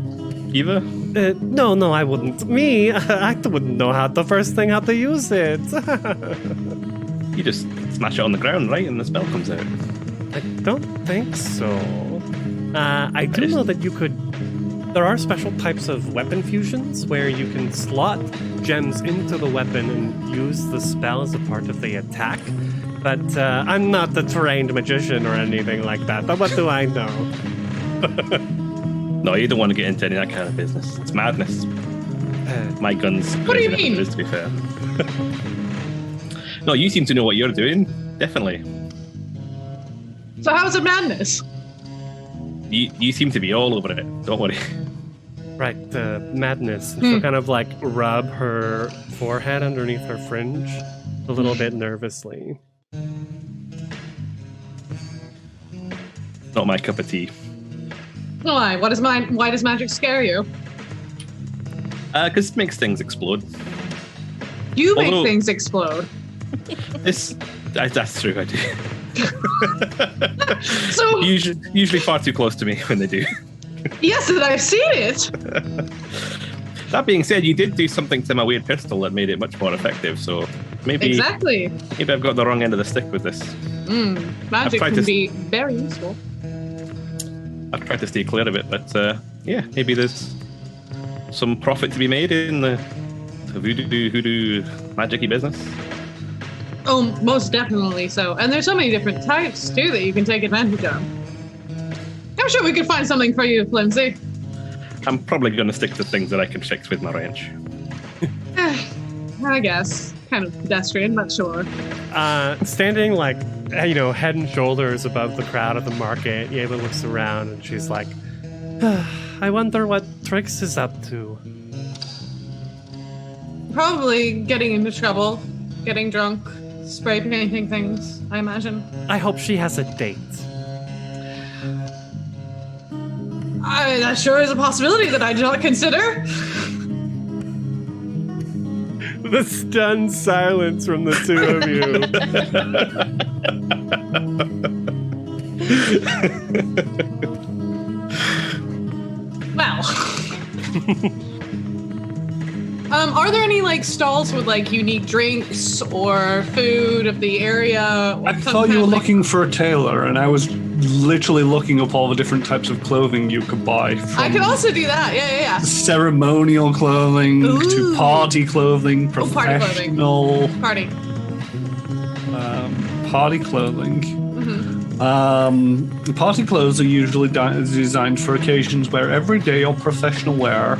[SPEAKER 3] Eva?
[SPEAKER 6] No, I wouldn't. Me, I wouldn't know how to use it.
[SPEAKER 3] You just smash it on the ground, right, and the spell comes out.
[SPEAKER 6] I don't think so. I do know that you could. There are special types of weapon fusions where you can slot gems into the weapon and use the spell as a part of the attack. But I'm not a trained magician or anything like that. But what do I know?
[SPEAKER 3] No, you don't want to get into any of that kind of business. It's madness. My gun's
[SPEAKER 4] What do you
[SPEAKER 3] crazy enough as it is, to be fair. No, you seem to know what you're doing. Definitely.
[SPEAKER 4] So how's it madness?
[SPEAKER 3] You seem to be all over it. Don't worry.
[SPEAKER 6] Right, madness. She'll kind of like rub her forehead underneath her fringe a little bit nervously.
[SPEAKER 3] Not my cup of tea.
[SPEAKER 4] Why? Why does magic scare you?
[SPEAKER 3] Because it makes things explode.
[SPEAKER 4] You make things explode.
[SPEAKER 3] That's true, I do.
[SPEAKER 4] So
[SPEAKER 3] usually far too close to me when they do.
[SPEAKER 4] yes, and I've seen it.
[SPEAKER 3] That being said, you did do something to my weird pistol that made it much more effective, so maybe I've got the wrong end of the stick with this.
[SPEAKER 4] Magic can be very useful.
[SPEAKER 3] I've tried to stay clear of it, but maybe there's some profit to be made in the hoodoo magic-y business.
[SPEAKER 4] Oh, most definitely so. And there's so many different types, too, that you can take advantage of. I I'm sure we could find something for you, Flimsy.
[SPEAKER 3] I'm probably going to stick to things that I can fix with my wrench.
[SPEAKER 4] I guess. Kind of pedestrian, but sure.
[SPEAKER 6] Standing like, head and shoulders above the crowd at the market, Yela looks around and she's like, I wonder what Trix is up to.
[SPEAKER 4] Probably getting into trouble, getting drunk, spray painting things, I imagine.
[SPEAKER 6] I hope she has a date.
[SPEAKER 4] That sure is a possibility that I did not consider.
[SPEAKER 6] The stunned silence from the two of you.
[SPEAKER 4] Well. Are there any like stalls with like unique drinks or food of the area?
[SPEAKER 2] I thought you were looking for a tailor, and I was literally looking up all the different types of clothing you could buy.
[SPEAKER 4] I could also do that. Yeah.
[SPEAKER 2] Ceremonial clothing to party clothing,
[SPEAKER 4] party
[SPEAKER 2] professional
[SPEAKER 4] clothing.
[SPEAKER 2] party clothing.
[SPEAKER 4] Mm-hmm.
[SPEAKER 2] Party clothes are usually designed for occasions where everyday or professional wear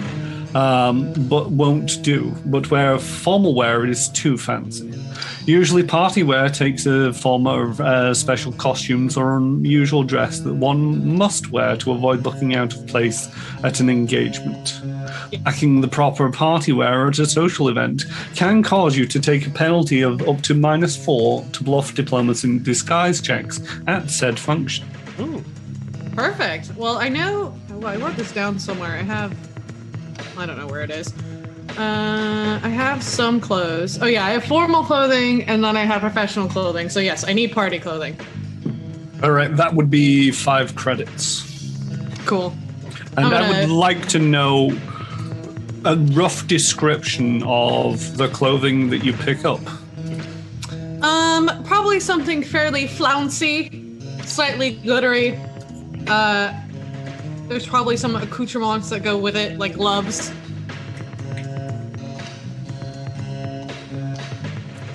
[SPEAKER 2] but won't do, but where formal wear is too fancy. Usually party wear takes a form of special costumes or unusual dress that one must wear to avoid looking out of place at an engagement. Lacking the proper party wear at a social event can cause you to take a penalty of up to -4 to bluff, diplomacy, and disguise checks at said function.
[SPEAKER 6] Ooh.
[SPEAKER 4] Perfect. Well, I know. Well, I wrote this down somewhere. I don't know where it is. I have some clothes. Oh yeah, I have formal clothing and then I have professional clothing. So yes, I need party clothing.
[SPEAKER 2] All right, that would be 5 credits.
[SPEAKER 4] Cool.
[SPEAKER 2] And I would like to know a rough description of the clothing that you pick up.
[SPEAKER 4] Probably something fairly flouncy, slightly glittery. There's probably some accoutrements that go with it, like gloves.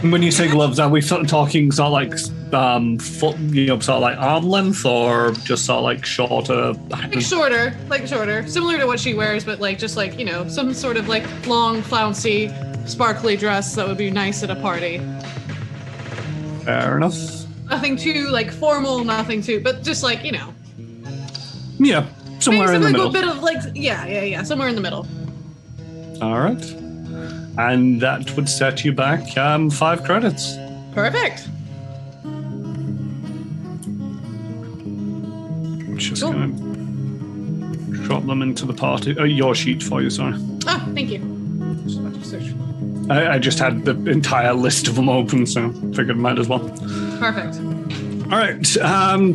[SPEAKER 2] When you say gloves, are we sort of talking sort of like foot, sort of like arm length, or just sort of like shorter?
[SPEAKER 4] Like shorter, similar to what she wears, but like just like some sort of like long, flouncy, sparkly dress that would be nice at a party.
[SPEAKER 2] Fair enough.
[SPEAKER 4] Nothing too like formal, nothing too, but just like
[SPEAKER 2] Yeah, somewhere in the middle.
[SPEAKER 4] A bit of like yeah, somewhere in the middle.
[SPEAKER 2] All right. And that would set you back 5 credits.
[SPEAKER 4] Perfect.
[SPEAKER 2] Just going to drop them into the party. Your sheet for you, sorry.
[SPEAKER 4] Oh, thank you. Just about to search.
[SPEAKER 2] I just had the entire list of them open, so figured might as well.
[SPEAKER 4] Perfect.
[SPEAKER 2] All right,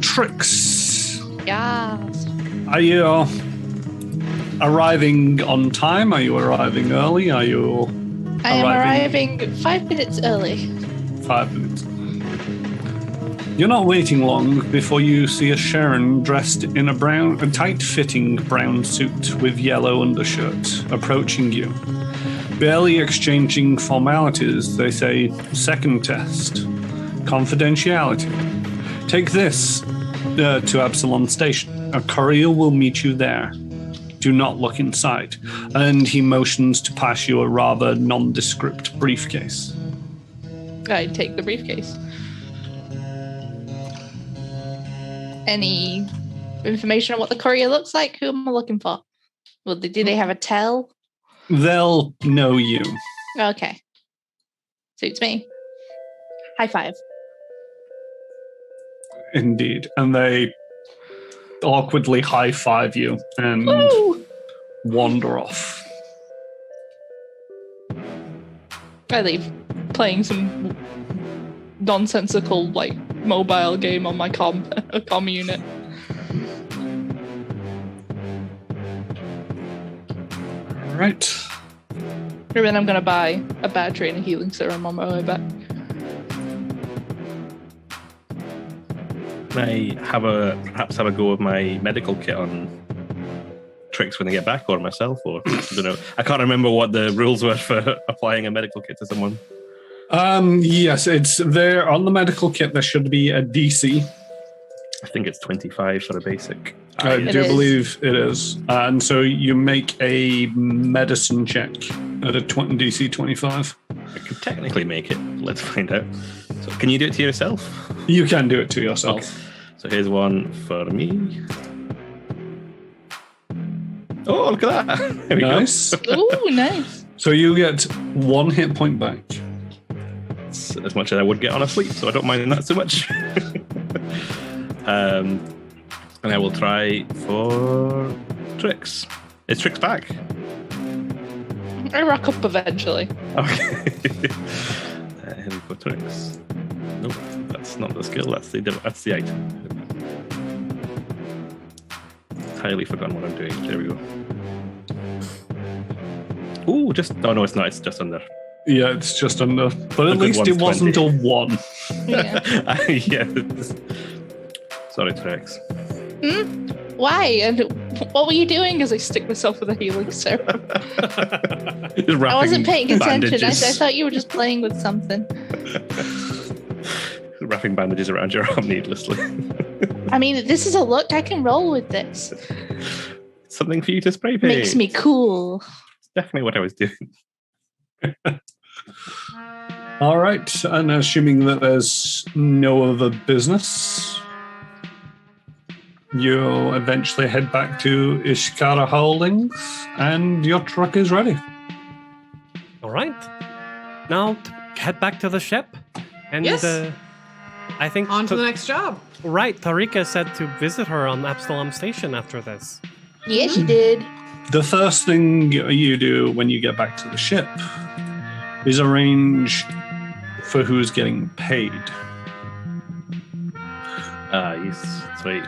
[SPEAKER 2] Trix.
[SPEAKER 5] Yes.
[SPEAKER 2] Are you arriving on time? Are you arriving early? Are you?
[SPEAKER 5] I am arriving 5 minutes early.
[SPEAKER 2] 5 minutes. You're not waiting long before you see a Sharon dressed in a tight-fitting brown suit with yellow undershirt approaching you. Barely exchanging formalities, they say, second test. Confidentiality. Take this to Absalom Station. A courier will meet you there. Do not look inside. And he motions to pass you a rather nondescript briefcase.
[SPEAKER 5] I take the briefcase. Any information on what the courier looks like? Who am I looking for? Well, do they have a tell?
[SPEAKER 2] They'll know you.
[SPEAKER 5] Okay. Suits me. High five.
[SPEAKER 2] Indeed. And they awkwardly high-five you and wander off.
[SPEAKER 5] I leave, playing some nonsensical, like, mobile game on my comm unit.
[SPEAKER 2] All right.
[SPEAKER 5] And then I'm going to buy a battery and a healing serum on my way back.
[SPEAKER 3] I perhaps have a go of my medical kit on Trix when they get back, or myself, or I don't know. I can't remember what the rules were for applying a medical kit to someone.
[SPEAKER 2] Yes, it's there on the medical kit. There should be a DC,
[SPEAKER 3] I think it's 25 for a basic.
[SPEAKER 2] I
[SPEAKER 5] It
[SPEAKER 2] do
[SPEAKER 5] is.
[SPEAKER 2] believe it is. And so you make a medicine check at a DC 25.
[SPEAKER 3] I could technically make it. Let's find out. So can you do it to yourself?
[SPEAKER 2] You can do it to yourself.
[SPEAKER 3] Okay. So here's one for me. Oh, look at that. There we
[SPEAKER 2] Nice.
[SPEAKER 5] Ooh, nice.
[SPEAKER 2] So you get 1 hit point back.
[SPEAKER 3] go. It's as much as I would get on a sleep, so I don't mind that so much. And I will try for Trix. Is Trix back?
[SPEAKER 5] I rock up eventually.
[SPEAKER 3] Okay. Here we go, Trix. Nope, that's not the skill. That's the item. Entirely forgotten what I'm doing. There we go. Ooh, oh no, it's not. It's just under.
[SPEAKER 2] Yeah, it's just under. But
[SPEAKER 3] The
[SPEAKER 2] at
[SPEAKER 3] good
[SPEAKER 2] least it
[SPEAKER 3] one's
[SPEAKER 2] wasn't
[SPEAKER 3] 20.
[SPEAKER 2] a 1.
[SPEAKER 5] Yeah.
[SPEAKER 3] Yeah. Sorry, Trix.
[SPEAKER 5] Why? And what were you doing? As I stick myself with a healing serum. I wasn't paying attention. I thought you were just playing with something.
[SPEAKER 3] Wrapping bandages around your arm needlessly.
[SPEAKER 5] I mean, this is a look. I can roll with this.
[SPEAKER 3] Something for you to spray paint.
[SPEAKER 5] Makes me cool.
[SPEAKER 3] It's definitely what I was doing.
[SPEAKER 2] All right. And assuming that there's no other business, you'll eventually head back to Ichihara Holdings and your truck is ready.
[SPEAKER 6] All right. Now head back to the ship. And
[SPEAKER 4] Yes.
[SPEAKER 6] I think
[SPEAKER 4] On to the next job.
[SPEAKER 6] right, Tarika said to visit her on Absalom Station after this.
[SPEAKER 5] Yes, you did.
[SPEAKER 2] The first thing you do when you get back to the ship is arrange for who's getting paid.
[SPEAKER 3] Yes, sweet.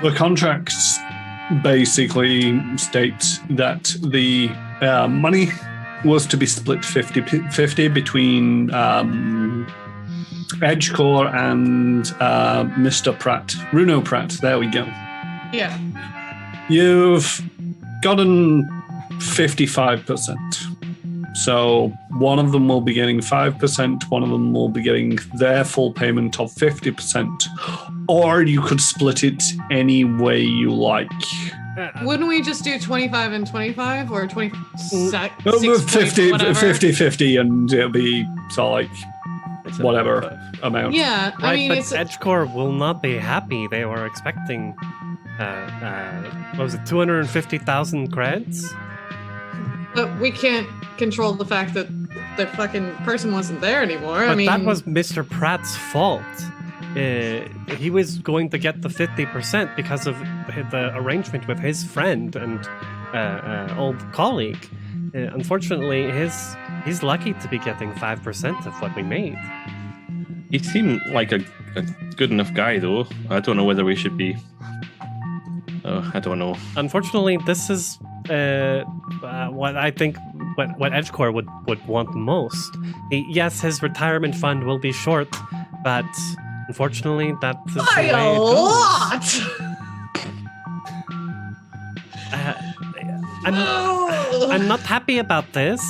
[SPEAKER 2] The contracts basically state that the money was to be split 50-50 between Edgecore and Mr. Pratt. Runo Pratt, there we go.
[SPEAKER 4] Yeah.
[SPEAKER 2] You've gotten 55%. So one of them will be getting 5%, one of them will be getting their full payment of 50%, or you could split it any way you like.
[SPEAKER 4] Wouldn't we just do 25 and 25 or 26,
[SPEAKER 2] 50,
[SPEAKER 4] whatever?
[SPEAKER 2] 50, and it'll be so like
[SPEAKER 3] It's a-
[SPEAKER 2] whatever amount.
[SPEAKER 4] Yeah, I
[SPEAKER 6] Right,
[SPEAKER 4] mean,
[SPEAKER 6] but
[SPEAKER 4] it's
[SPEAKER 6] Edgecore will not be happy. They were expecting, what was it, 250,000 credits?
[SPEAKER 4] but we can't control the fact that the fucking person wasn't there anymore.
[SPEAKER 6] But
[SPEAKER 4] I mean,
[SPEAKER 6] that was Mr. Pratt's fault. He was going to get the 50% because of the arrangement with his friend and old colleague. Unfortunately, he's lucky to be getting 5% of what we made.
[SPEAKER 3] He seemed like a good enough guy, though. I don't know whether we should be. I don't know.
[SPEAKER 6] Unfortunately, this is what I think what Edgecore would want most. Yes, his retirement fund will be short, but unfortunately, that is the
[SPEAKER 4] by
[SPEAKER 6] way
[SPEAKER 4] a
[SPEAKER 6] it goes.
[SPEAKER 4] lot.
[SPEAKER 6] I'm not happy about this.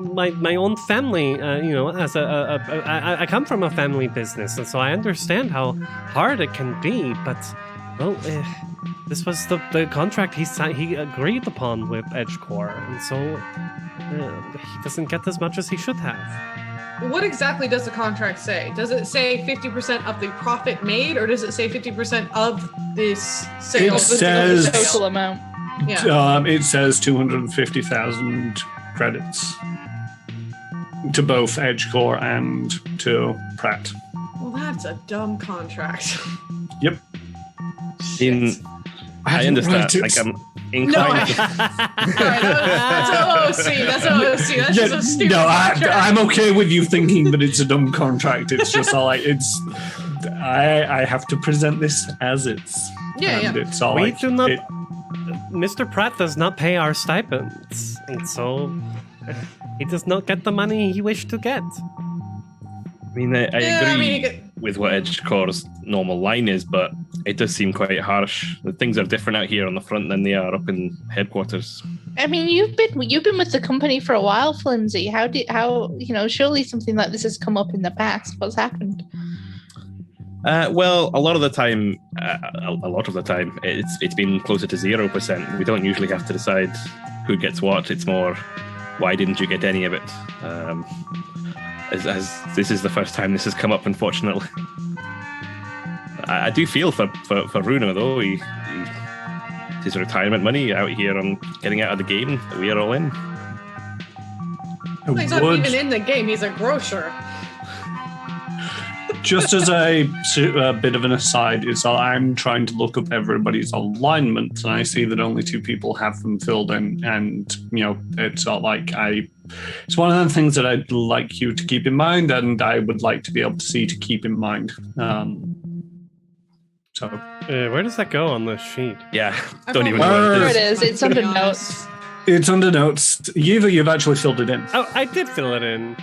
[SPEAKER 6] My own family, as I come from a family business, and so I understand how hard it can be. But well, this was the contract he agreed upon with Edgecore, and so he doesn't get as much as he should have.
[SPEAKER 4] What exactly does the contract say? Does it say 50% of the profit made, or does it say 50% of this sales?
[SPEAKER 2] It says-
[SPEAKER 5] The total amount.
[SPEAKER 4] Yeah.
[SPEAKER 2] It says 250,000 credits to both Edgecore and to Pratt.
[SPEAKER 4] Well, that's a dumb contract.
[SPEAKER 2] Yep.
[SPEAKER 3] I understand. Like, I'm inclined to.
[SPEAKER 4] Sorry, that's OOC. That's OOC. That's just a stupid contract.
[SPEAKER 2] I'm okay with you thinking that it's a dumb contract. It's just all like it's. I have to present this as it's.
[SPEAKER 4] Yeah,
[SPEAKER 2] and
[SPEAKER 4] yeah.
[SPEAKER 2] It's all
[SPEAKER 6] We
[SPEAKER 2] like,
[SPEAKER 6] do not.
[SPEAKER 2] it-
[SPEAKER 6] Mr. Pratt does not pay our stipends, and so he does not get the money he wished to get.
[SPEAKER 3] I mean, I
[SPEAKER 4] Yeah, I
[SPEAKER 3] agree
[SPEAKER 4] mean, you could-
[SPEAKER 3] with what Edgecore's normal line is, but it does seem quite harsh. The things are different out here on the front than they are up in headquarters.
[SPEAKER 5] I mean, you've been with the company for a while, Flimsy. How surely something like this has come up in the past. What's happened?
[SPEAKER 3] Well, a lot of the time, it's been closer to 0%. We don't usually have to decide who gets what. It's more, why didn't you get any of it? As this is the first time this has come up, unfortunately. I do feel for Runo, though. His retirement money out here on getting out of the game. We are all in.
[SPEAKER 4] Well, he's not even in the game. He's a grocer.
[SPEAKER 2] Just as a bit of an aside, is that I'm trying to look up everybody's alignment, and I see that only 2 people have them filled in, and it's not like it's one of the things that I'd like you to keep in mind, and I would like to be able to see to keep in mind.
[SPEAKER 6] Where does that go on the sheet?
[SPEAKER 3] Yeah, don't even.
[SPEAKER 5] There it is. It's under notes.
[SPEAKER 2] It's under notes. You've actually filled it in.
[SPEAKER 6] Oh, I did fill it in.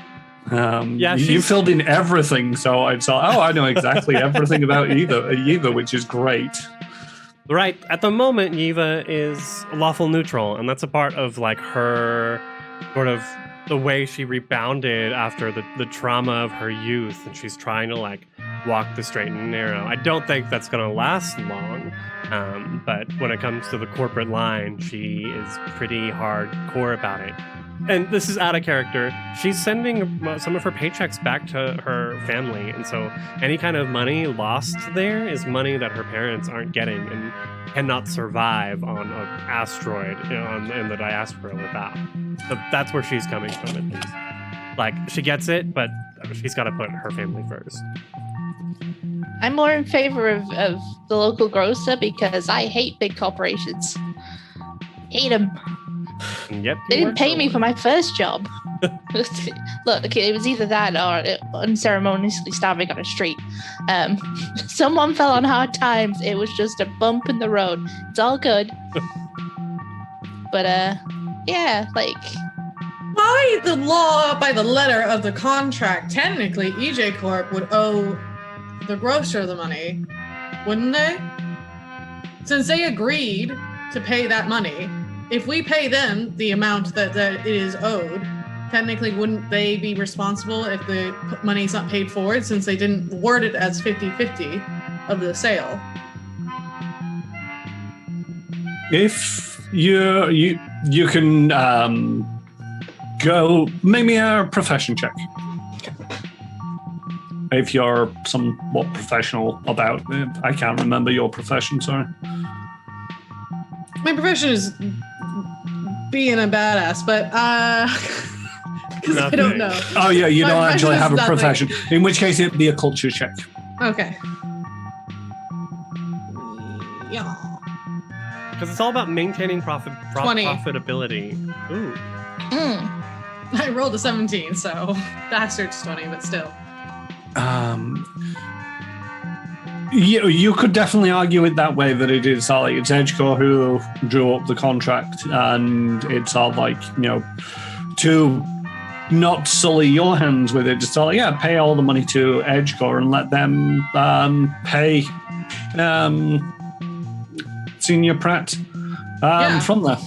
[SPEAKER 2] You filled in everything, so I saw. I know exactly everything about Yiva, which is great.
[SPEAKER 6] Right. At the moment, Yiva is lawful neutral, and that's a part of like her sort of the way she rebounded after the trauma of her youth, and she's trying to like walk the straight and narrow. I don't think that's going to last long, but when it comes to the corporate line, she is pretty hardcore about it. And this is out of character. She's sending some of her paychecks back to her family, and so any kind of money lost there is money that her parents aren't getting and cannot survive on an asteroid in the diaspora without. So that's where she's coming from, at least. Like, she gets it, but she's got to put her family first.
[SPEAKER 5] I'm more in favor of the local grocer because I hate big corporations. Hate them.
[SPEAKER 6] Yep.
[SPEAKER 5] They didn't pay me for my first job. Look, it was either that or unceremoniously starving on a street. Someone fell on hard times. It was just a bump in the road. It's all good. But yeah, like
[SPEAKER 4] by the law, by the letter of the contract, technically EJ Corp would owe the grocer the money, wouldn't they? Since they agreed to pay that money. If we pay them the amount that it is owed, technically wouldn't they be responsible if the money's not paid forward, since they didn't word it as 50-50 of the sale?
[SPEAKER 2] If you can go, make me a profession check. If you're somewhat professional about it. I can't remember your profession, sorry.
[SPEAKER 4] My profession is being a badass, but because I don't know.
[SPEAKER 2] Oh yeah, you don't actually have a
[SPEAKER 4] nothing.
[SPEAKER 2] profession. In which case, it'd be a culture check.
[SPEAKER 4] Okay. Yeah.
[SPEAKER 6] Because it's all about maintaining
[SPEAKER 4] 20.
[SPEAKER 6] profitability. Ooh.
[SPEAKER 4] I rolled a 17, so bastard's 20, but still.
[SPEAKER 2] You could definitely argue it that way, that it's Edgecore who drew up the contract, and it's all like, to not sully your hands with it, just pay all the money to Edgecore and let them pay Senior Pratt from there.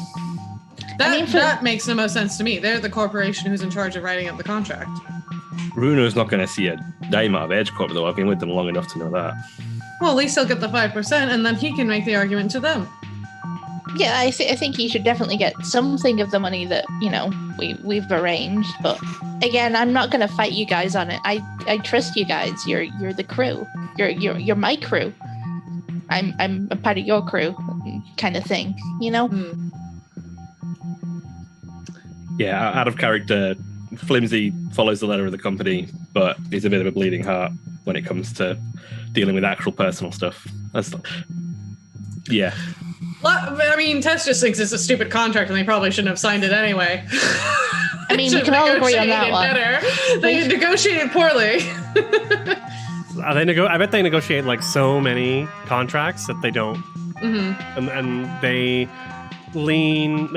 [SPEAKER 4] That makes the most sense to me. They're the corporation who's in charge of writing up the contract.
[SPEAKER 3] Runo's not going to see a dime out of EdgeCorp, though. I've been with them long enough to know that.
[SPEAKER 4] Well, at least he'll get the 5%, and then he can make the argument to them.
[SPEAKER 5] Yeah, I think he should definitely get something of the money that we've arranged. But again, I'm not going to fight you guys on it. I trust you guys. You're the crew. You're my crew. I'm a part of your crew, kind of thing.
[SPEAKER 3] Yeah, out of character, Flimsy follows the letter of the company, but he's a bit of a bleeding heart when it comes to dealing with actual personal stuff. Yeah.
[SPEAKER 4] I mean, Tess just thinks it's a stupid contract and they probably shouldn't have signed it anyway.
[SPEAKER 5] I mean, we can all agree on that one.
[SPEAKER 4] They negotiated poorly.
[SPEAKER 6] I bet they negotiate like so many contracts that they don't. Mm-hmm. And they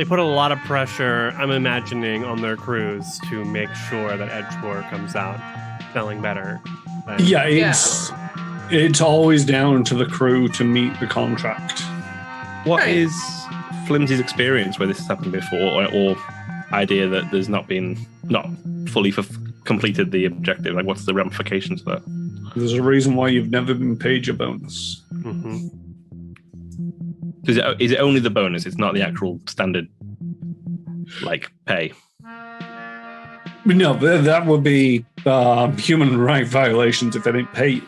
[SPEAKER 6] put a lot of pressure, I'm imagining, on their crews to make sure that Edgecore comes out selling better.
[SPEAKER 2] It's always down to the crew to meet the contract.
[SPEAKER 3] What is Flimsy's experience where this has happened before, or idea that there's not fully completed the objective? Like, what's the ramifications of that?
[SPEAKER 2] There's a reason why you've never been paid your bonus.
[SPEAKER 6] Mm-hmm.
[SPEAKER 3] Is it only the bonus? It's not the actual standard, like, pay.
[SPEAKER 2] No, that would be human right violations if they didn't pay you.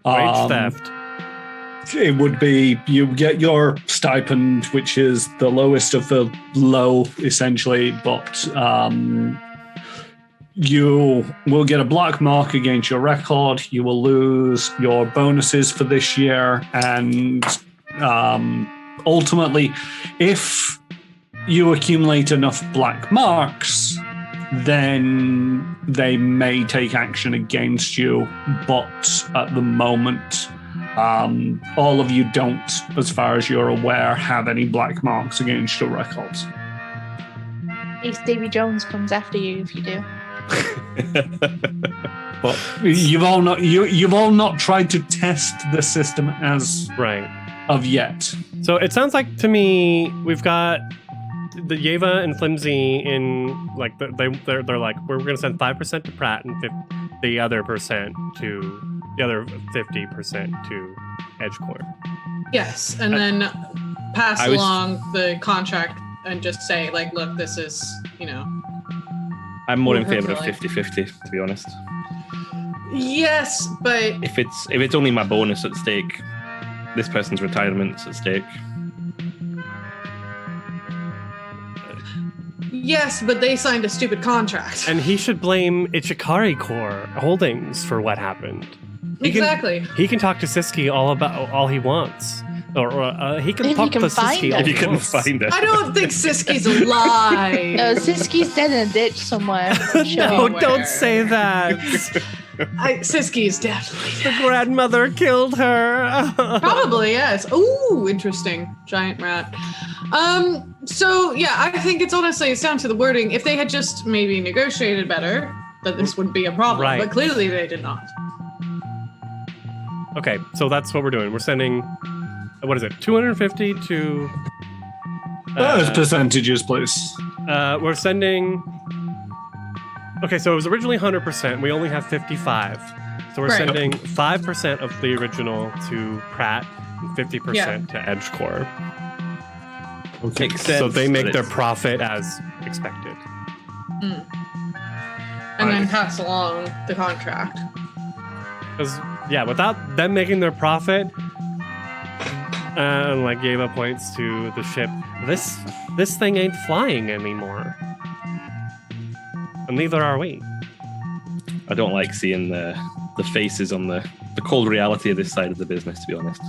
[SPEAKER 6] Wage theft.
[SPEAKER 2] It would be you get your stipend, which is the lowest of the low, essentially, but you will get a black mark against your record. You will lose your bonuses for this year, and ultimately, if you accumulate enough black marks, then they may take action against you. But at the moment, all of you don't, as far as you're aware, have any black marks against your records.
[SPEAKER 5] Ace Davy Jones comes after you if you do.
[SPEAKER 2] But you've all not tried to test the system as
[SPEAKER 6] Right.
[SPEAKER 2] of yet.
[SPEAKER 6] So it sounds like to me we've got the Yeva and Flimsy in like they're like we're going to send 5% to Pratt and the other 50% to Edgecore.
[SPEAKER 4] Yes, and then pass along the contract and just say, like, look, this is,
[SPEAKER 3] I'm more in
[SPEAKER 4] Hopefully.
[SPEAKER 3] favor of 50-50, to be honest.
[SPEAKER 4] Yes, but
[SPEAKER 3] If it's only my bonus at stake, this person's retirement's at stake.
[SPEAKER 4] yes, but they signed a stupid contract.
[SPEAKER 6] And he should blame Ichihara Holdings for what happened.
[SPEAKER 4] Exactly.
[SPEAKER 6] He can talk to Siski all he wants. Or he can
[SPEAKER 5] If
[SPEAKER 6] talk
[SPEAKER 5] he
[SPEAKER 6] to
[SPEAKER 5] can find
[SPEAKER 6] Siski
[SPEAKER 5] her.
[SPEAKER 6] all
[SPEAKER 3] If you
[SPEAKER 6] he
[SPEAKER 3] couldn't
[SPEAKER 6] wants.
[SPEAKER 3] find it.
[SPEAKER 4] I don't think Siski's alive.
[SPEAKER 5] No, Siski's dead in a ditch somewhere.
[SPEAKER 6] No,
[SPEAKER 5] Sure.
[SPEAKER 6] don't say that.
[SPEAKER 4] Siski's definitely
[SPEAKER 6] The
[SPEAKER 4] dead.
[SPEAKER 6] grandmother killed her.
[SPEAKER 4] Probably, yes. Ooh, interesting. Giant rat. So yeah, I think it's down to the wording. If they had just maybe negotiated better, that this wouldn't be a problem.
[SPEAKER 6] Right.
[SPEAKER 4] But clearly they did not.
[SPEAKER 6] Okay, so that's what we're doing. We're sending, what is it, 250 to...
[SPEAKER 2] Those percentages, please.
[SPEAKER 6] We're sending... Okay, so it was originally 100%. We only have 55. So we're
[SPEAKER 4] Right.
[SPEAKER 6] sending 5% of the original to Pratt and 50% to Edgecore.
[SPEAKER 3] Makes sense.
[SPEAKER 6] So they make
[SPEAKER 3] but
[SPEAKER 6] their
[SPEAKER 3] it's-
[SPEAKER 6] profit as expected.
[SPEAKER 4] And then pass along the contract.
[SPEAKER 6] Because, yeah, without them making their profit, and like gave up points to the ship, this thing ain't flying anymore. And neither are we.
[SPEAKER 3] I don't like seeing the faces on the cold reality of this side of the business, to be honest.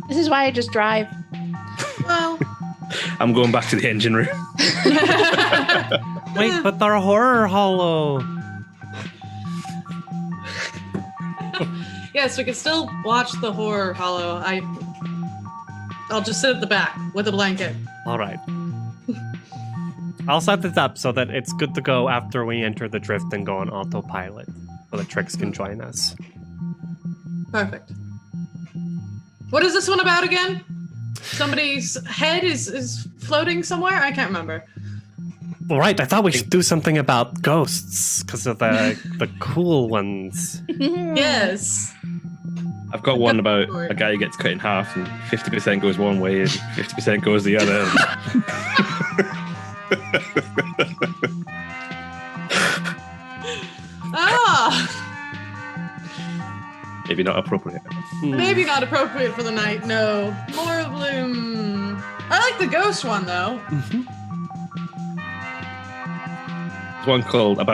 [SPEAKER 5] This is why I just drive.
[SPEAKER 4] Well,
[SPEAKER 3] I'm going back to the engine room.
[SPEAKER 6] Wait, but they're horror hollow.
[SPEAKER 4] yes, we can still watch the horror hollow. I'll just sit at the back with a blanket.
[SPEAKER 6] All right. I'll set this up so that it's good to go after we enter the drift and go on autopilot, so that Trix can join us.
[SPEAKER 4] Perfect. What is this one about again? Somebody's head is floating somewhere? I can't remember.
[SPEAKER 6] All right, I thought we should do something about ghosts because of the cool ones.
[SPEAKER 4] Yes.
[SPEAKER 3] I've got one about a guy who gets cut in half and 50% goes one way and 50% goes the other. Maybe not appropriate.
[SPEAKER 4] Maybe not appropriate for the night, no. More bloom. I like the ghost one, though.
[SPEAKER 3] There's one called I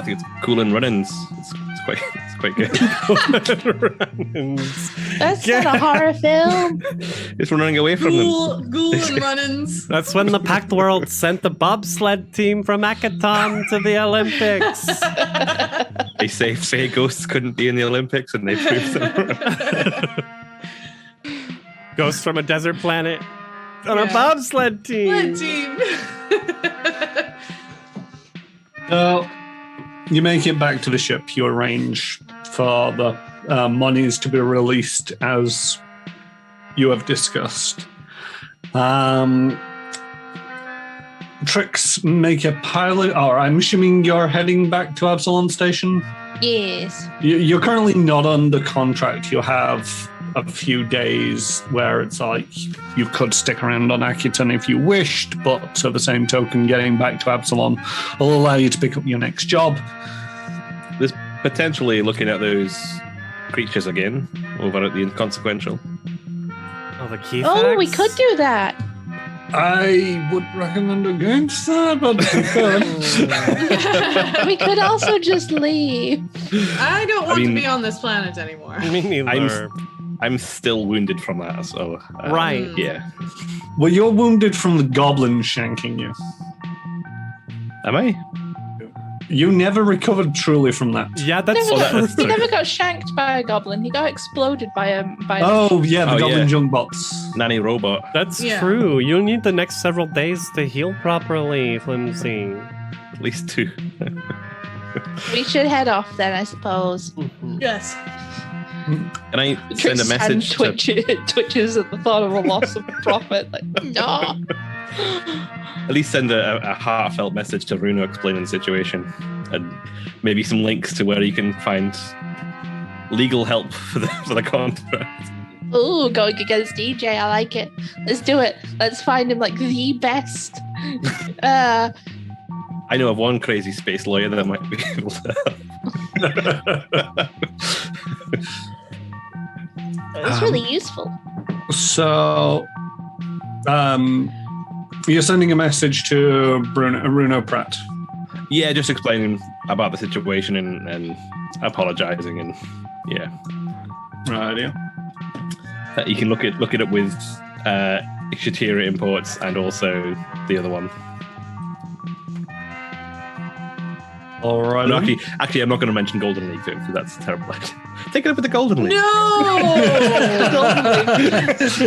[SPEAKER 3] think it's Khulans Run-ins. It's quite good.
[SPEAKER 5] That's not a horror film.
[SPEAKER 3] It's running away from them.
[SPEAKER 4] Ghoul and run-ins.
[SPEAKER 6] That's when the Packed World sent the bobsled team from Akaton to the Olympics.
[SPEAKER 3] They say ghosts couldn't be in the Olympics, and they proved them.
[SPEAKER 6] Ghosts from a desert planet on a
[SPEAKER 4] Yeah.
[SPEAKER 6] bobsled team.
[SPEAKER 4] Red team.
[SPEAKER 2] You make it back to the ship. You arrange for the monies to be released as you have discussed. Trix, make a pilot. Or I'm assuming you're heading back to Absalom Station.
[SPEAKER 5] Yes.
[SPEAKER 2] You're currently not under contract. You have a few days where it's like you could stick around on Akiton if you wished, but to the same token, getting back to Absalom will allow you to pick up your next job.
[SPEAKER 3] There's potentially looking at those creatures again over at the Inconsequential.
[SPEAKER 6] Oh, the key
[SPEAKER 5] Oh, we
[SPEAKER 6] facts?
[SPEAKER 5] could do that.
[SPEAKER 2] I would recommend against that, but we could.
[SPEAKER 5] We could also just leave.
[SPEAKER 4] I don't want to be on this planet anymore.
[SPEAKER 6] Me neither.
[SPEAKER 3] I'm still wounded from that, so
[SPEAKER 6] Right.
[SPEAKER 3] Yeah.
[SPEAKER 2] Well, you're wounded from the goblin shanking you.
[SPEAKER 3] Am I?
[SPEAKER 2] You never recovered truly from that.
[SPEAKER 6] Yeah, that's
[SPEAKER 3] that's
[SPEAKER 5] He
[SPEAKER 3] true.
[SPEAKER 5] never got shanked by a goblin. He got exploded by a.
[SPEAKER 2] Oh, yeah, the
[SPEAKER 3] Oh,
[SPEAKER 2] goblin
[SPEAKER 3] yeah.
[SPEAKER 2] junk bots.
[SPEAKER 3] Nanny robot.
[SPEAKER 6] That's
[SPEAKER 4] Yeah.
[SPEAKER 6] true. You'll need the next several days to heal properly, Flimsy.
[SPEAKER 3] At least 2.
[SPEAKER 5] We should head off then, I suppose.
[SPEAKER 4] Yes.
[SPEAKER 3] Can I send a message to...
[SPEAKER 5] twitches at the thought of a loss of profit. Like, no.
[SPEAKER 3] At least send a heartfelt message to Runo explaining the situation, and maybe some links to where you can find legal help for the contract.
[SPEAKER 5] Ooh, going against DJ. I like it. Let's do it. Let's find him like the best.
[SPEAKER 3] I know of one crazy space lawyer that might be able to help.
[SPEAKER 5] It's really useful.
[SPEAKER 2] So, you're sending a message to Bruno Pratt.
[SPEAKER 3] Yeah, just explaining about the situation and apologizing, and yeah.
[SPEAKER 2] Right, yeah.
[SPEAKER 3] You can look it up with Ichihara Imports and also the other one.
[SPEAKER 2] All right.
[SPEAKER 3] No, actually, I'm not going to mention Golden League to him because that's terrible. Take it up with the Golden League.
[SPEAKER 4] No! No.
[SPEAKER 6] I mean,
[SPEAKER 5] The
[SPEAKER 6] just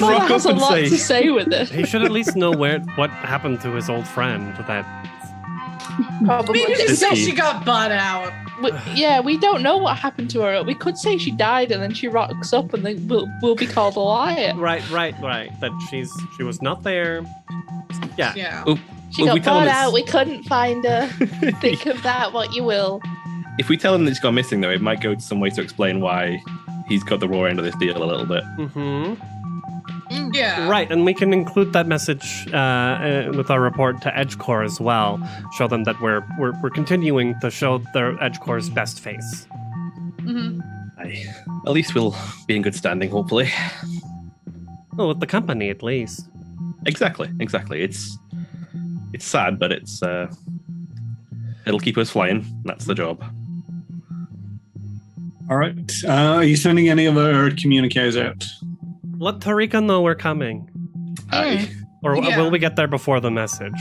[SPEAKER 5] grandmother
[SPEAKER 6] rock
[SPEAKER 5] has
[SPEAKER 6] up
[SPEAKER 5] a
[SPEAKER 6] and
[SPEAKER 5] lot
[SPEAKER 6] say-
[SPEAKER 5] to say with it.
[SPEAKER 6] He should at least know what happened to his old friend. That
[SPEAKER 5] Probably.
[SPEAKER 4] Maybe just say
[SPEAKER 3] Risky.
[SPEAKER 4] she got butt out.
[SPEAKER 5] Yeah, we don't know what happened to her. We could say she died and then she rocks up and then we'll be called a liar.
[SPEAKER 6] right. That she was not there. Yeah.
[SPEAKER 4] Yeah.
[SPEAKER 5] She
[SPEAKER 3] Well, we
[SPEAKER 5] got
[SPEAKER 3] tell him
[SPEAKER 5] bought
[SPEAKER 3] it's-
[SPEAKER 5] out. We couldn't find her. Think of that, what you will.
[SPEAKER 3] If we tell him that he's gone missing, though, it might go to some way to explain why he's got the raw end of this deal a little bit.
[SPEAKER 6] Mm-hmm.
[SPEAKER 4] Yeah.
[SPEAKER 6] Right, and we can include that message with our report to EdgeCore as well. Show them that we're continuing to show their EdgeCore's best face.
[SPEAKER 4] Mm-hmm.
[SPEAKER 3] At least we'll be in good standing, hopefully.
[SPEAKER 6] Well, with the company at least.
[SPEAKER 3] Exactly. It's sad, but it'll keep us flying. That's the job.
[SPEAKER 2] All right. Are you sending any other communiques out?
[SPEAKER 6] Let Tarika know we're coming.
[SPEAKER 3] Aye.
[SPEAKER 6] Or
[SPEAKER 4] Yeah.
[SPEAKER 6] will we get there before the message?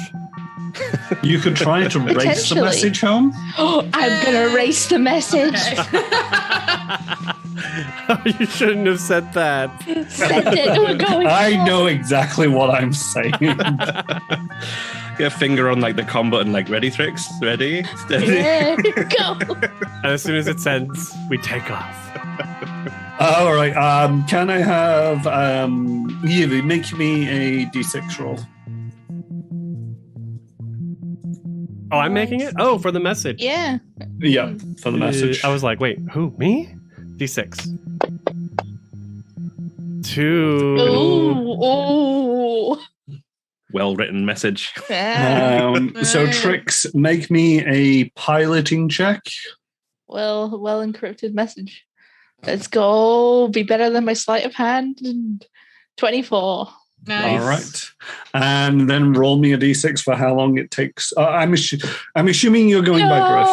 [SPEAKER 2] You could try to race the
[SPEAKER 5] Potentially.
[SPEAKER 2] message home.
[SPEAKER 5] Oh, I'm gonna erase the message.
[SPEAKER 6] You shouldn't have said that.
[SPEAKER 5] Send it. We're going.
[SPEAKER 2] I
[SPEAKER 5] home.
[SPEAKER 2] know exactly what I'm saying.
[SPEAKER 3] Get a finger on like the com button, like ready tricks, ready, steady.
[SPEAKER 5] Yeah, go.
[SPEAKER 6] And as soon as it sends, we take off.
[SPEAKER 2] All right. Can I have Yvi make me a d6 roll?
[SPEAKER 6] Oh, I'm making it? Oh, for the message.
[SPEAKER 5] Yeah.
[SPEAKER 2] Yeah, for the message.
[SPEAKER 6] I was like, wait, who? Me? D6. 2.
[SPEAKER 5] Ooh.
[SPEAKER 3] Well written message.
[SPEAKER 5] Ah.
[SPEAKER 2] So Trix, make me a piloting check.
[SPEAKER 5] Well encrypted message. Let's go. Be better than my sleight of hand. 24.
[SPEAKER 4] Nice.
[SPEAKER 2] All right. And then roll me a d6 for how long it takes. I'm assuming you're going by drift.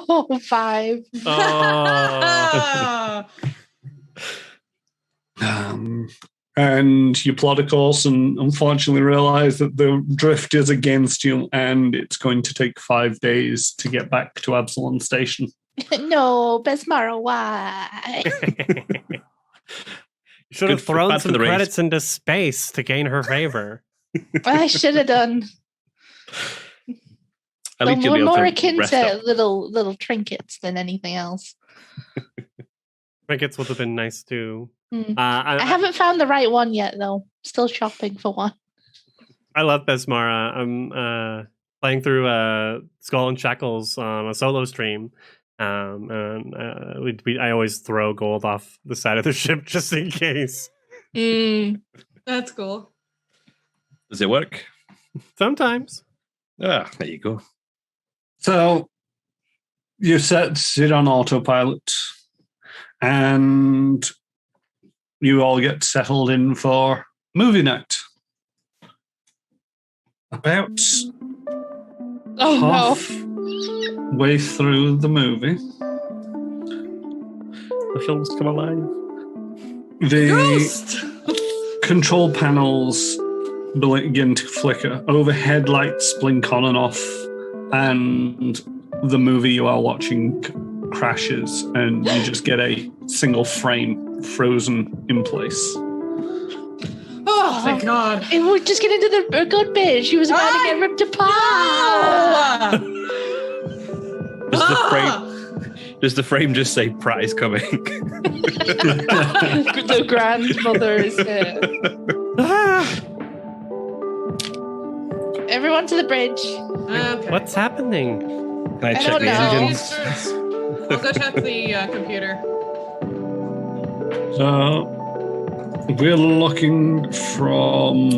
[SPEAKER 5] Oh, 5.
[SPEAKER 6] Oh.
[SPEAKER 2] And you plot a course and unfortunately realize that the drift is against you and it's going to take 5 days to get back to Absalom Station.
[SPEAKER 5] No, Besmara, why?
[SPEAKER 6] You should have
[SPEAKER 3] Good for-
[SPEAKER 6] thrown
[SPEAKER 3] bad for
[SPEAKER 6] some
[SPEAKER 3] the race.
[SPEAKER 6] credits into space to gain her favor.
[SPEAKER 5] I should have done.
[SPEAKER 3] At least you'll be
[SPEAKER 5] We're
[SPEAKER 3] able
[SPEAKER 5] more
[SPEAKER 3] to
[SPEAKER 5] akin
[SPEAKER 3] rest
[SPEAKER 5] to
[SPEAKER 3] up.
[SPEAKER 5] little trinkets than anything else.
[SPEAKER 6] Trinkets would have been nice too.
[SPEAKER 5] Hmm.
[SPEAKER 6] I
[SPEAKER 5] I haven't found the right one yet, though. Still shopping for one.
[SPEAKER 6] I love Besmara. I'm playing through Skull and Shackles on a solo stream. And I always throw gold off the side of the ship just in case.
[SPEAKER 4] That's cool.
[SPEAKER 3] Does it work?
[SPEAKER 6] Sometimes.
[SPEAKER 3] Ah, there you go.
[SPEAKER 2] So you sit on autopilot, and you all get settled in for movie night. About halfway through the movie,
[SPEAKER 3] The film's come alive.
[SPEAKER 2] the
[SPEAKER 4] Ghost!
[SPEAKER 2] control panels begin to flicker. Overhead lights blink on and off, and the movie you are watching crashes, and you just get a single frame frozen in place.
[SPEAKER 4] Oh, thank God.
[SPEAKER 5] And we're just getting to the good bit. She was about to get ripped apart.
[SPEAKER 3] Does the frame just say prize coming?
[SPEAKER 5] The grandmother is here. Everyone to the bridge.
[SPEAKER 4] Okay.
[SPEAKER 6] What's happening?
[SPEAKER 3] Can I check
[SPEAKER 5] don't
[SPEAKER 3] the
[SPEAKER 5] know.
[SPEAKER 3] engines?
[SPEAKER 4] I'll go check the computer.
[SPEAKER 2] So we're looking from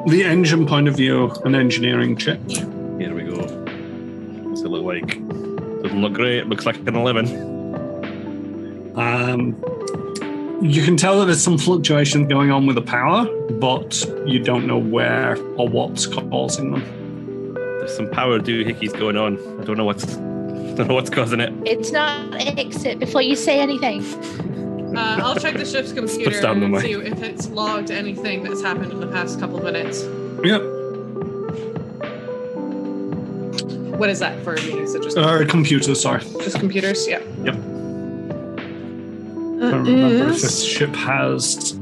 [SPEAKER 2] the engine point of view, an engineering check.
[SPEAKER 3] Here we go. What's it look like? Doesn't look great. Looks like an 11.
[SPEAKER 2] You can tell that there's some fluctuations going on with the power, but you don't know where or what's causing them.
[SPEAKER 3] There's some power doohickeys going on. I don't know what's causing it.
[SPEAKER 5] It's not exit before you say anything.
[SPEAKER 4] I'll check the ship's computer
[SPEAKER 3] Puts down the
[SPEAKER 4] and
[SPEAKER 3] mic.
[SPEAKER 4] see if it's logged anything that's happened in the past couple of minutes.
[SPEAKER 2] Yep.
[SPEAKER 4] What is that for me? Is it just
[SPEAKER 2] Computer, sorry.
[SPEAKER 4] just computers? Yeah.
[SPEAKER 2] Yep. I don't remember if this ship has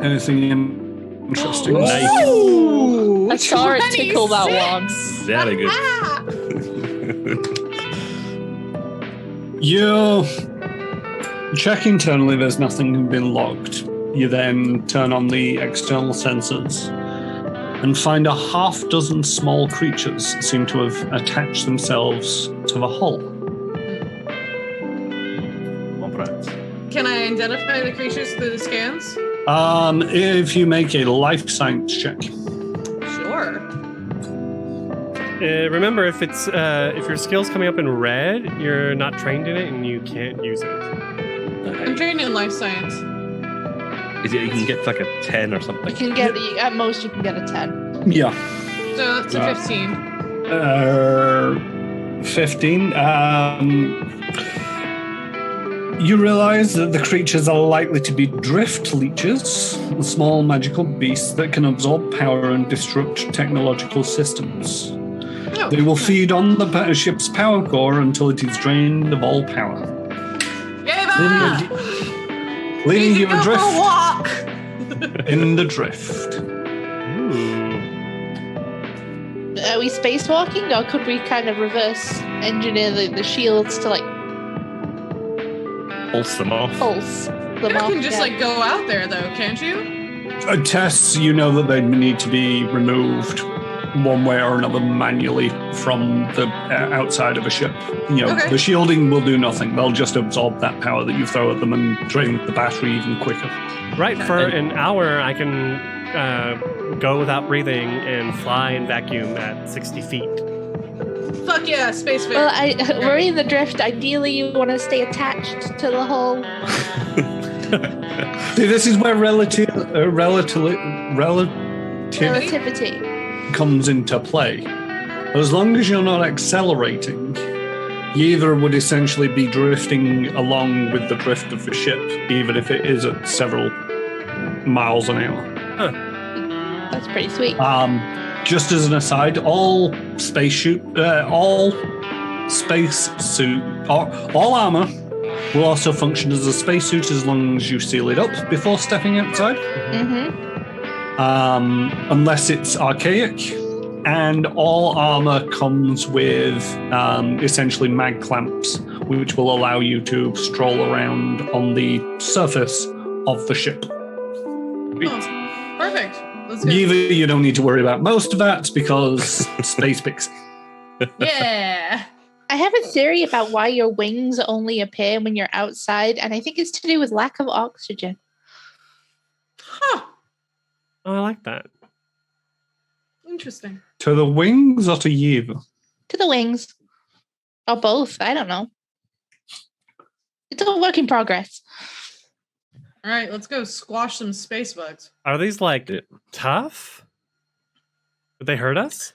[SPEAKER 2] anything interesting.
[SPEAKER 4] Ooh,
[SPEAKER 5] I saw it tickle that
[SPEAKER 4] 26.
[SPEAKER 5] one.
[SPEAKER 3] Very good.
[SPEAKER 2] You check internally, there's nothing been logged. You then turn on the external sensors and find a half dozen small creatures seem to have attached themselves to the hull.
[SPEAKER 4] Can I identify the creatures through the scans?
[SPEAKER 2] If you make a life science check.
[SPEAKER 4] Sure.
[SPEAKER 6] Remember, if your skill's coming up in red, you're not trained in it and you can't use it.
[SPEAKER 4] I'm trained in life science.
[SPEAKER 3] Is it you can get like a 10 or something?
[SPEAKER 5] You can get at most you can get a 10.
[SPEAKER 2] Yeah.
[SPEAKER 4] So that's a 15.
[SPEAKER 2] 15. You realize that the creatures are likely to be drift leeches, small magical beasts that can absorb power and disrupt technological systems.
[SPEAKER 4] Oh,
[SPEAKER 2] They will feed on the ship's power core until it is drained of all power, leaving you adrift
[SPEAKER 4] walk.
[SPEAKER 2] in the drift.
[SPEAKER 5] Are we spacewalking, or could we kind of reverse engineer the shields to like
[SPEAKER 3] Pulse them off.
[SPEAKER 5] pulse them
[SPEAKER 4] You
[SPEAKER 5] off?
[SPEAKER 4] can just
[SPEAKER 5] Yeah.
[SPEAKER 4] like go out there though, can't you?
[SPEAKER 2] Tests, you know that they need to be removed one way or another manually from the outside of a ship.
[SPEAKER 4] Okay.
[SPEAKER 2] The shielding will do nothing. They'll just absorb that power that you throw at them and drain the battery even quicker.
[SPEAKER 6] Right, for an hour, I can go without breathing and fly and vacuum at 60 feet.
[SPEAKER 4] Fuck yeah, space fair.
[SPEAKER 5] Well, we're in the drift. Ideally, you want to stay attached to the hull.
[SPEAKER 2] See, this is where relativity
[SPEAKER 5] Relativity.
[SPEAKER 2] comes into play. As long as you're not accelerating, you either would essentially be drifting along with the drift of the ship, even if it is at several miles an hour.
[SPEAKER 5] That's pretty sweet.
[SPEAKER 2] Just as an aside, all armor will also function as a spacesuit as long as you seal it up before stepping outside. Unless it's archaic, and all armor comes with essentially mag clamps, which will allow you to stroll around on the surface of the ship.
[SPEAKER 4] Oh, Perfect. Let's go.
[SPEAKER 2] You don't need to worry about most of that because space pixie.
[SPEAKER 4] Yeah.
[SPEAKER 5] I have a theory about why your wings only appear when you're outside, and I think it's to do with lack of oxygen.
[SPEAKER 4] Huh.
[SPEAKER 6] Oh, I like that.
[SPEAKER 4] Interesting.
[SPEAKER 2] To the wings or to you?
[SPEAKER 5] To the wings. Or both. I don't know. It's a work in progress.
[SPEAKER 4] All right, let's go squash some space bugs.
[SPEAKER 6] Are these tough? Would they hurt us?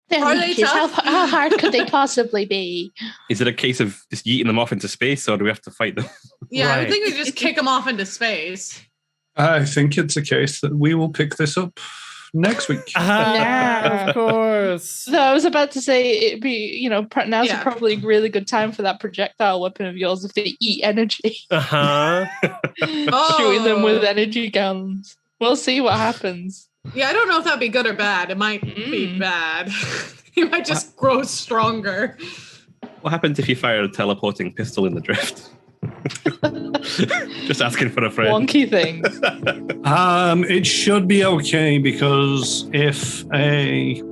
[SPEAKER 5] They're
[SPEAKER 4] Are they
[SPEAKER 5] leeches.
[SPEAKER 4] tough?
[SPEAKER 5] How hard could they possibly be?
[SPEAKER 3] Is it a case of just yeeting them off into space, or do we have to fight them?
[SPEAKER 4] Yeah, I
[SPEAKER 6] Right.
[SPEAKER 4] think we just kick them off into space.
[SPEAKER 2] I think it's a case that we will pick this up next week.
[SPEAKER 5] Yeah.
[SPEAKER 6] Of course.
[SPEAKER 5] So I was about to say it'd be, now's
[SPEAKER 4] Yeah.
[SPEAKER 5] probably a really good time for that projectile weapon of yours if they eat energy.
[SPEAKER 6] Uh-huh.
[SPEAKER 5] Shooting them with energy guns. We'll see what happens.
[SPEAKER 4] Yeah, I don't know if that'd be good or bad. It might be bad. You might just grow stronger.
[SPEAKER 3] What happens if you fire a teleporting pistol in the drift? Just asking for a friend.
[SPEAKER 5] Wonky things.
[SPEAKER 2] It should be okay because if it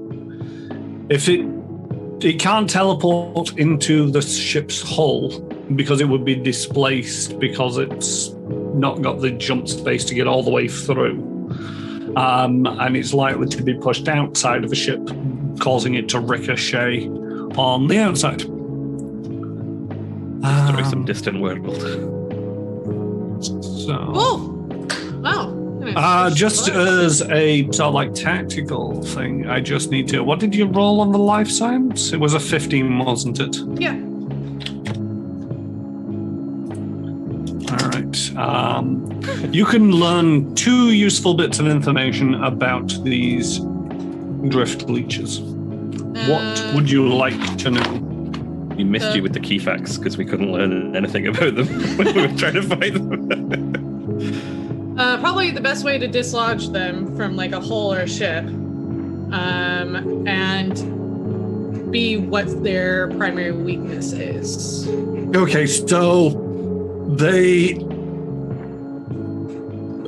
[SPEAKER 2] can't teleport into the ship's hull because it would be displaced because it's not got the jump space to get all the way through. And it's likely to be pushed outside of the ship, causing it to ricochet on the outside.
[SPEAKER 3] Destroy some distant world.
[SPEAKER 2] So,
[SPEAKER 4] Oh, wow.
[SPEAKER 2] just as a sort of tactical thing, I just need to. What did you roll on the life science? It was a 15, wasn't it?
[SPEAKER 4] Yeah.
[SPEAKER 2] All right. You can learn 2 useful bits of information about these drift leeches. What would you like to know?
[SPEAKER 3] We missed you with the key facts because we couldn't learn anything about them when we were trying to fight them.
[SPEAKER 4] Probably the best way to dislodge them from a hull or a ship, and be what their primary weakness is.
[SPEAKER 2] Okay, so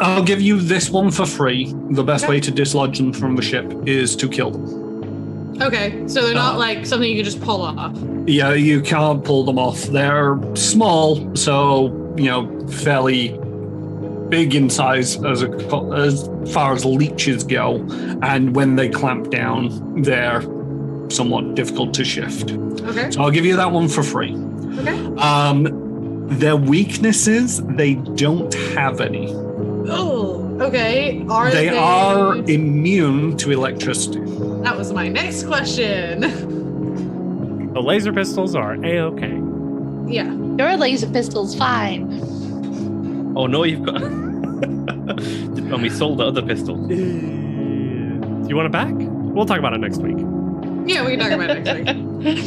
[SPEAKER 2] I'll give you this one for free. The best
[SPEAKER 4] Okay.
[SPEAKER 2] way to dislodge them from the ship is to kill them.
[SPEAKER 4] Okay, so they're not something you can just pull off.
[SPEAKER 2] Yeah, you can't pull them off. They're small, so, fairly big in size as far as leeches go. And when they clamp down, they're somewhat difficult to shift.
[SPEAKER 4] Okay.
[SPEAKER 2] So I'll give you that one for free.
[SPEAKER 4] Okay.
[SPEAKER 2] Their weaknesses, they don't have any.
[SPEAKER 4] Oh, okay.
[SPEAKER 2] They are immune to electricity.
[SPEAKER 4] That was my next question.
[SPEAKER 6] The laser pistols are A-okay.
[SPEAKER 4] Yeah.
[SPEAKER 5] Your laser pistol's fine.
[SPEAKER 3] Oh no, you've got. And we sold the other pistol.
[SPEAKER 6] Do you want it back? We'll talk about it next week.
[SPEAKER 4] Yeah, we can talk about it next week.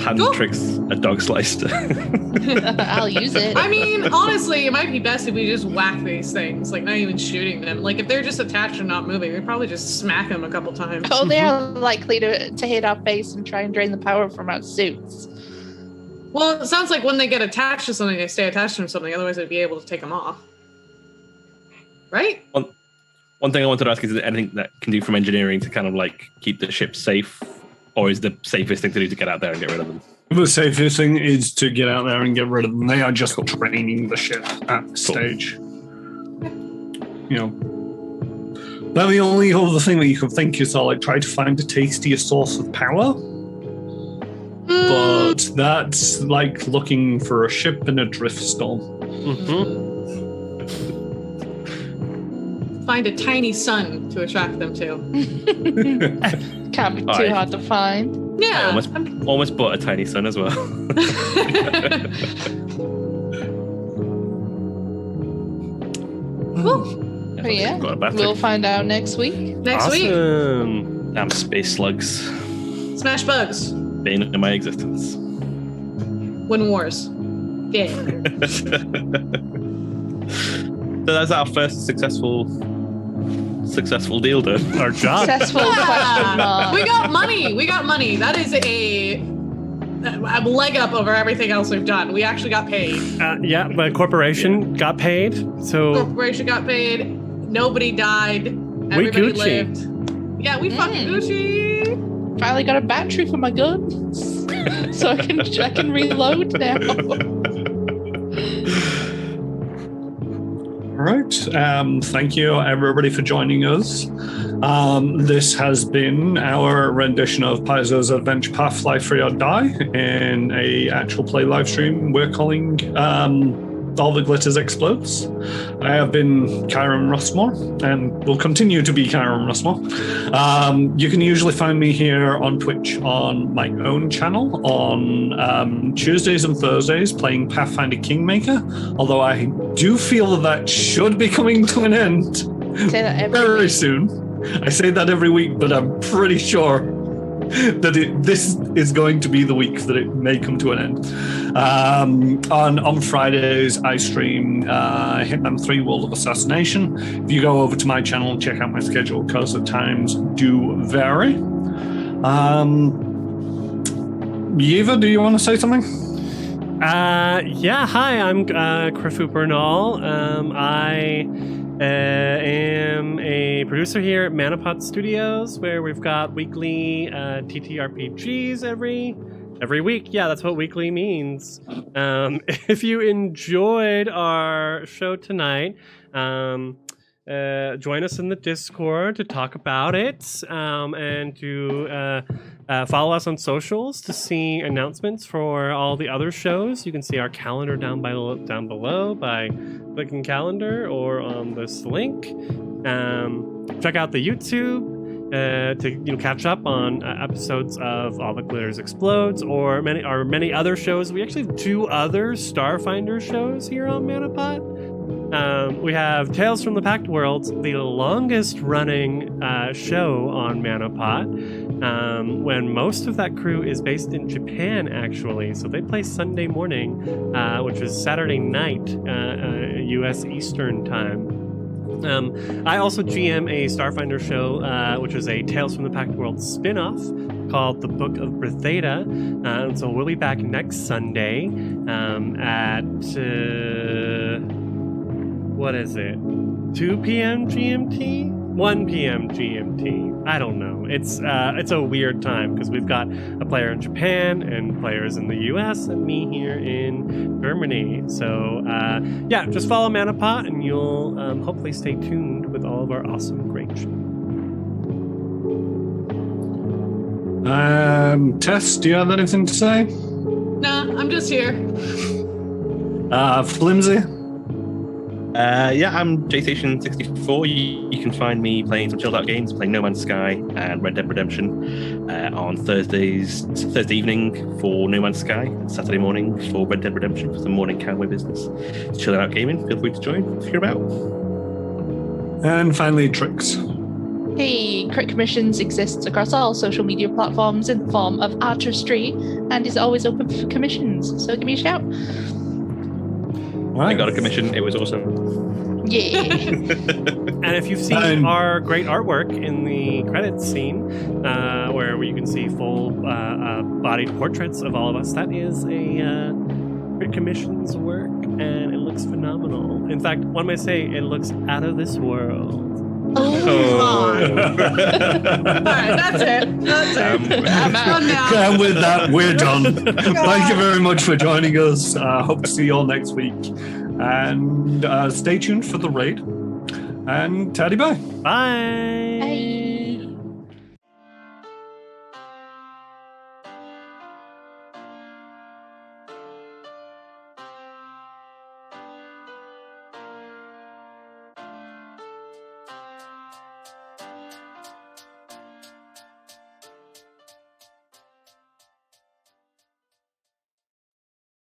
[SPEAKER 3] Hand
[SPEAKER 4] Cool.
[SPEAKER 3] tricks a dog sliced.
[SPEAKER 5] I'll use it.
[SPEAKER 4] I mean, honestly, it might be best if we just whack these things, not even shooting them. If they're just attached and not moving, we probably just smack them a couple times.
[SPEAKER 5] Oh, they're likely to hit our face and try and drain the power from our suits.
[SPEAKER 4] Well, it sounds like when they get attached to something, they stay attached to something. Otherwise, they'd be able to take them off. Right?
[SPEAKER 3] One thing I wanted to ask is there anything that can do from engineering to kind of keep the ship safe? Or is the safest thing to do to get out there and get rid of them?
[SPEAKER 2] The safest thing is to get out there and get rid of them. They are just training the ship at this stage. But the only other thing that you can think is try to find a tastier source of power. But that's like looking for a ship in a drift storm.
[SPEAKER 6] Mm-hmm.
[SPEAKER 4] Find a tiny sun to attract them to.
[SPEAKER 5] Can't be too
[SPEAKER 3] Alright.
[SPEAKER 5] hard to find.
[SPEAKER 3] I
[SPEAKER 4] Yeah.
[SPEAKER 3] almost bought a tiny sun as well.
[SPEAKER 4] Cool.
[SPEAKER 5] But yeah,
[SPEAKER 3] Got a battery.
[SPEAKER 5] we'll find out next week.
[SPEAKER 4] Next week,
[SPEAKER 6] Awesome.
[SPEAKER 3] Damn space slugs.
[SPEAKER 4] smash bugs.
[SPEAKER 3] Bane of my existence.
[SPEAKER 4] Win wars. Yeah.
[SPEAKER 3] So that's our first successful deal done.
[SPEAKER 6] Our job.
[SPEAKER 5] Successful question mark.
[SPEAKER 4] We got money. We got money. That is a leg up over everything else we've done. We actually got paid.
[SPEAKER 6] The corporation got paid. So
[SPEAKER 4] Corporation got paid. Nobody died. Everybody
[SPEAKER 6] Gucci.
[SPEAKER 4] lived. Yeah, we fucking Gucci.
[SPEAKER 5] Finally got a battery for my gun, so I can reload now.
[SPEAKER 2] All right. Thank you, everybody, for joining us. This has been our rendition of Paizo's Adventure Path Fly, Free or Die in a actual play live stream we're calling All the Glitters Explodes. I have been Kyron Russmore and will continue to be Kyron Russmore. You can usually find me here on Twitch on my own channel on Tuesdays and Thursdays playing Pathfinder Kingmaker, although I do feel that should be coming to an end
[SPEAKER 5] Say that every
[SPEAKER 2] very
[SPEAKER 5] week.
[SPEAKER 2] soon. I say that every week, but I'm pretty sure that this is going to be the week that it may come to an end. On Fridays, I stream Hitman 3 World of Assassination. If you go over to my channel and check out my schedule, because the times do vary. Yeva, do you want to say something?
[SPEAKER 6] Yeah, hi, I'm Krifu Bernal. I am a producer here at Manapot Studios, where we've got weekly TTRPGs every week. Yeah, that's what weekly means. If you enjoyed our show tonight, join us in the Discord to talk about it, and to follow us on socials to see announcements for all the other shows. You can see our calendar down below by clicking calendar or on this link. Check out the YouTube to catch up on episodes of All the Glitters Explodes or many other shows. We actually have 2 other Starfinder shows here on Manapot. We have Tales from the Packed Worlds, the longest running show on Manapot, when most of that crew is based in Japan, actually. So they play Sunday morning, which is Saturday night, U.S. Eastern Time. I also GM a Starfinder show, which is a Tales from the Packed Worlds spin-off called The Book of Bethesda. And so we'll be back next Sunday at... what is it? 2 p.m. GMT? 1 p.m. GMT? I don't know. It's a weird time because we've got a player in Japan and players in the US and me here in Germany. So yeah, just follow Manapot and you'll hopefully stay tuned with all of our awesome great shows.
[SPEAKER 2] Tess, do you have anything to say?
[SPEAKER 4] Nah, I'm just here.
[SPEAKER 2] Flimsy?
[SPEAKER 3] Yeah, I'm JStation64. You can find me playing some chilled out games, playing No Man's Sky and Red Dead Redemption on Thursday evening for No Man's Sky, and Saturday morning for Red Dead Redemption for some morning cowboy business. It's chilled out gaming. Feel free to join if you're about.
[SPEAKER 2] And finally, Tricks.
[SPEAKER 5] Hey, Crit Commissions exists across all social media platforms in the form of artistry and is always open for commissions. So give me a shout.
[SPEAKER 3] I got a commission. It was awesome.
[SPEAKER 5] Yeah.
[SPEAKER 6] And if you've seen our great artwork in the credits scene, where you can see full bodied portraits of all of us, that is a Crit Commission's work, and it looks phenomenal. In fact, one might say it looks out of this world.
[SPEAKER 4] All right, that's it. I'm done now.
[SPEAKER 2] And with that, we're done. Thank you very much for joining us. Hope to see you all next week. And stay tuned for the raid. And taddy bye.
[SPEAKER 6] Bye.
[SPEAKER 5] Bye.